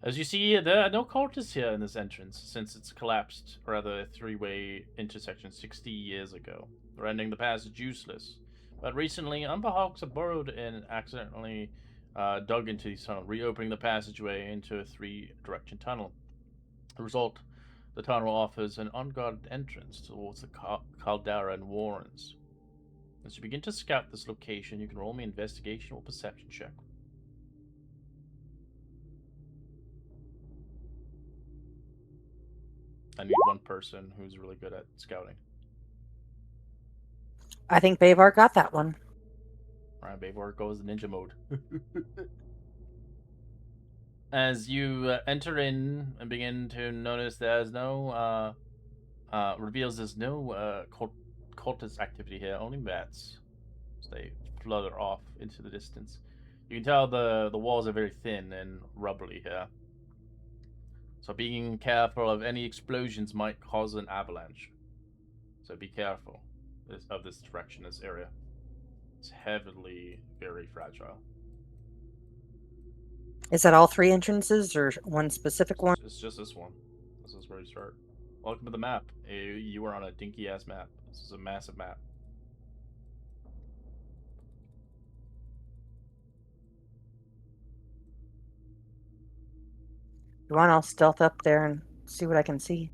As you see, there are no cultists here in this entrance, since it's collapsed, or rather a 3-way intersection 60 years ago, rendering the passage useless. But recently, Umberhawks have burrowed in and accidentally dug into these tunnels, reopening the passageway into a 3-direction tunnel. The result, the tunnel offers an unguarded entrance towards the caldera and warrens. As you begin to scout this location, you can roll me investigation or perception check. I need one person who's really good at scouting. I think Bavar got that one. Alright, Bavar goes ninja mode. As you enter in and begin to notice there's no, reveals there's no cultist activity here, only bats. So they flutter off into the distance. You can tell the walls are very thin and rubbly here. So being careful of any explosions might cause an avalanche. So be careful of this direction, this area. It's heavily, very fragile. Is that all 3 entrances or one specific one? It's just this one. This is where you start. Welcome to the map. You are on a dinky ass map. This is a massive map. You want? I'll stealth up there and see what I can see.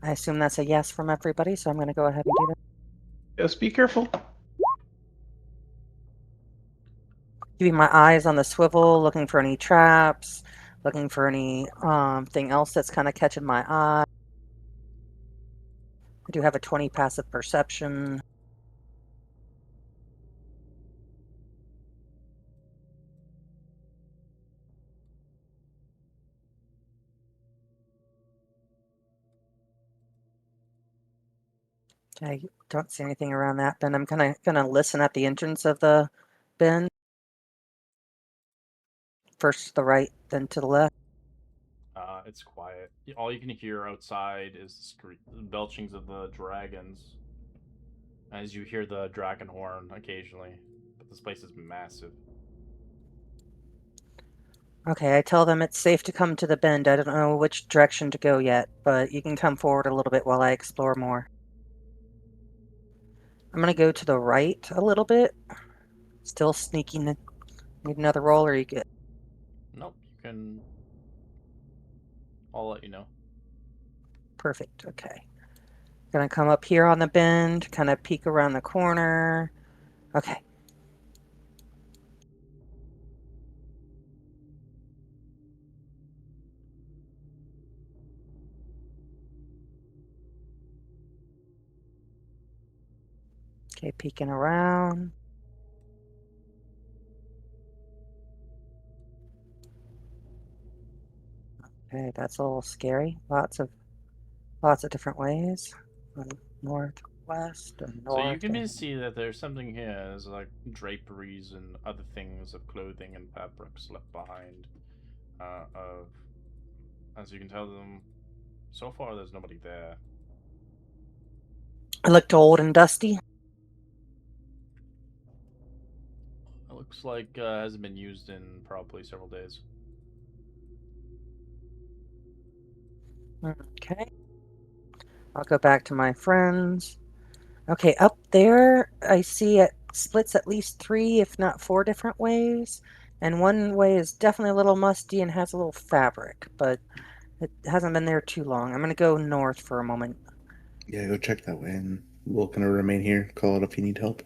I assume that's a yes from everybody, so I'm going to go ahead and do that. Just be careful. Keeping my eyes on the swivel, looking for any traps, looking for any thing else that's kind of catching my eye. I do have a 20 passive perception. I don't see anything around that bin. I'm kind of gonna listen at the entrance of the bin. First to the right, then to the left. It's quiet. All you can hear outside is the belchings of the dragons. As you hear the dragon horn occasionally. But this place is massive. Okay, I tell them it's safe to come to the bend. I don't know which direction to go yet, but you can come forward a little bit while I explore more. I'm gonna go to the right a little bit. Still sneaking. Need another roll, or you good? Nope, you can... I'll let you know. Perfect, okay. Gonna come up here on the bend, kind of peek around the corner. Okay. Okay, peeking around. Okay, that's a little scary. Lots of different ways. Northwest and north. So you can see that there's something here. There's like draperies and other things of clothing and fabrics left behind. As you can tell them, so far there's nobody there. It looked old and dusty. It looks like it hasn't been used in probably several days. Okay. I'll go back to my friends. Okay, up there, I see it splits at least 3, if not 4 different ways. And one way is definitely a little musty and has a little fabric, but it hasn't been there too long. I'm going to go north for a moment. Yeah, go check that way, and we'll kind of remain here. Call it if you need help.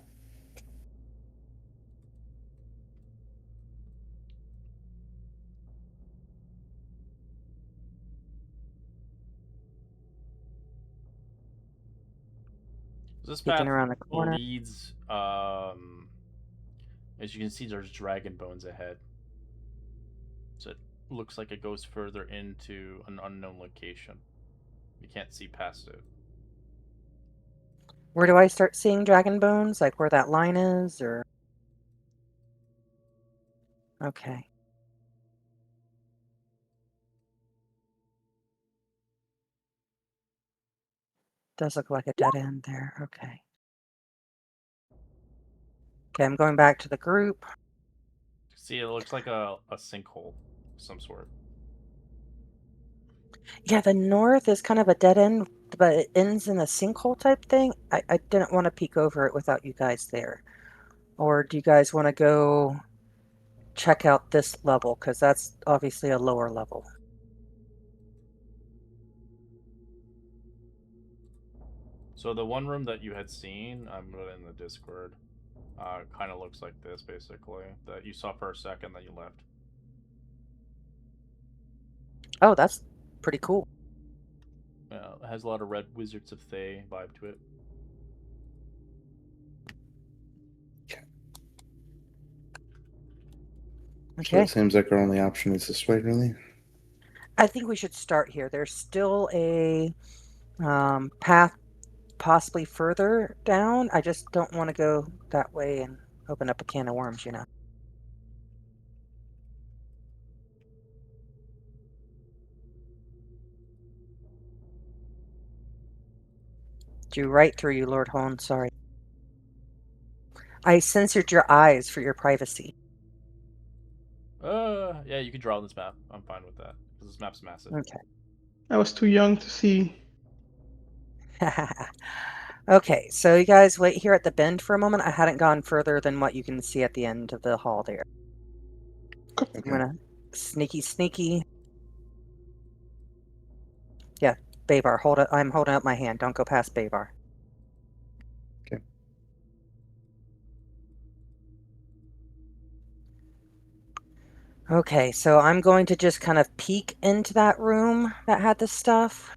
This path around the corner leads, as you can see, there's dragon bones ahead. So it looks like it goes further into an unknown location. You can't see past it. Where do I start seeing dragon bones? Like where that line is, or? Okay. Does look like a dead end there. Okay. Okay, I'm going back to the group. See, it looks like a sinkhole of some sort. Yeah, the north is kind of a dead end but it ends in a sinkhole type thing. I didn't want to peek over it without you guys there. Or do you guys want to go check out this level? Because that's obviously a lower level. So the one room that you had seen, I'm put it in the Discord. Kind of looks like this, basically. That you saw for a second, then you left. Oh, that's pretty cool. Yeah, it has a lot of red Wizards of Thay vibe to it. So it seems like our only option is this way, really. I think we should start here. There's still a path possibly further down. I just don't want to go that way and open up a can of worms, you know. Drew right through you, Lord Hone. Sorry. I censored your eyes for your privacy. Yeah, you can draw this map. I'm fine with that because this map's massive. Okay. I was too young to see. Okay, so you guys wait here at the bend for a moment. I hadn't gone further than what you can see at the end of the hall there. Okay. I'm gonna sneaky. Yeah, Babar, hold it. I'm holding up my hand. Don't go past Babar. Okay. Okay, so I'm going to just kind of peek into that room that had the stuff.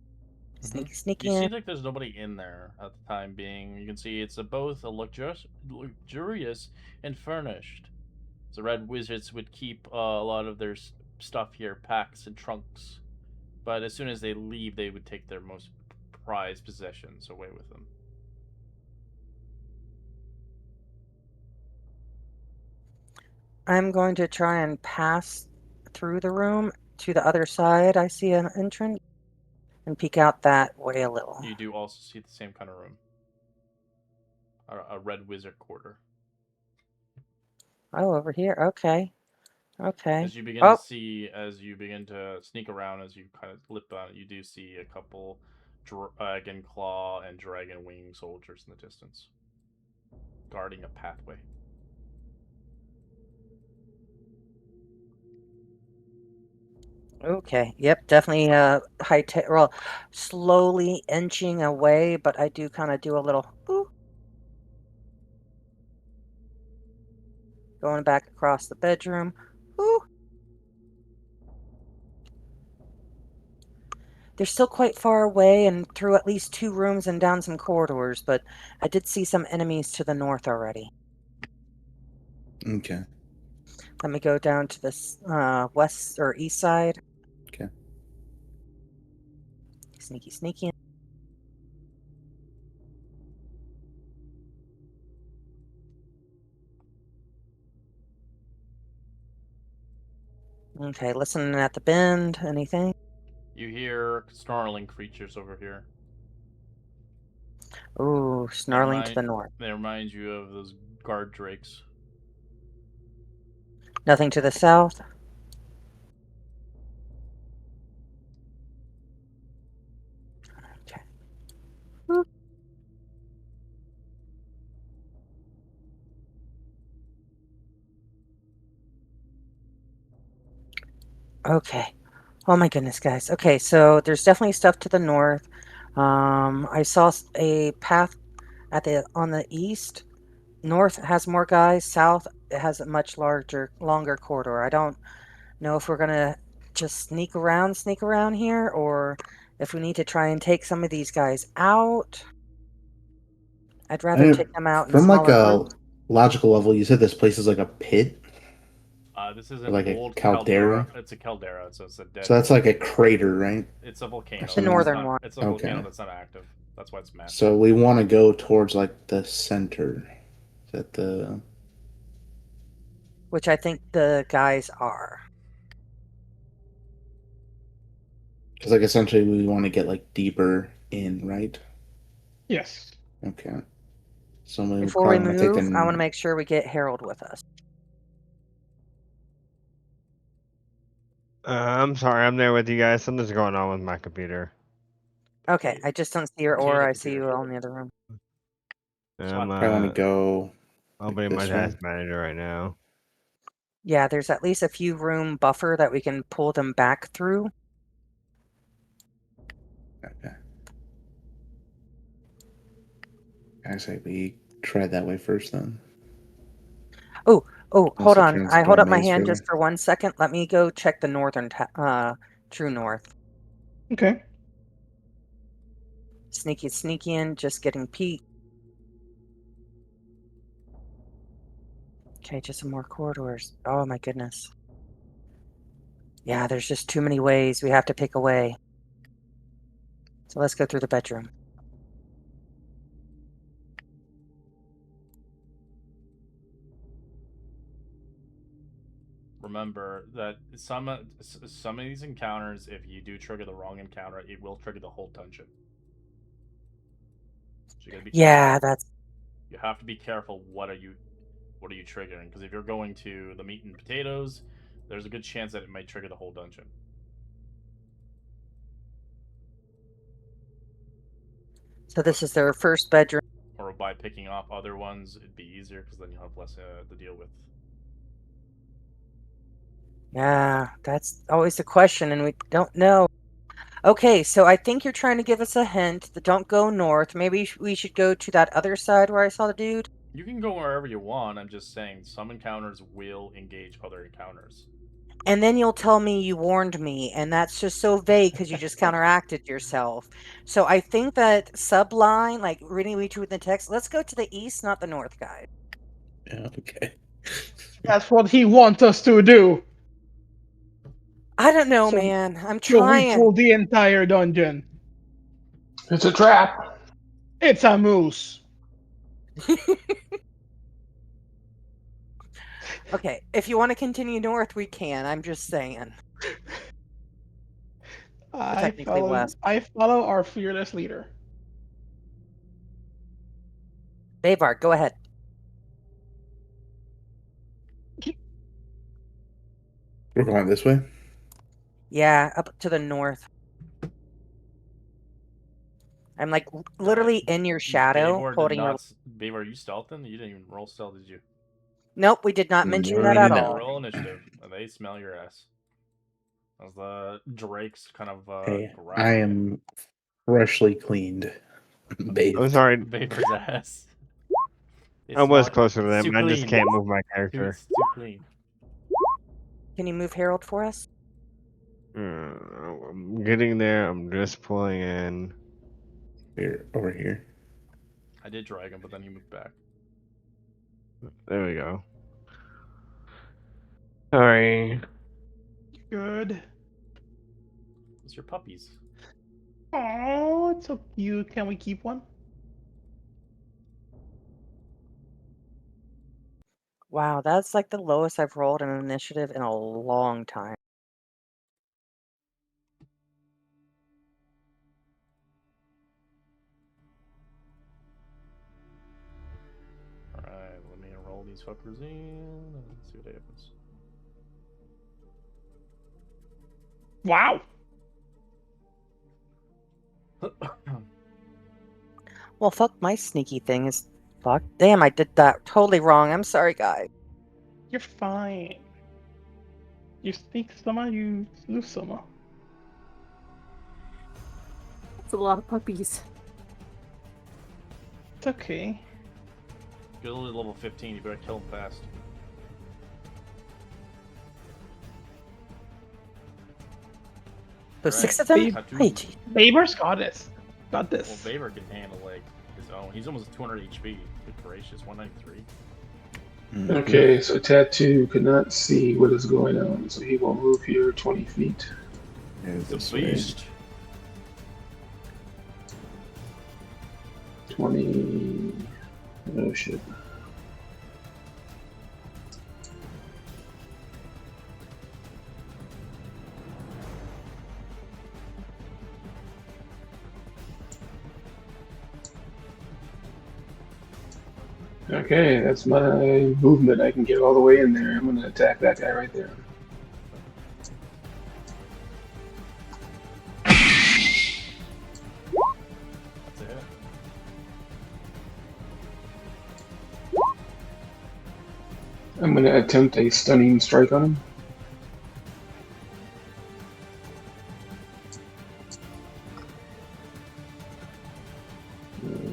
Sneaky You in. see, like, there's nobody in there at the time being. You can see it's both a luxurious and furnished. The red wizards would keep a lot of their stuff here, packs and trunks. But as soon as they leave, they would take their most prized possessions away with them. I'm going to try and pass through the room to the other side. I see an entrance and peek out that way a little. You do also see the same kind of room. A red wizard quarter. Oh, over here. Okay. Okay. As you begin to see, as you begin to sneak around, as you kind of lip on it, you do see a couple dragon claw and dragon wing soldiers in the distance, guarding a pathway. Okay. Yep. Definitely well, slowly inching away, but I do kind of do a little boop. Going back across the bedroom. Ooh. They're still quite far away and through at least 2 rooms and down some corridors, but I did see some enemies to the north already. Okay. Let me go down to this west or east side. Okay. Sneaky. Okay, listening at the bend. Anything? You hear snarling creatures over here. Ooh, snarling to the north. They remind you of those guard drakes. Nothing to the south? Okay. Whoop. Okay. Oh my goodness, guys. Okay, so there's definitely stuff to the north. I saw a path on the east. North has more guys. South it has a much longer corridor. I don't know if we're gonna just sneak around here, or if we need to try and take some of these guys out. I'd rather take them out in from like smaller a groups. logical level. You said this place is like a pit. This is Or an like old a caldera. It's a caldera, so it's a dead. So that's like a crater, right? It's a volcano. The northern one. It's a volcano that's not active. That's why it's massive. So we want to go towards like the center. Is that the? Which I think the guys are. Because like essentially we want to get like deeper in, right? Yes. Okay. So Before we move, I want to make sure we get Harold with us. I'm sorry, I'm there with you guys. Something's going on with my computer. Okay, I just don't see your Computer, aura. I see you computer. all in the other room. I'm I want to go. opening my this way. task manager right now. Yeah, there's at least a few room buffer that we can pull them back through. Okay. I say we try that way first, then. Oh, Unless hold it on. turns I into hold a up my maze hand further. just for 1 second. Let me go check the northern, true north. Okay. Sneaky in, just getting peek. Okay, just some more corridors. Oh my goodness. Yeah, there's just too many ways. We have to pick a way. So let's go through the bedroom. Remember that some of these encounters, if you do trigger the wrong encounter, it will trigger the whole dungeon. So you gotta be Yeah, careful. that's You have to be careful. What are you triggering? Because if you're going to the meat and potatoes, there's a good chance that it might trigger the whole dungeon. so. This is their first bedroom. Or by picking off other ones, it'd be easier because then you'll have less to deal with. Yeah, that's always the question, and we don't know. Okay, so I think you're trying to give us a hint that don't go north. Maybe we should go to that other side where I saw the dude. You can go wherever you want. I'm just saying some encounters will engage other encounters. And then you'll tell me you warned me, and that's just so vague because you just counteracted yourself. So I think that subline, like reading between the text, let's go to the east, not the north, guys. Yeah, okay. That's what he wants us to do. I don't know, So- man. I'm So we trying. pull the entire dungeon. It's a trap. It's a moose. Okay, if you want to continue north, we can. I'm just saying. Technically west. I follow our fearless leader. Bayvard, go ahead. We're going this way. Yeah, up to the north. I'm like literally in your shadow, holding your. Baver, are you stealthing? You didn't even roll stealth, did you? Nope, we did not mention No, that I at did all. not. Roll initiative. And they smell your ass. As the drakes kind of Hey, grab I you. am freshly cleaned. Bathed. I'm sorry. Baver's ass. I was not- closer to it's them, too and I just clean. can't move my Dude, character. it's too clean. Can you move Harold for us? I'm getting there. I'm just pulling in. Here, over here. I did drag him, but then he moved back. There we go. Sorry. Good. It's your puppies. Oh, it's so cute. Can we keep one? Wow, that's like the lowest I've rolled in an initiative in a long time. Alright, let me roll these fuckers in and see what happens. Wow. Well, fuck, my sneaky thing is fuck. Damn, I did that totally wrong. I'm sorry, guys. You're fine. You sneak some, you lose some. It's a lot of puppies. It's okay. You're only level 15, you better kill him fast. So Right. 6 of them? Tattoo. Hey, gee. Baber's got this. Got this. Well, Baver can handle like his own. He's almost 200 HP. Good gracious, 193. Okay, so Tattoo cannot see what is going on, so he will move here 20 feet. The beast. 20. Oh shit. Okay, that's my movement. I can get all the way in there. I'm going to attack that guy right there. I'm going to attempt a stunning strike on him.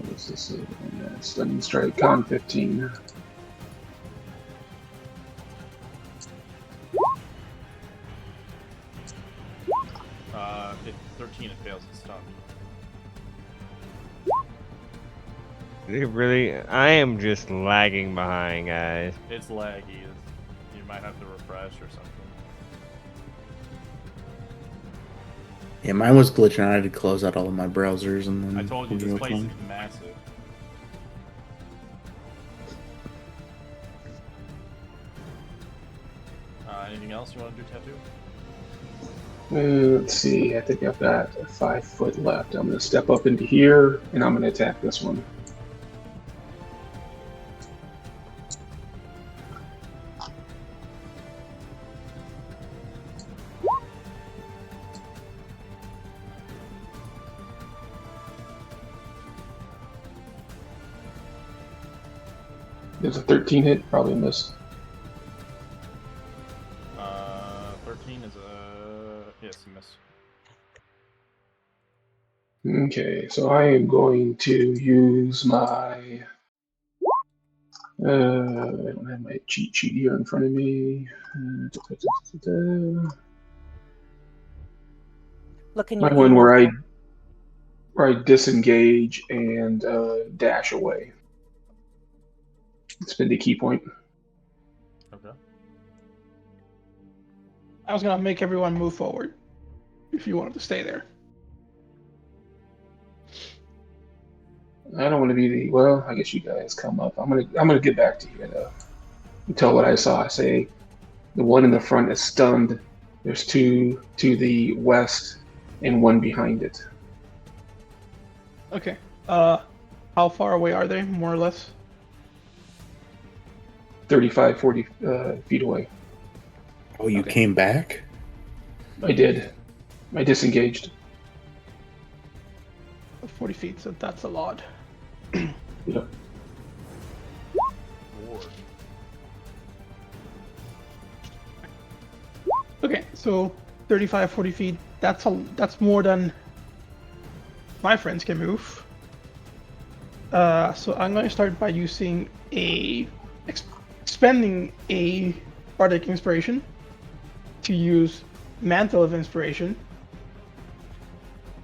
What's this? Stunning strike, con 15. If 13 it fails, it's stunned. I am just lagging behind, guys. It's laggy. You might have to refresh or something. Yeah, mine was glitching. I had to close out all of my browsers and then. I told you this place is massive. Anything else you want to do, Tattoo? Let's see. I think I've got 5 foot left. I'm going to step up into here, and I'm going to attack this one. There's a 13 hit, probably missed. 13 is yes, a miss. Okay, so I am going to use my. I don't have my cheat sheet here in front of me. My one where I disengage and dash away. Spend a key point. Okay. I was gonna make everyone move forward if you wanted to stay there. I don't want to be the. Well, I guess you guys come up. I'm gonna get back to you though. You tell what I saw. I say the one in the front is stunned. There's 2 to the west and 1 behind it. Okay. How far away are they, more or less? 35, 40 feet away. Oh, you came back? I did. I disengaged. 40 feet, so that's a lot. Yeah. Okay, so 35, 40 feet, that's more than my friends can move. So I'm going to start by using expending a bardic inspiration to use Mantle of Inspiration.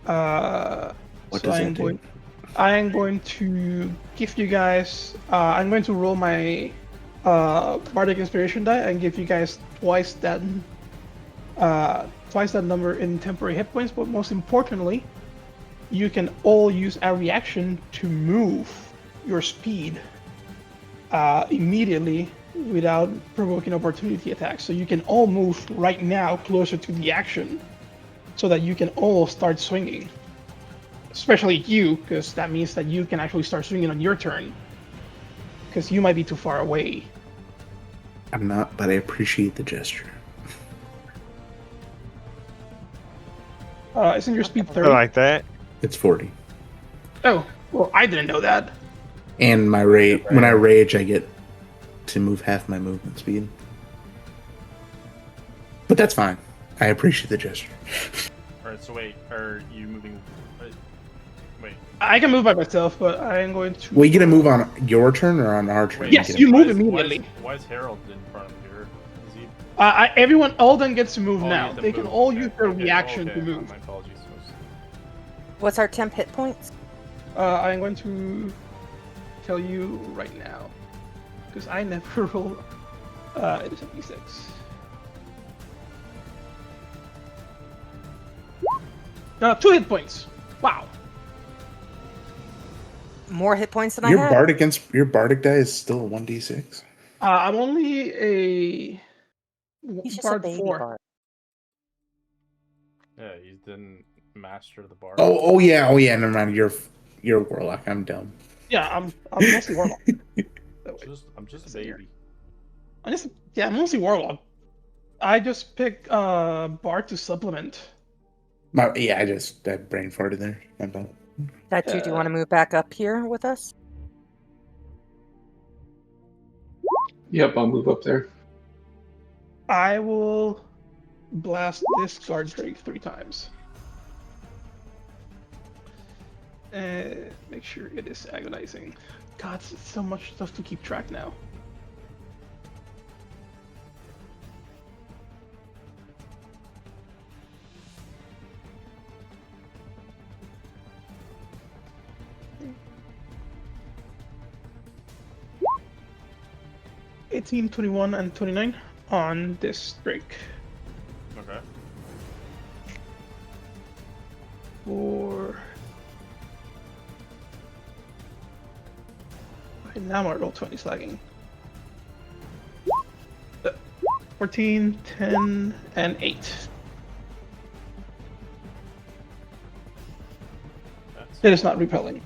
What does that do? I am going to give you guys. I'm going to roll my bardic inspiration die and give you guys twice that number in temporary hit points. But most importantly, you can all use a reaction to move your speed immediately without provoking opportunity attacks. So you can all move right now closer to the action, so that you can all start swinging. Especially you, because that means that you can actually start swinging on your turn. Because you might be too far away. I'm not, but I appreciate the gesture. Isn't your speed 30? I like that. It's 40. Oh, well, I didn't know that. And my rage, when I rage, I get to move half my movement speed. But that's fine. I appreciate the gesture. Alright, so wait, are you moving? Wait. I can move by myself, but I am going to. Well, you get to move on your turn or on our turn? Yes, you move immediately. Why is Harold in front of here? Is he... Everyone, all them gets to move Oh, now. They can all use their reaction to move. My apologies. What's our temp hit points? I'm going to tell you right now, because I never roll. It is a d6. No, 2 hit points. Wow. More hit points than Your I had? your bardic die is still a 1d6. I'm only a He's just bard a baby 4. bard. Yeah, you didn't master the bar. Oh yeah. Never mind. You're a warlock. I'm dumb. Yeah, I'm mostly warlock. I'm just a baby. I'm mostly warlock. I just pick bard to supplement. I brain farted there. I'm done. Tattoo, do you want to move back up here with us? Yep, I'll move up there. I will blast this guard drake 3 times. Make sure it is agonizing. God, it's so much stuff to keep track now. (18, 21, and 29 on this drake. Okay. For right now my roll 20 slagging. 14, 10, and 8. It is not repelling.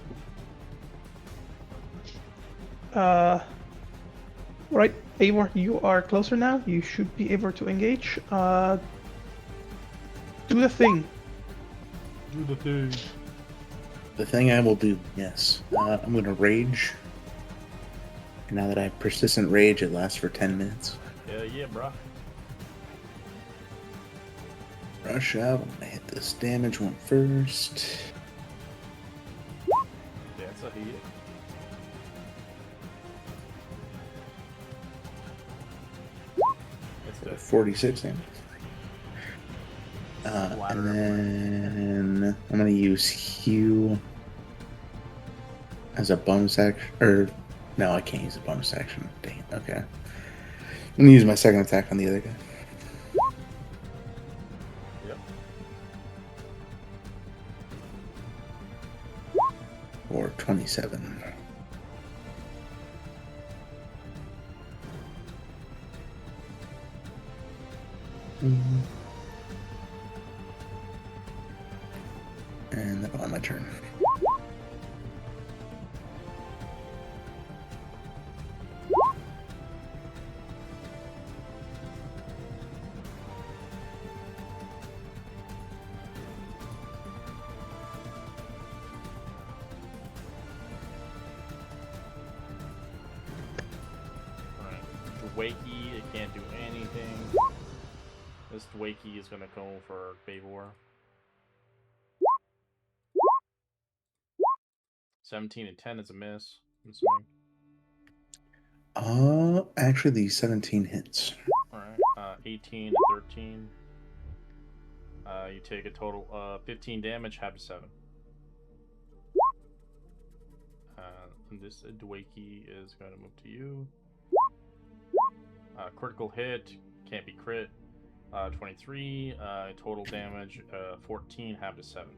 Right, Eivor, you are closer now. You should be able to engage. Do the thing. Do the thing. The thing I will do, yes. I'm going to rage. And now that I have persistent rage, it lasts for 10 minutes. Hell yeah, bro. Rush out. I'm going to hit this damage one first. That's a hit. That's 46 damage. And then I'm going to use Hew as a bonus action. Or, no, I can't use a bonus action. Dang it. Okay. I'm going to use my second attack on the other guy. Yep. For 27. And that's on my turn. Wakey, it can't do anything. This Wakey is gonna go for Favor. 17 and 10 is a miss. I'm assuming. Actually, the 17 hits. Alright, 18 and 13. You take a total of 15 damage, half to 7. And this Dwakey is going to move to you. Critical hit, can't be crit. 23, total damage, 14, half to 7.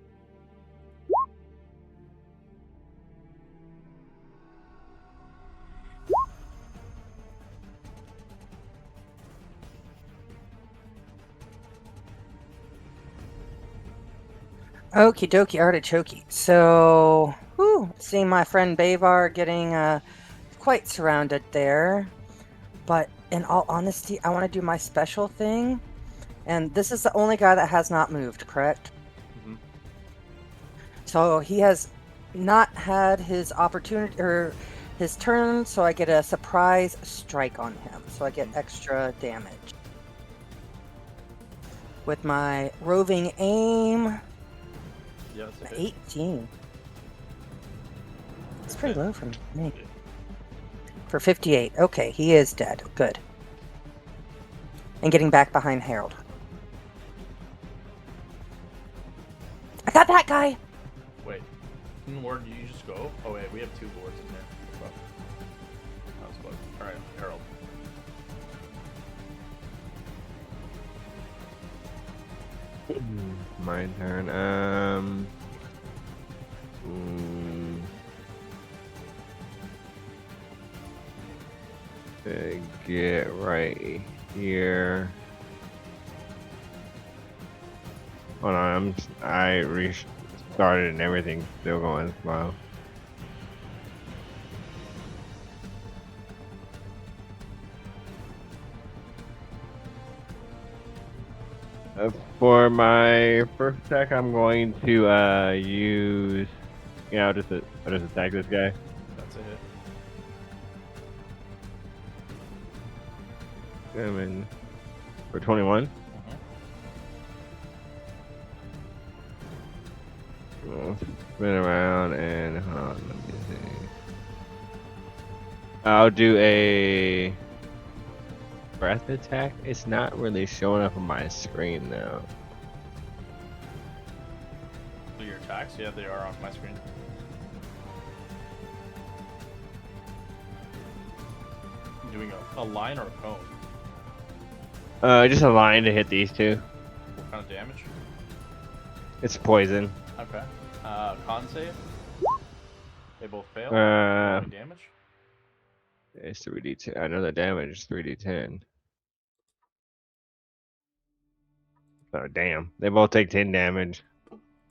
Okie dokie, artichoke. So, seeing my friend Bavar getting quite surrounded there. But in all honesty, I want to do my special thing. And this is the only guy that has not moved, correct? Mm-hmm. So he has not had his opportunity or his turn, so I get a surprise strike on him. So I get extra damage. With my roving aim, Yeah, that's a hit. 18. It's pretty low for me. For 58. Okay, he is dead. Good. And getting back behind Harold. I got that guy! Wait, where did you just go? Oh wait, we have 2 boards in there. Fuck. That was close. Alright, Harold. My turn. Get right here. Hold on, I restarted and everything's still going slow. For my first attack, I'm going to use. I'll just attack this guy. That's a hit. damage for 21. We'll spin around and hold on, let me see. I'll do a breath attack. It's not really showing up on my screen though. Your attacks? Yeah, they are on my screen. Doing a line or a cone? Just a line to hit these two. What kind of damage? It's poison. Okay. Con save? They both fail? Any damage? It's 3d10. I know the damage is 3d10. Oh, damn. They both take 10 damage.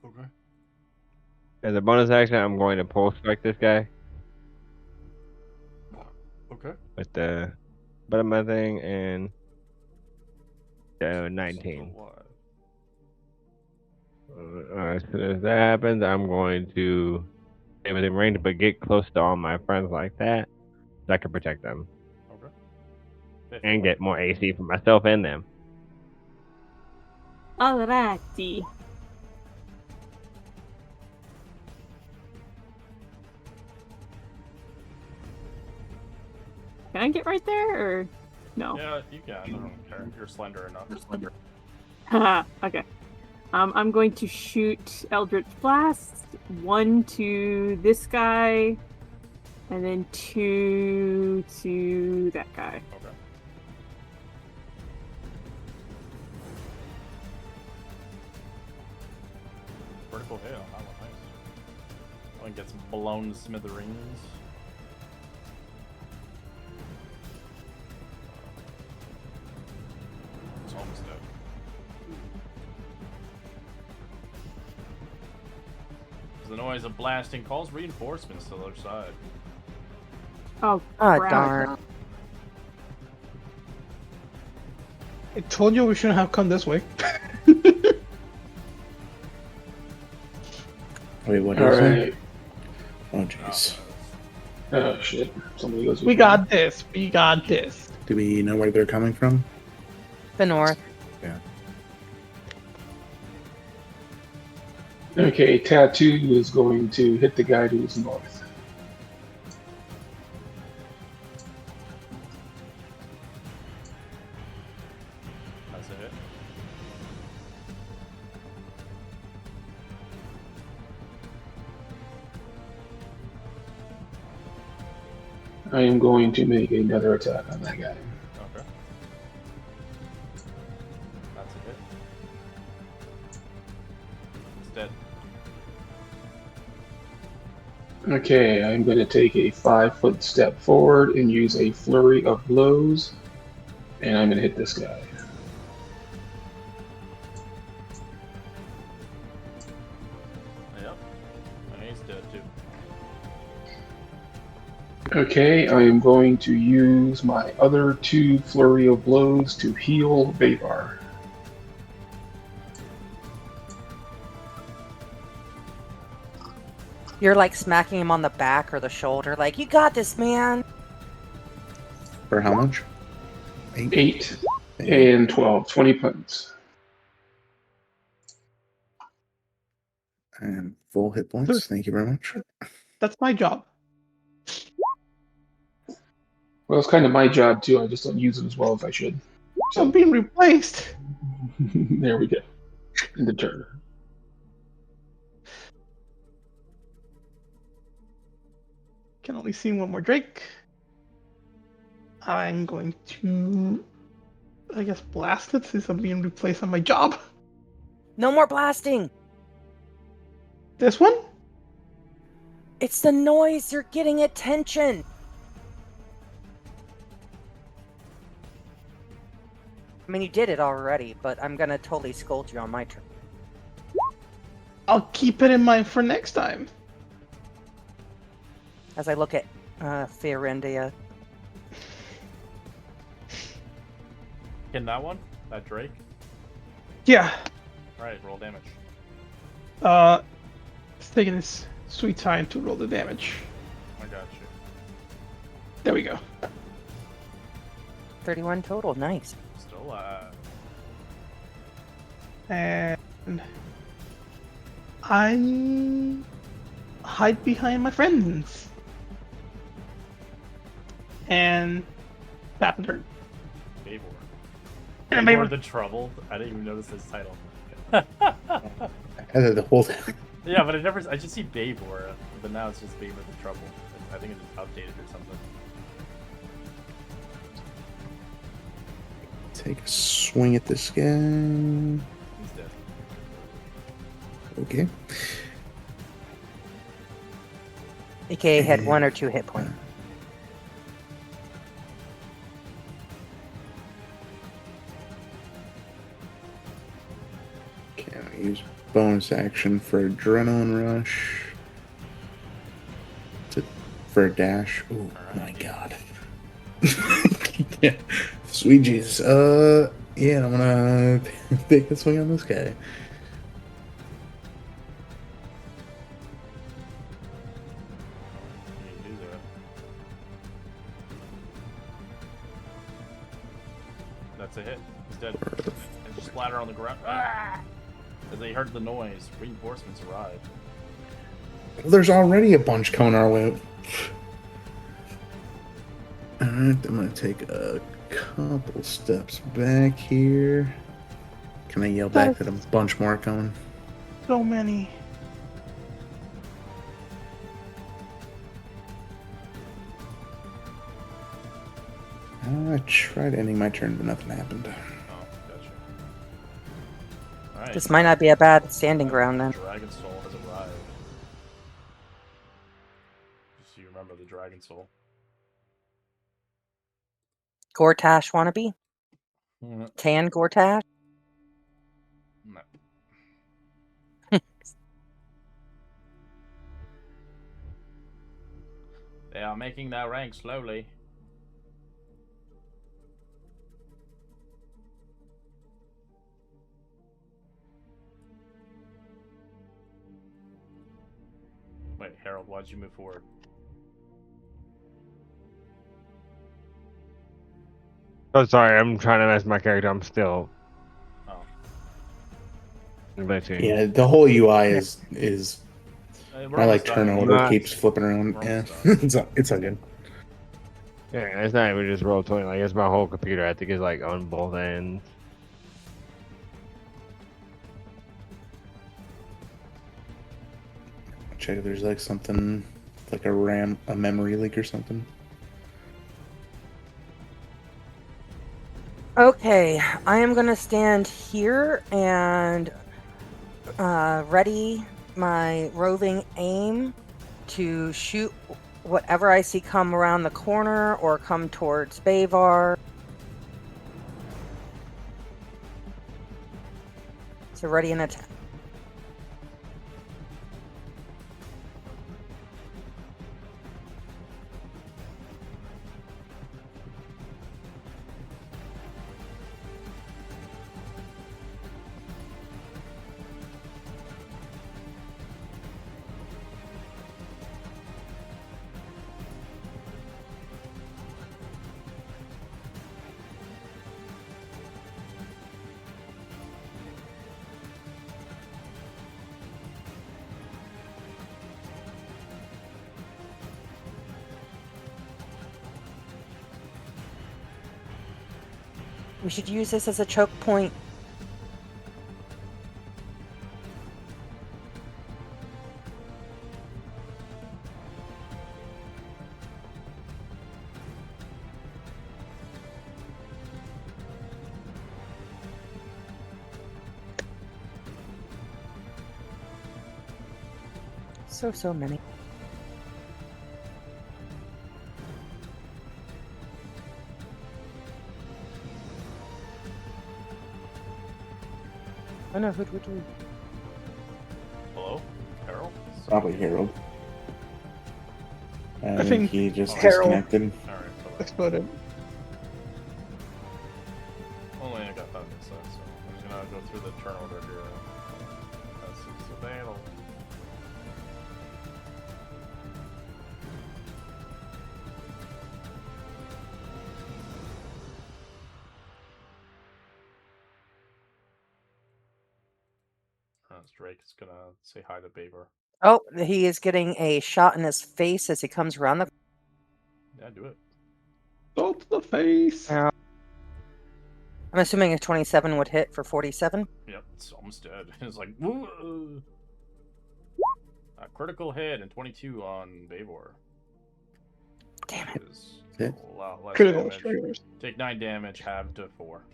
Okay. As a bonus action, I'm going to pulse strike this guy. Okay. With the bottom of my thing and 19. As soon as that happens, I'm going to stay within range, but get close to all my friends like that, so I can protect them. Okay. And get more AC for myself and them. Alrighty. Can I get right there, or no? Yeah, you can. I don't care. You're slender enough. Haha, okay. I'm going to shoot Eldritch Blast. 1 to this guy, and then 2 to that guy. Okay. Vertical hit on that one, nice. I can get some blown smithereens. It's almost dead. The noise of blasting calls reinforcements to the other side. Oh, Ah, crap. darn. I told you we shouldn't have come this way. Wait, what All is right. it? Oh, jeez. Oh shit! Somebody goes. We got this. We got this. Do we know where they're coming from? The north. Yeah. Okay, Tattoo is going to hit the guy to his north. That's a hit. I am going to make another attack on that guy. Okay. That's a hit. It's dead. Okay, I'm going to take a 5-foot step forward and use a flurry of blows, and I'm going to hit this guy. Yep. And he's dead too. Okay, I am going to use my other 2 flurry of blows to heal Vavar. You're like smacking him on the back or the shoulder, like, you got this, man. For how much? 8 and 12, 20 points. And full hit points. Thank you very much. That's my job. Well, it's kind of my job too. I just don't use it as well as I should. I'm being replaced. There we go. In the turn. Can only see one more Drake. I'm going to, I guess, blast it since I'm being replaced on my job. No more blasting. This one? It's the noise. You're getting attention. I mean, you did it already, but I'm gonna totally scold you on my turn. I'll keep it in mind for next time. As I look at Faerûn. In that one? That Drake? Yeah. Alright, roll damage. It's taking its sweet time to roll the damage. I got you. There we go. 31 total. Nice. Still alive. And I hide behind my friends. And tap and turn. Baybor. And Baybor Baybor. the Troubled. I didn't even notice his title. I had the whole time. Yeah, but I just see Baybor, but now it's just Baybor the Troubled. I think it just updated or something. Take a swing at this guy. He's dead. Okay. AKA had 1 or 2 hit points. Okay, I'll use bonus action for Adrenaline Rush. For a dash. Oh my god. Yeah. Sweet Jesus. Yeah, I'm gonna take a swing on this guy. You do that. That's a hit. He's dead. And just splatter on the ground. Ah! As they heard the noise, reinforcements arrive. Well, there's already a bunch coming our way. Alright, I'm gonna take a couple steps back here. Can I yell back that a bunch more are coming? So many. I tried ending my turn, but nothing happened. Oh, gotcha. Alright. This might not be a bad standing ground then. Dragon Soul has arrived. Just so you remember the Dragon Soul. Gortash wannabe? Mm, Tan Gortash? no. They are making their rank slowly. Wait, Harold, why'd you move forward? Oh, sorry, I'm trying to mess my character. I'm still Oh. glitching. Yeah, the whole UI is We're my almost turn done. order Nah. keeps flipping around. We're Yeah, almost it's all good. Yeah, it's not even just roll 20. Like, it's my whole computer. I think it's like on both ends. Check if there's like something, like a memory leak or something. Okay, I am gonna stand here and ready my roving aim to shoot whatever I see come around the corner or come towards Bavar. So ready and attack. We should use this as a choke point. So many. Oh no, who? Hello? Harold? Probably Harold. I think think he just Harold- disconnected. Alright, bye-bye. Exploded. Only I got 5 minutes left, so I'm just gonna go through the turn order here. As it's available. Drake is gonna say hi to Baber. Oh, he is getting a shot in his face as he comes around the. Yeah, do it. Go to the face. I'm assuming a 27 would hit for 47. Yep, it's almost dead. It's like, woo! A critical hit and 22 on Babor. Damn it. A lot less Critical damage. strikers. Take 9 damage, half to 4.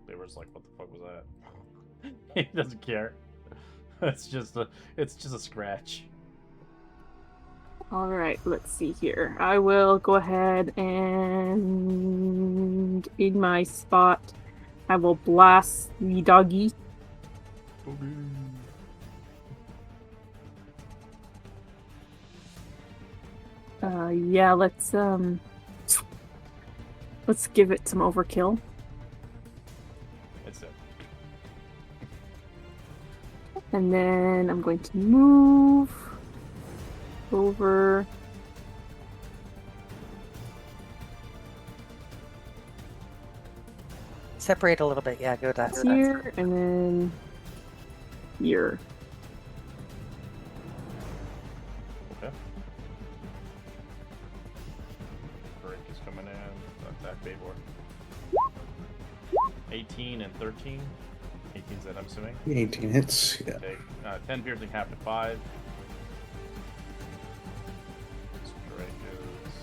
Babor's like, what the fuck was that? He doesn't care. It's just a scratch. All right, let's see here. I will go ahead and in my spot, I will blast the doggy. Yeah, let's give it some overkill. That's it. And then I'm going to move over. Separate a little bit. Yeah, go that. Here, and then here. Okay. Drake is coming in. Attack Babor. 18 and 13. 18's that, I'm assuming. 18 hits. Yeah. Take 10 piercing, half to 5. This Drake is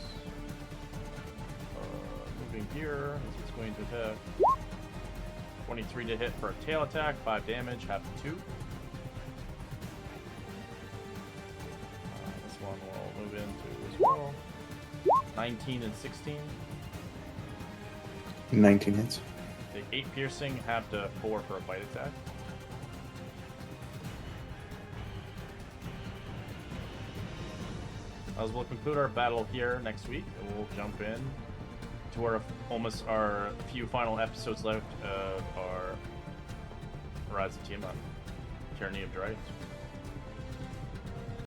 moving here. This is going to attack. 23 to hit for a tail attack, 5 damage, half to 2. This one will move into as well. 19 and 16. 19 hits. Take 8 piercing, half to 4 for a bite attack. As we'll conclude our battle here next week, and we'll jump in to our few final episodes left of our Rise of Tiamat, Tyranny of Dragons.